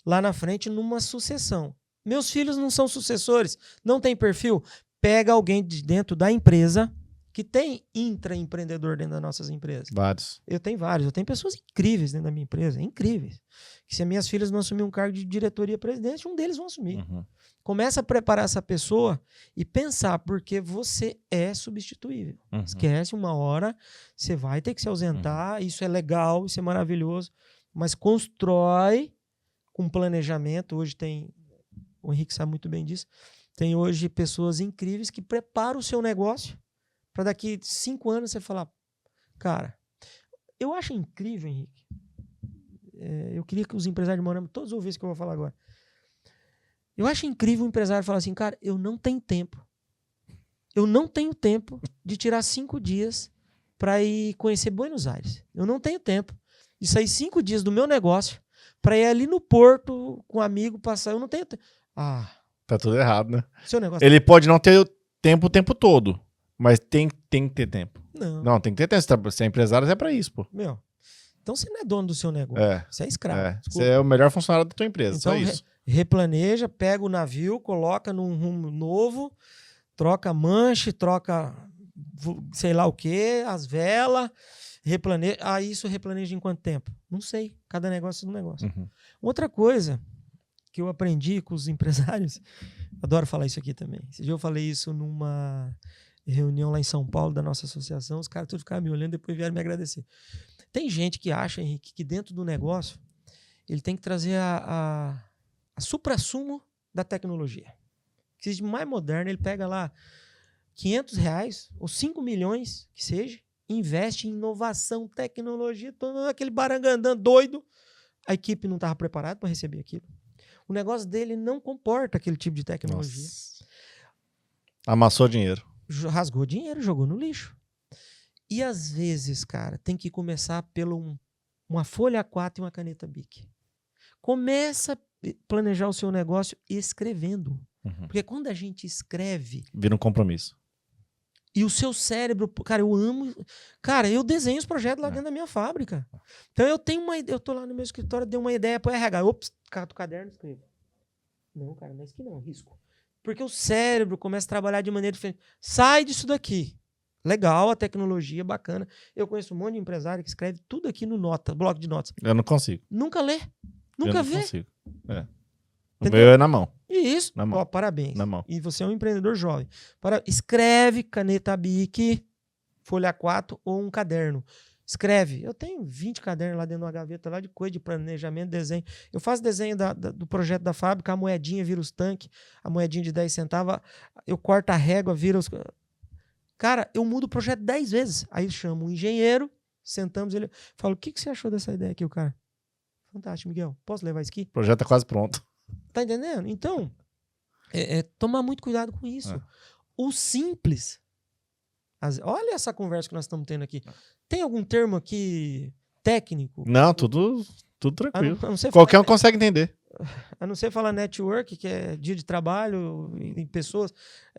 lá na frente numa sucessão. Meus filhos não são sucessores, não tem perfil. Pega alguém de dentro da empresa que tem intraempreendedor dentro das nossas empresas. Vários. Eu tenho vários. Eu tenho pessoas incríveis dentro da minha empresa, incríveis. Que se as minhas filhas não assumir um cargo de diretoria presidente, um deles vão assumir. Uhum. Começa a preparar essa pessoa e pensar, porque você é substituível. Uhum. Esquece, uma hora você vai ter que se ausentar, isso é legal, isso é maravilhoso, mas constrói com planejamento. Hoje tem, o Henrique sabe muito bem disso, tem hoje pessoas incríveis que preparam o seu negócio para daqui 5 anos você falar, cara, eu acho incrível, Henrique, eu queria que os empresários de Moarama todos ouvissem o que eu vou falar agora. Eu acho incrível o empresário falar assim, cara, eu não tenho tempo. Eu não tenho tempo de tirar 5 dias para ir conhecer Buenos Aires. Eu não tenho tempo de sair 5 dias do meu negócio para ir ali no porto com um amigo passar. Eu não tenho tempo. Ah, Tá tudo errado, né? seu negócio. Ele pode não ter tempo o tempo todo, mas tem que ter tempo. Não. Não, tem que ter tempo. Você é empresário, é pra isso, pô. Meu, então você não é dono do seu negócio. Você é escravo. Você é o melhor funcionário da tua empresa, Então, só isso. Replaneja, pega o navio, coloca num rumo novo, troca manche, troca sei lá o que, as velas, replaneja. Isso replaneja em quanto tempo? Não sei. Cada negócio é um negócio. Uhum. Outra coisa que eu aprendi com os empresários, adoro falar isso aqui também. Esse dia eu falei isso numa reunião lá em São Paulo da nossa associação, os caras todos ficaram me olhando, depois vieram me agradecer. Tem gente que acha, Henrique, que dentro do negócio ele tem que trazer a supra-sumo da tecnologia. Que seja mais moderno, ele pega lá R$500 ou 5 milhões, que seja, investe em inovação, tecnologia, todo aquele barangandã doido. A equipe não estava preparada para receber aquilo. O negócio dele não comporta aquele tipo de tecnologia. Nossa. Amassou dinheiro. Rasgou dinheiro, jogou no lixo. E às vezes, cara, tem que começar pelo uma folha A4 e uma caneta Bic. Começa a planejar o seu negócio escrevendo. Uhum. Porque quando a gente escreve... Vira um compromisso. E o seu cérebro... Cara, eu amo... Cara, eu desenho os projetos lá dentro da minha fábrica. Então eu tenho uma ideia... Eu tô lá no meu escritório, dei uma ideia para o RH. Ops, cato o caderno e escrevo. Não, cara, não é isso que não, risco. Porque o cérebro começa a trabalhar de maneira diferente. Sai disso daqui. Legal, a tecnologia, bacana. Eu conheço um monte de empresário que escreve tudo aqui no bloco de notas. Eu não consigo. Nunca lê. Nunca vê. Eu não consigo. O meu é na mão. Isso. Na mão. Ó, parabéns. Na mão. E você é um empreendedor jovem. Escreve, caneta Bic, folha 4 ou um caderno. Escreve. Eu tenho 20 cadernos lá dentro de uma gaveta lá de coisa de planejamento, desenho. Eu faço desenho do projeto da fábrica, a moedinha vira os tanques, a moedinha de 10 centavos, eu corto a régua, vira os... Cara, eu mudo o projeto 10 vezes. Aí eu chamo um engenheiro, sentamos, ele fala, o que você achou dessa ideia aqui, o cara? Fantástico, Miguel. Posso levar isso aqui? O projeto tá quase pronto. Tá entendendo? Então, tomar muito cuidado com isso. O simples. Olha essa conversa que nós estamos tendo aqui. Tem algum termo aqui técnico? Não, tudo tranquilo. A não ser Qualquer falar, um consegue entender. a não ser falar network, que é dia de trabalho em pessoas.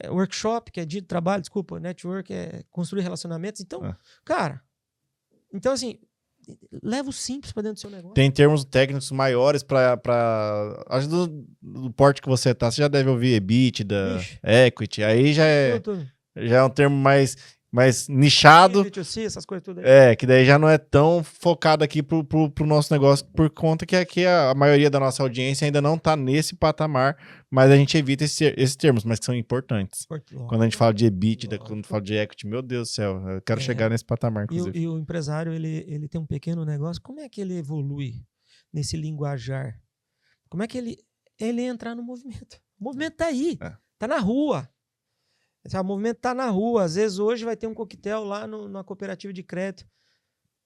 Workshop, que é dia de trabalho, desculpa. Network é construir relacionamentos. Então, cara... Então, assim... Leva o simples para dentro do seu negócio. Tem termos técnicos maiores para acho do porte que você tá. Você já deve ouvir EBITDA, equity. Aí já é um termo mais nichado. Essas coisas tudo aí. Que daí já não é tão focado aqui pro nosso negócio, por conta que aqui a maioria da nossa audiência ainda não tá nesse patamar, mas a gente evita esses termos, mas que são importantes. Quando a gente fala de EBITDA, quando a gente fala de equity, meu Deus do céu, eu quero chegar nesse patamar, inclusive. E o empresário, ele tem um pequeno negócio, como é que ele evolui nesse linguajar? Como é que ele entrar no movimento? O movimento tá aí, tá na rua. O movimento tá na rua. Às vezes hoje vai ter um coquetel lá na cooperativa de crédito.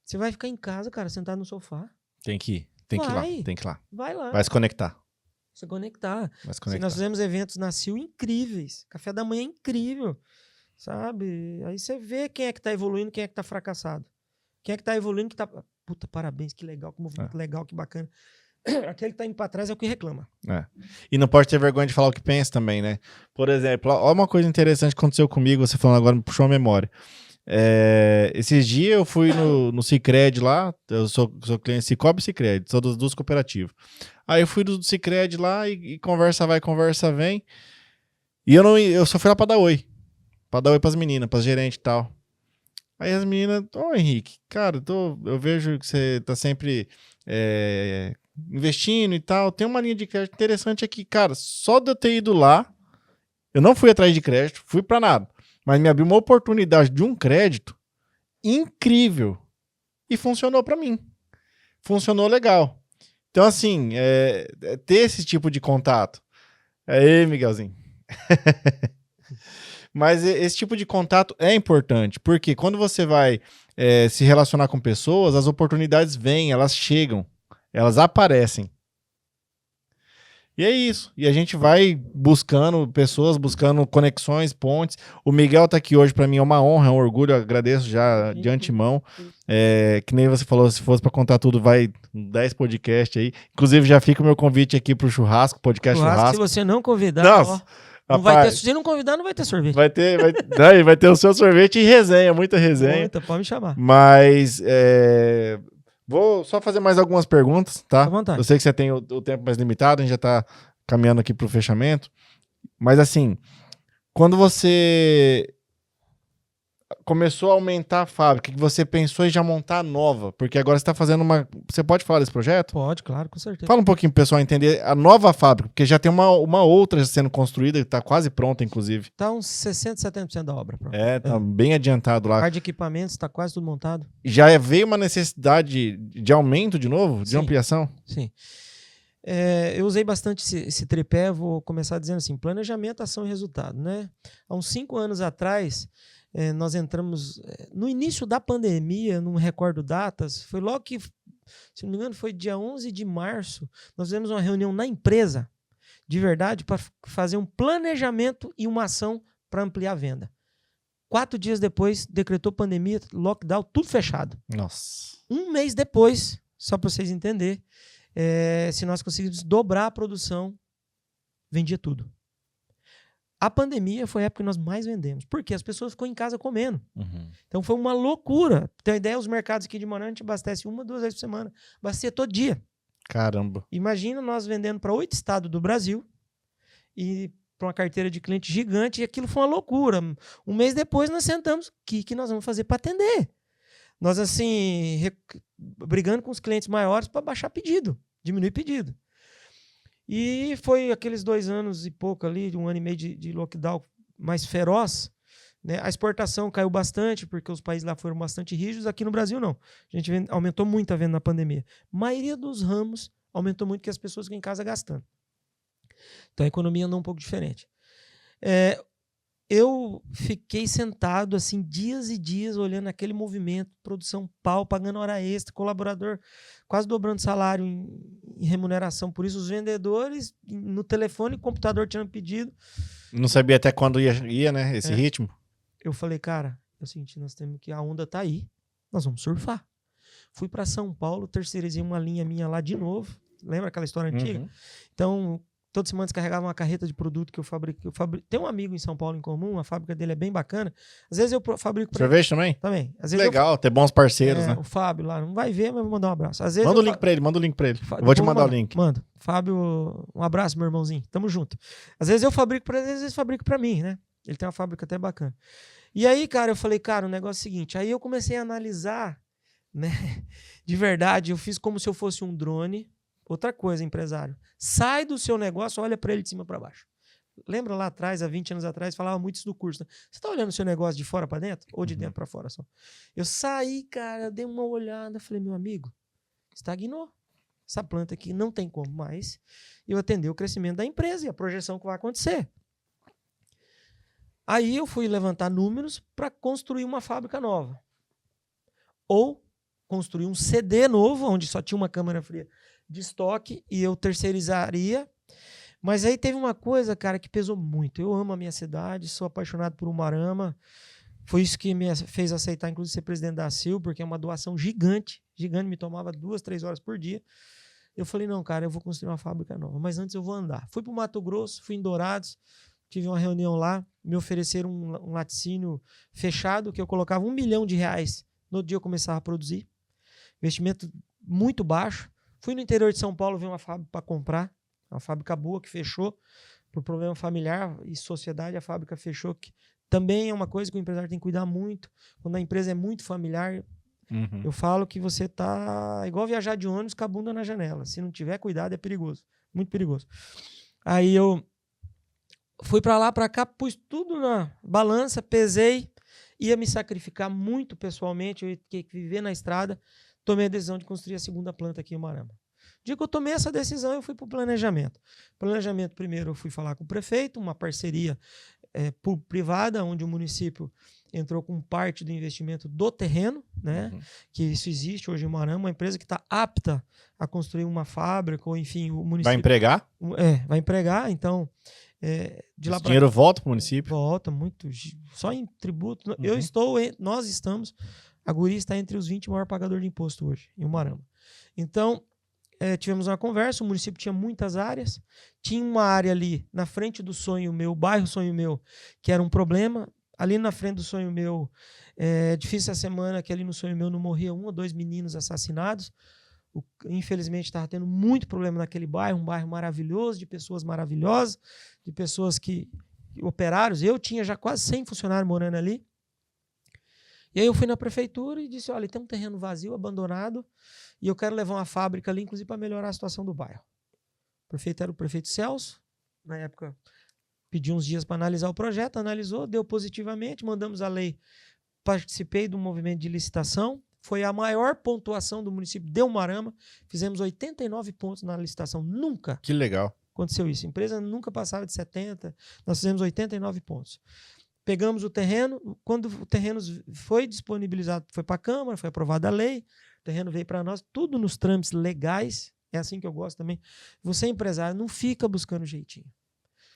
Você vai ficar em casa, cara, sentado no sofá. Tem que ir lá. Vai lá. Vai se conectar. Se conectar. Nós fizemos eventos na CIL incríveis. Café da manhã incrível. Sabe? Aí você vê quem é que tá evoluindo, quem é que tá fracassado. Quem é que tá evoluindo, que tá... Puta, parabéns, que legal, que movimento legal, que bacana. Aquele que tá indo pra trás é o que reclama. E não pode ter vergonha de falar o que pensa também, né? Por exemplo, olha uma coisa interessante que aconteceu comigo, você falando agora, me puxou a memória. Esses dias eu fui no Sicredi lá, eu sou cliente Cicobi e Sicredi, sou das duas cooperativas. Aí eu fui do Sicredi lá e conversa vai, conversa vem. E eu só fui lá pra dar oi pras meninas, pras gerentes e tal. Aí as meninas, Henrique, cara, eu vejo que você tá sempre investindo e tal, tem uma linha de crédito interessante aqui. Cara, só de eu ter ido lá, eu não fui atrás de crédito, fui pra nada. Mas me abriu uma oportunidade de um crédito incrível. E funcionou pra mim. Funcionou legal. Então, assim, ter esse tipo de contato. Aí, Miguelzinho. Mas esse tipo de contato é importante. Porque quando você vai se relacionar com pessoas, as oportunidades vêm, elas chegam. Elas aparecem. E é isso. E a gente vai buscando pessoas, buscando conexões, pontes. O Miguel tá aqui hoje, para mim é uma honra, é um orgulho, eu agradeço já de antemão. Que nem você falou, se fosse para contar tudo, vai 10 podcasts aí. Inclusive, já fica o meu convite aqui pro churrasco, podcast churrasco. Se você não convidar, Nossa, não vai ter, se não convidar, não vai ter sorvete. Vai ter o seu sorvete e resenha, muita resenha. Muita, pode me chamar. Mas vou só fazer mais algumas perguntas, tá? À vontade. Eu sei que você tem o tempo mais limitado, a gente já tá caminhando aqui pro fechamento. Mas assim, quando você começou a aumentar a fábrica, que você pensou em já montar a nova, porque agora você tá fazendo uma... Você pode falar desse projeto? Pode, claro, com certeza. Fala um pouquinho pro pessoal entender a nova fábrica, porque já tem uma outra sendo construída, que tá quase pronta, inclusive. Tá uns 60%, 70% da obra. Pronto. Tá bem adiantado lá. A parte de equipamentos tá quase tudo montado. Já veio uma necessidade de aumento de novo? De ampliação? Sim. Eu usei bastante esse tripé, vou começar dizendo assim, planejamento, ação e resultado, né? Há uns 5 anos atrás, nós entramos no início da pandemia, não recordo datas, foi logo que, se não me engano, foi dia 11 de março, nós fizemos uma reunião na empresa, de verdade, para fazer um planejamento e uma ação para ampliar a venda. 4 dias depois, decretou pandemia, lockdown, tudo fechado. Nossa. Um mês depois, só para vocês entenderem, se nós conseguíssemos dobrar a produção, vendia tudo. A pandemia foi a época que nós mais vendemos. Porque as pessoas ficam em casa comendo. Uhum. Então foi uma loucura. Tem uma ideia, os mercados aqui de Manaus, a gente abastece 1-2 vezes por semana. Abastecia todo dia. Caramba. Imagina nós vendendo para 8 estados do Brasil e para uma carteira de cliente gigante. E aquilo foi uma loucura. Um mês depois nós sentamos. O que nós vamos fazer para atender? Nós, assim, brigando com os clientes maiores para baixar pedido, diminuir pedido. E foi aqueles 2 anos e pouco ali, 1 ano e meio de lockdown mais feroz, né? A exportação caiu bastante, porque os países lá foram bastante rígidos. Aqui no Brasil, não. A gente aumentou muito a venda na pandemia. A maioria dos ramos aumentou muito, porque as pessoas ficam em casa gastando. Então a economia andou um pouco diferente. Eu fiquei sentado assim dias e dias olhando aquele movimento, produção pau, pagando hora extra, colaborador quase dobrando salário em remuneração. Por isso os vendedores no telefone, computador tinham pedido. Não sabia até quando ia né, esse ritmo. Eu falei, cara, é o seguinte, a onda tá aí, nós vamos surfar. Fui para São Paulo, terceirizei uma linha minha lá de novo. Lembra aquela história antiga? Uhum. Então, toda semana descarregava uma carreta de produto que eu fabrico. Tem um amigo em São Paulo em comum, a fábrica dele é bem bacana. Às vezes eu fabrico... Cerveja também? Também. Às vezes legal, ter bons parceiros, né? O Fábio lá, não vai ver, mas vou mandar um abraço. Às vezes manda o link pra ele. Eu vou te mandar o link. Manda. Fábio, um abraço, meu irmãozinho. Tamo junto. Às vezes eu fabrico pra ele, às vezes fabrico pra mim, né? Ele tem uma fábrica até bacana. E aí, cara, eu falei, cara, o negócio é o seguinte. Aí eu comecei a analisar, né? De verdade, eu fiz como se eu fosse um drone. Outra coisa, empresário. Sai do seu negócio, olha para ele de cima para baixo. Lembra lá atrás, há 20 anos atrás, falava muito isso do curso. Né? Você está olhando o seu negócio de fora para dentro? Ou de dentro para fora só? Eu saí, cara, dei uma olhada, falei, meu amigo, estagnou. Essa planta aqui não tem como mais eu atender o crescimento da empresa e a projeção que vai acontecer. Aí eu fui levantar números para construir uma fábrica nova. Ou construir um CD novo, onde só tinha uma câmara fria de estoque e eu terceirizaria. Mas aí teve uma coisa, cara, que pesou muito. Eu amo a minha cidade, sou apaixonado por Umuarama. Foi isso que me fez aceitar, inclusive, ser presidente da CIL, porque é uma doação gigante, me tomava 2-3 horas por dia. Eu falei, não, cara, eu vou construir uma fábrica nova, mas antes eu vou andar. Fui para o Mato Grosso, fui em Dourados, tive uma reunião lá, me ofereceram um laticínio fechado, que eu colocava R$1 milhão. No dia eu começava a produzir. Investimento muito baixo. Fui no interior de São Paulo ver uma fábrica para comprar. Uma fábrica boa que fechou. Por problema familiar e sociedade, a fábrica fechou. Que também é uma coisa que o empresário tem que cuidar muito. Quando a empresa é muito familiar, eu falo que você tá igual viajar de ônibus com a bunda na janela. Se não tiver cuidado, é perigoso. Muito perigoso. Aí eu fui para lá, para cá, pus tudo na balança, pesei, ia me sacrificar muito pessoalmente, eu ia ter que viver na estrada. Tomei a decisão de construir a segunda planta aqui em Umuarama. No dia que eu tomei essa decisão, eu fui para o planejamento. Planejamento, primeiro, eu fui falar com o prefeito, uma parceria privada, onde o município entrou com parte do investimento do terreno, né? Que isso existe hoje em Umuarama, uma empresa que está apta a construir uma fábrica, ou enfim, o município... Vai empregar? Vai empregar, então... de lá Esse dinheiro volta para o município? Volta, muito. Só em tributo. Nós estamos... A Guri está entre os 20 maiores pagadores de imposto hoje, em Umuarama. Então, tivemos uma conversa, o município tinha muitas áreas, tinha uma área ali na frente do Sonho Meu, o bairro Sonho Meu, que era um problema. Ali na frente do Sonho Meu, difícil a semana que ali no Sonho Meu não morria 1 ou 2 meninos assassinados. Infelizmente estava tendo muito problema naquele bairro, um bairro maravilhoso, de pessoas maravilhosas, de pessoas operários. Eu tinha já quase 100 funcionários morando ali. E aí eu fui na prefeitura e disse, olha, tem um terreno vazio, abandonado, e eu quero levar uma fábrica ali, inclusive para melhorar a situação do bairro. O prefeito era o prefeito Celso, na época pediu uns dias para analisar o projeto, analisou, deu positivamente, mandamos a lei, participei do movimento de licitação, foi a maior pontuação do município de Umuarama, fizemos 89 pontos na licitação, nunca Que legal. aconteceu isso, a empresa nunca passava de 70, nós fizemos 89 pontos. Pegamos o terreno, quando o terreno foi disponibilizado, foi para a Câmara, foi aprovada a lei, o terreno veio para nós, tudo nos trâmites legais, é assim que eu gosto também. Você, empresário, não fica buscando jeitinho.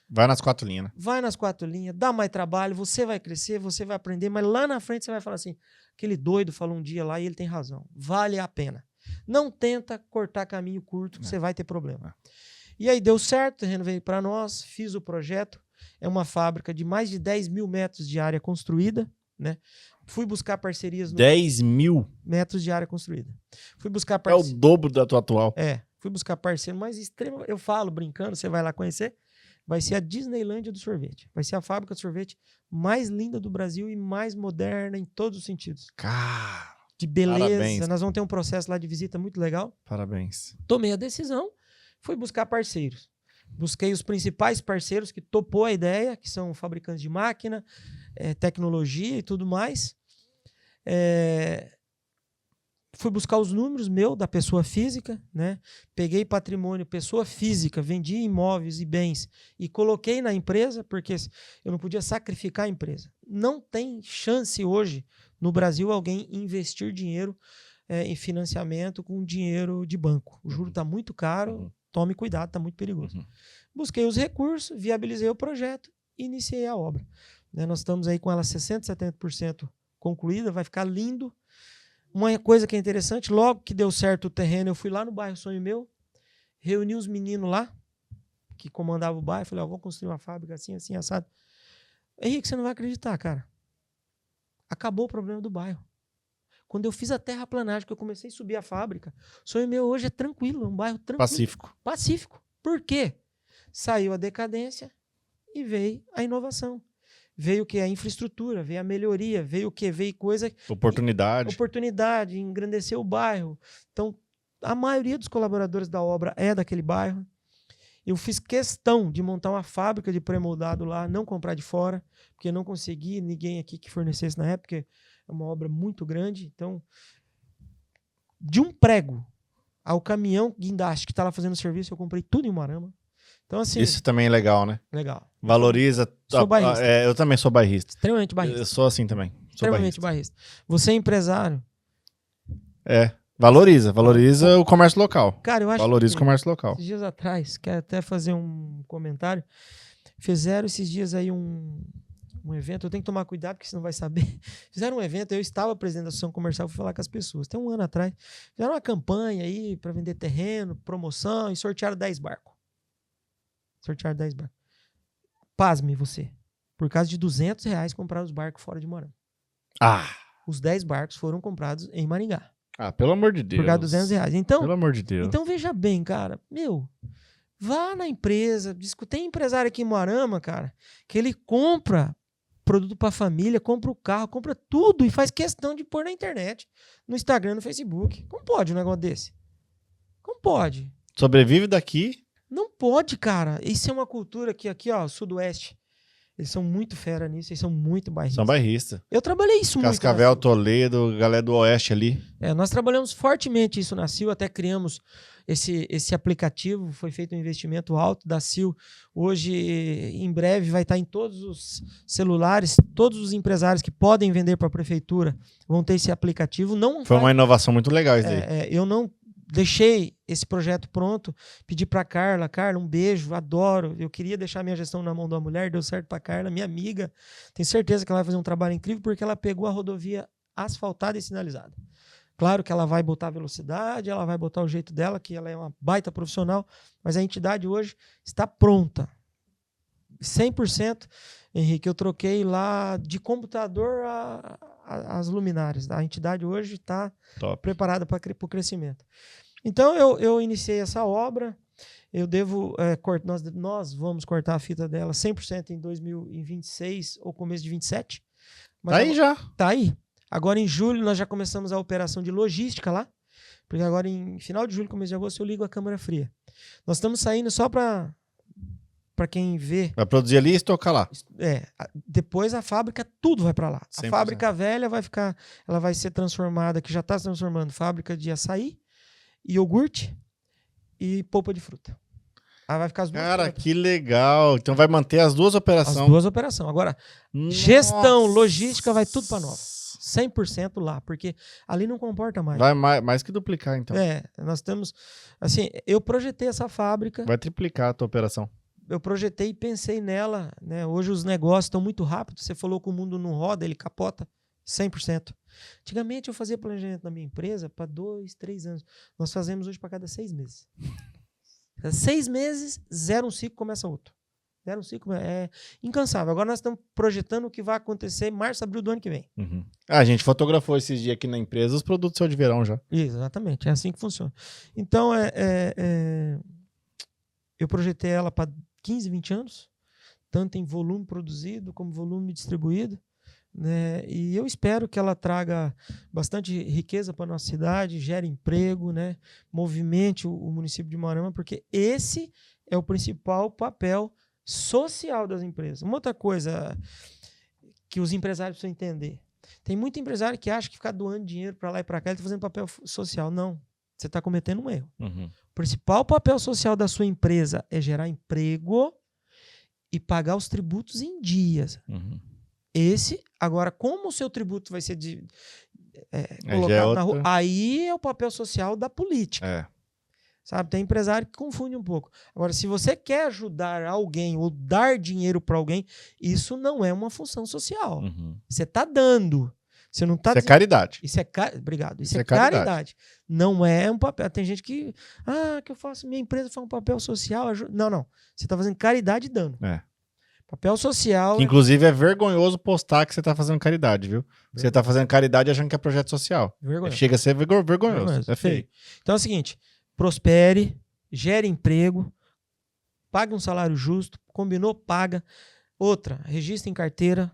Vai nas 4 linhas, né? Vai nas 4 linhas, dá mais trabalho, você vai crescer, você vai aprender, mas lá na frente você vai falar assim, aquele doido falou um dia lá e ele tem razão, vale a pena. Não tenta cortar caminho curto, que você vai ter problema. E aí deu certo, o terreno veio para nós, fiz o projeto, é uma fábrica de mais de 10 mil metros de área construída, né? Fui buscar parcerias... 10 mil? Metros de área construída. Fui buscar É o dobro da tua atual. Fui buscar parceiro mais extremo. Eu falo, brincando, você vai lá conhecer, vai ser a Disneylândia do sorvete. Vai ser a fábrica de sorvete mais linda do Brasil e mais moderna em todos os sentidos. Cara, de beleza. Parabéns. Nós vamos ter um processo lá de visita muito legal. Parabéns. Tomei a decisão, fui buscar parceiros. Busquei os principais parceiros que topou a ideia, que são fabricantes de máquina, tecnologia e tudo mais. Fui buscar os números da pessoa física, né? Peguei patrimônio, pessoa física, vendi imóveis e bens e coloquei na empresa, porque eu não podia sacrificar a empresa. Não tem chance hoje no Brasil alguém investir dinheiro em financiamento com dinheiro de banco. O juro está muito caro, tome cuidado, está muito perigoso. Busquei os recursos, viabilizei o projeto e iniciei a obra. Nós estamos aí com ela 60%, 70% concluída, vai ficar lindo. Uma coisa que é interessante, logo que deu certo o terreno, eu fui lá no bairro Sonho Meu, reuni os meninos lá, que comandavam o bairro, falei, vou construir uma fábrica assim, assim, assado. Henrique, você não vai acreditar, cara. Acabou o problema do bairro. Quando eu fiz a terraplanagem, que eu comecei a subir a fábrica, Sonho Meu hoje é tranquilo, é um bairro tranquilo. Pacífico. Pacífico. Por quê? Saiu a decadência e veio a inovação. Veio o que? A infraestrutura, veio a melhoria, veio o que? Veio coisa... Oportunidade. Oportunidade, engrandecer o bairro. Então, a maioria dos colaboradores da obra é daquele bairro. Eu fiz questão de montar uma fábrica de pré-moldado lá, não comprar de fora, porque não consegui ninguém aqui que fornecesse na época, é uma obra muito grande. Então, de um prego ao caminhão guindaste que está lá fazendo serviço, eu comprei tudo em Umuarama. Então, assim... Isso também é legal, né? Legal. Valoriza... Sou bairrista. Eu também sou bairrista. Extremamente bairrista. Eu sou assim também. Sou Extremamente bairrista. Você é empresário. Valoriza o comércio local. Cara, eu acho Valoriza que o comércio local. esses dias atrás, quero até fazer um comentário, fizeram esses dias aí um evento, eu tenho que tomar cuidado porque senão vai saber. Fizeram um evento, eu estava presidente da Associação Comercial, fui falar com as pessoas, tem um ano atrás, fizeram uma campanha aí para vender terreno, promoção e sortearam 10 barcos. pasme você, por causa de R$200 compraram os barcos fora de Moarama. Ah, Os 10 barcos foram comprados em Maringá. pelo amor de Deus. Por causa de R$200. Então, Pelo amor de Deus. então veja bem, cara. Vá na empresa. Tem empresário aqui em Moarama, cara, que ele compra produto pra família, compra o carro, compra tudo e faz questão de pôr na internet, no Instagram, no Facebook. Como pode um negócio desse? Como pode? Sobrevive daqui. Não pode, cara. Isso é uma cultura que aqui, ó, Sudoeste. Eles são muito fera nisso, eles são muito bairristas. São bairristas. Eu trabalhei isso muito. Cascavel, Toledo, galera do Oeste ali. Nós trabalhamos fortemente isso na Sil, até criamos esse aplicativo, foi feito um investimento alto da Sil. Hoje, em breve, vai estar em todos os celulares, todos os empresários que podem vender para a prefeitura vão ter esse aplicativo. Foi uma inovação muito legal isso daí. Eu não deixei esse projeto pronto, pedi para Carla, um beijo, adoro, eu queria deixar minha gestão na mão da mulher, deu certo para Carla, minha amiga, tenho certeza que ela vai fazer um trabalho incrível porque ela pegou a rodovia asfaltada e sinalizada. Claro que ela vai botar velocidade, ela vai botar o jeito dela, que ela é uma baita profissional, mas a entidade hoje está pronta. 100%, Henrique, eu troquei lá de computador as luminárias. A entidade hoje está preparada para o crescimento. Então, eu iniciei essa obra, eu devo nós vamos cortar a fita dela 100% em 2026 ou começo de 27. Mas Tá aí já. Tá aí. Agora, em julho, nós já começamos a operação de logística lá, porque agora, em final de julho, começo de agosto, eu ligo a câmara fria. Nós estamos saindo só para quem vê. Vai produzir ali e estocar lá. Depois a fábrica, tudo vai para lá. 100%. A fábrica velha ela vai ser transformada, que já está se transformando, fábrica de açaí, iogurte e polpa de fruta. Aí vai ficar as duas. Cara, que legal. Então vai manter as duas operações. As duas operações. Agora, gestão, logística, vai tudo para nova. 100% lá, porque ali não comporta mais. Vai mais que duplicar, então. Nós temos... Assim, eu projetei essa fábrica. Vai triplicar a tua operação. Eu projetei e pensei nela, né? Hoje os negócios estão muito rápidos. Você falou que o mundo não roda, ele capota 100%. Antigamente eu fazia planejamento na minha empresa para 2, 3 anos. Nós fazemos hoje para cada 6 meses. 6 meses, zera um ciclo, começa outro. Zera um ciclo, é incansável. Agora nós estamos projetando o que vai acontecer em março, abril do ano que vem. Uhum. A gente fotografou esses dias aqui na empresa os produtos só de verão já. Exatamente, é assim que funciona. Então, eu projetei ela para 15, 20 anos, tanto em volume produzido como volume distribuído, né? E eu espero que ela traga bastante riqueza para a nossa cidade, gere emprego, né? Movimente o município de Moarama, porque esse é o principal papel social das empresas. Uma outra coisa que os empresários precisam entender. Tem muito empresário que acha que ficar doando dinheiro para lá e para cá, ele está fazendo papel social. Não, você está cometendo um erro. Uhum. O principal papel social da sua empresa é gerar emprego e pagar os tributos em dias. Uhum. Agora, como o seu tributo vai ser colocado na rua, aí é o papel social da política. Sabe? Tem empresário que confunde um pouco. Agora, se você quer ajudar alguém ou dar dinheiro para alguém, isso não é uma função social. Uhum. Você está dando. Você não tá Isso é caridade. Obrigado. Isso é caridade. Não é um papel. Tem gente que eu faço, minha empresa faz um papel social. Não. Você está fazendo caridade dando. Papel social. Que, inclusive, é vergonhoso postar que você está fazendo caridade, viu? Você está fazendo caridade achando que é projeto social. Vergonhoso. Chega a ser vergonhoso. É feio. Então é o seguinte: prospere, gere emprego, pague um salário justo, combinou, paga. Outra, registre em carteira.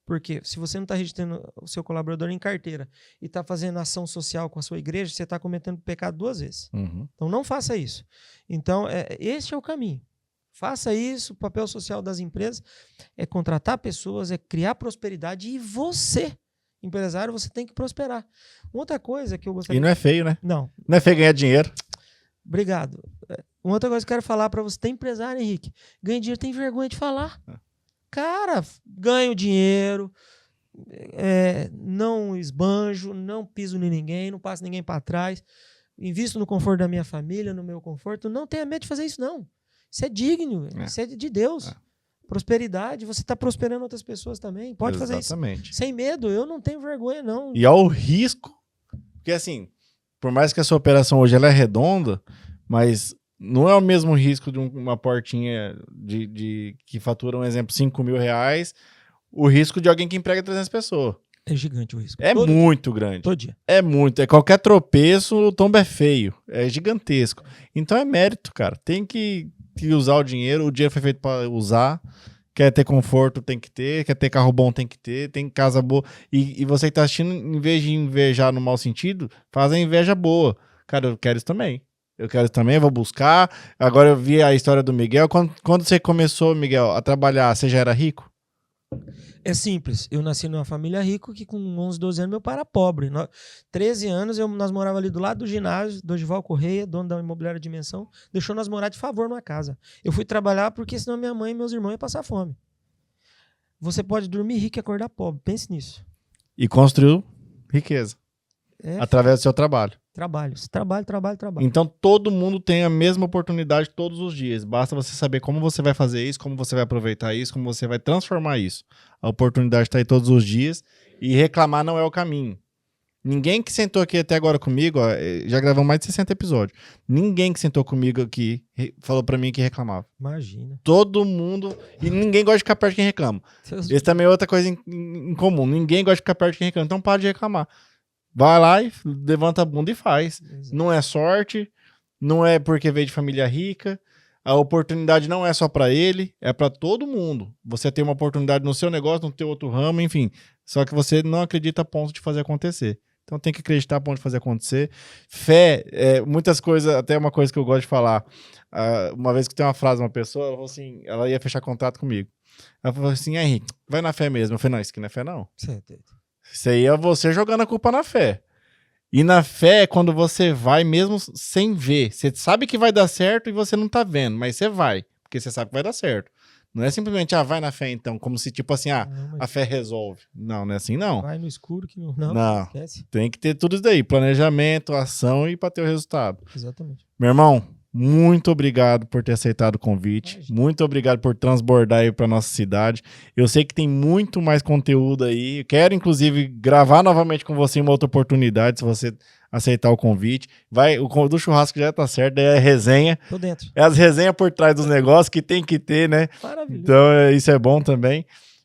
Porque se você não está registrando o seu colaborador em carteira e está fazendo ação social com a sua igreja, você está cometendo pecado 2 vezes. Uhum. Então não faça isso. Então, esse é o caminho. Faça isso. O papel social das empresas é contratar pessoas, é criar prosperidade, e você, empresário, você tem que prosperar. Outra coisa que eu gostaria... E não é feio, né? Não. Não é feio ganhar dinheiro. Obrigado. Uma outra coisa que eu quero falar para você, tem empresário, Henrique, ganha dinheiro, tem vergonha de falar. Cara, ganho dinheiro, não esbanjo, não piso em ninguém, não passo ninguém para trás, invisto no conforto da minha família, no meu conforto. Não tenha medo de fazer isso, não. Isso é digno, isso é de Deus. Prosperidade, você está prosperando outras pessoas também. Pode fazer isso. Sem medo, eu não tenho vergonha, não. E ao risco, porque assim, por mais que a sua operação hoje ela é redonda, mas não é o mesmo risco de uma portinha que fatura, um exemplo, R$ 5.000, o risco de alguém que emprega 300 pessoas. É gigante o risco. É muito grande. Todo dia. É muito. É qualquer tropeço, o tombo é feio. É gigantesco. Então é mérito, cara. Tem que usar o dinheiro. O dinheiro foi feito para usar. Quer ter conforto, tem que ter. Quer ter carro bom, tem que ter. Tem casa boa. E você que tá assistindo, em vez de invejar no mau sentido, faz a inveja boa. Cara, eu quero isso também. Eu quero isso também, eu vou buscar. Agora eu vi a história do Miguel. Quando você começou, Miguel, a trabalhar, você já era rico? É simples. Eu nasci numa família rica que com 11, 12 anos meu pai era pobre. 13 anos nós morávamos ali do lado do ginásio, Dorival Correia, dono da imobiliária Dimensão, deixou nós morar de favor numa casa. Eu fui trabalhar porque senão minha mãe e meus irmãos iam passar fome. Você pode dormir rico e acordar pobre. Pense nisso. E construiu riqueza. Através do seu trabalho. Trabalho. Então todo mundo tem a mesma oportunidade todos os dias. Basta você saber como você vai fazer isso, como você vai aproveitar isso, como você vai transformar isso. A oportunidade está aí todos os dias e reclamar não é o caminho. Ninguém que sentou aqui até agora comigo, ó, já gravamos mais de 60 episódios. Ninguém que sentou comigo aqui falou pra mim que reclamava. Imagina. Todo mundo. E ninguém gosta de ficar perto de quem reclama. Esse também é outra coisa em comum. Ninguém gosta de ficar perto de quem reclama. Então para de reclamar. Vai lá e levanta a bunda e faz. Exato. Não é sorte, não é porque veio de família rica. A oportunidade não é só para ele, é para todo mundo. Você tem uma oportunidade no seu negócio, no teu outro ramo, enfim. Só que você não acredita a ponto de fazer acontecer. Então tem que acreditar a ponto de fazer acontecer. Fé, muitas coisas, até uma coisa que eu gosto de falar. Uma vez que tem uma frase de uma pessoa, ela falou assim, ela ia fechar contrato comigo. Ela falou assim, Henrique, vai na fé mesmo. Eu falei, não, isso aqui não é fé não. Isso aí é você jogando a culpa na fé. E na fé é quando você vai mesmo sem ver. Você sabe que vai dar certo e você não tá vendo, mas você vai, porque você sabe que vai dar certo. Não é simplesmente, vai na fé então, como se tipo assim, a fé resolve. Não, não é assim não. Vai no escuro que não. Não, tem que ter tudo isso daí, planejamento, ação e para ter o resultado. Exatamente. Meu irmão, muito obrigado por ter aceitado o convite. Muito obrigado por transbordar aí para nossa cidade. Eu sei que tem muito mais conteúdo aí. Quero, inclusive, gravar novamente com você em uma outra oportunidade, se você aceitar o convite. O do churrasco já tá certo, daí é resenha. Tô dentro. É as resenhas por trás dos negócios que tem que ter, né? Maravilha. Então, isso é bom também.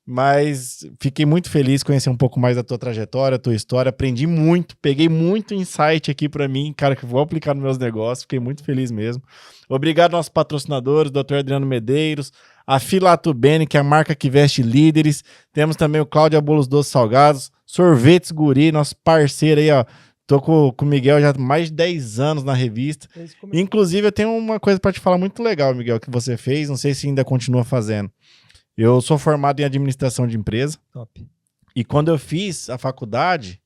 Mas fiquei muito feliz de conhecer um pouco mais da tua trajetória, a tua história. Aprendi muito, peguei muito insight aqui para mim, cara, que vou aplicar nos meus negócios. Fiquei muito feliz mesmo. Obrigado aos nossos patrocinadores, Dr. Adriano Medeiros, a Filato Bene, que é a marca que veste líderes. Temos também o Cláudia Bolos Doces Salgados, Sorvetes Guri, nosso parceiro aí, ó. Tô com o Miguel já há mais de 10 anos na revista. Inclusive, eu tenho uma coisa para te falar muito legal, Miguel, que você fez. Não sei se ainda continua fazendo. Eu sou formado em administração de empresa. Top. E quando eu fiz a faculdade,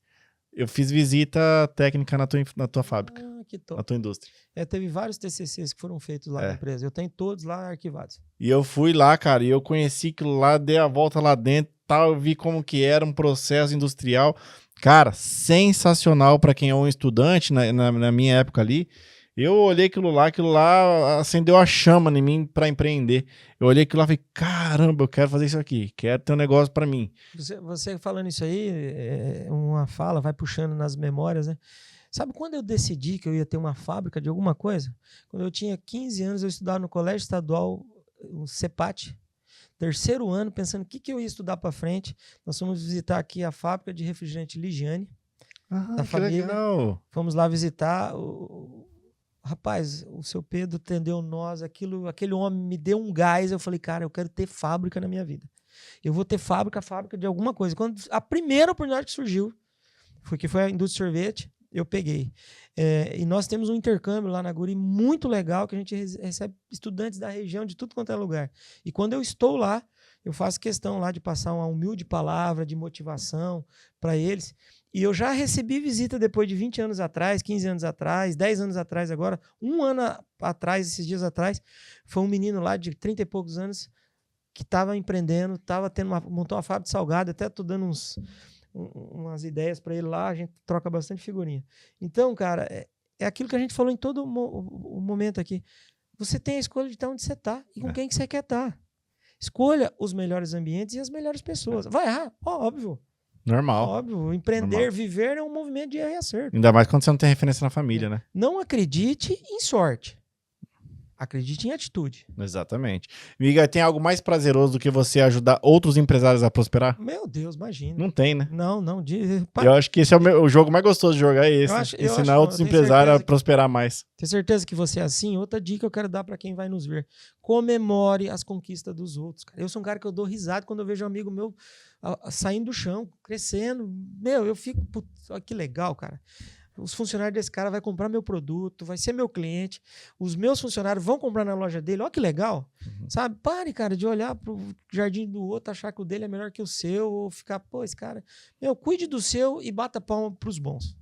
eu fiz visita técnica na tua fábrica. Que top. Na tua indústria. Teve vários TCCs que foram feitos lá na empresa. Eu tenho todos lá arquivados. E eu fui lá, cara, e eu conheci aquilo lá, dei a volta lá dentro, tal, eu vi como que era um processo industrial. Cara, sensacional para quem é um estudante na minha época ali. Eu olhei aquilo lá acendeu a chama em mim para empreender. Eu olhei aquilo lá e falei, caramba, eu quero fazer isso aqui, quero ter um negócio para mim. Você falando isso aí, uma fala, vai puxando nas memórias, né? Sabe quando eu decidi que eu ia ter uma fábrica de alguma coisa? Quando eu tinha 15 anos, eu estudava no Colégio Estadual, o CEPAT, terceiro ano, pensando o que eu ia estudar para frente. Nós fomos visitar aqui a fábrica de refrigerante Ligiane, da família. Legal. Fomos lá visitar Rapaz, o seu Pedro tendeu nós, aquele homem me deu um gás, eu falei, cara, eu quero ter fábrica na minha vida. Eu vou ter fábrica de alguma coisa. Quando a primeira oportunidade que surgiu, foi a indústria de sorvete, eu peguei. E nós temos um intercâmbio lá na Guri muito legal, que a gente recebe estudantes da região, de tudo quanto é lugar. E quando eu estou lá, eu faço questão lá de passar uma humilde palavra de motivação para eles. E eu já recebi visita depois de 20 anos atrás, 15 anos atrás, 10 anos atrás agora. Um ano atrás, esses dias atrás, foi um menino lá de 30 e poucos anos que estava empreendendo, montou uma fábrica de salgado, até estou dando umas ideias para ele lá, a gente troca bastante figurinha. Então, cara, é aquilo que a gente falou em todo o momento aqui. Você tem a escolha de estar onde você está e com quem que você quer estar. Escolha os melhores ambientes e as melhores pessoas. Vai errar, óbvio. Normal. Óbvio, empreender, viver é um movimento de erro e acerto. Ainda mais quando você não tem referência na família, né? Não acredite em sorte. Acredite em atitude. Exatamente. Miguel, tem algo mais prazeroso do que você ajudar outros empresários a prosperar? Meu Deus, imagina. Não tem, né? Não. Eu acho que esse é o jogo mais gostoso de jogar, é esse. Ensinar outros empresários a prosperar mais. Tenho certeza que você é assim. Outra dica que eu quero dar para quem vai nos ver. Comemore as conquistas dos outros. Cara. Eu sou um cara que eu dou risada quando eu vejo um amigo meu saindo do chão, crescendo. Meu, eu fico... Putz, que legal, cara. Os funcionários desse cara vão comprar meu produto, vai ser meu cliente, os meus funcionários vão comprar na loja dele, olha que legal, sabe? Pare, cara, de olhar pro jardim do outro, achar que o dele é melhor que o seu, ou ficar, pô, esse cara... Meu, cuide do seu e bata palma pros bons.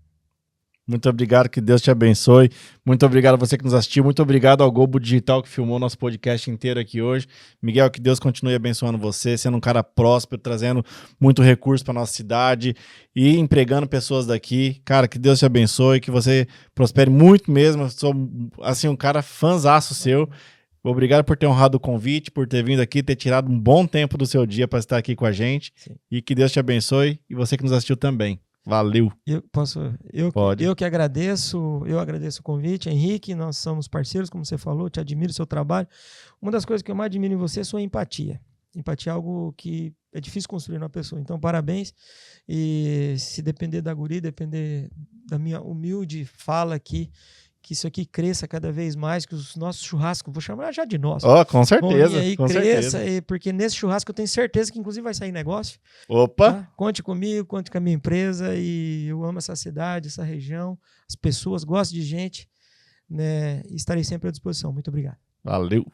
Muito obrigado, que Deus te abençoe. Muito obrigado a você que nos assistiu. Muito obrigado ao Globo Digital que filmou nosso podcast inteiro aqui hoje. Miguel, que Deus continue abençoando você, sendo um cara próspero, trazendo muito recurso para nossa cidade e empregando pessoas daqui. Cara, que Deus te abençoe, que você prospere muito mesmo. Eu sou, assim, um cara fãzaço seu. Obrigado por ter honrado o convite, por ter vindo aqui, ter tirado um bom tempo do seu dia para estar aqui com a gente. Sim. E que Deus te abençoe e você que nos assistiu também. Valeu. Eu que agradeço, eu agradeço o convite, Henrique, nós somos parceiros, como você falou, te admiro o seu trabalho. Uma das coisas que eu mais admiro em você é a sua empatia. Empatia é algo que é difícil construir numa pessoa, então parabéns. E se depender da guri, depender da minha humilde fala aqui, que isso aqui cresça cada vez mais, que os nossos churrascos, vou chamar já de nosso. Com certeza. E aí com cresça, certeza. Porque nesse churrasco eu tenho certeza que inclusive vai sair negócio. Opa! Tá? Conte comigo, conte com a minha empresa e eu amo essa cidade, essa região, as pessoas, gosto de gente, né? E estarei sempre à disposição. Muito obrigado. Valeu!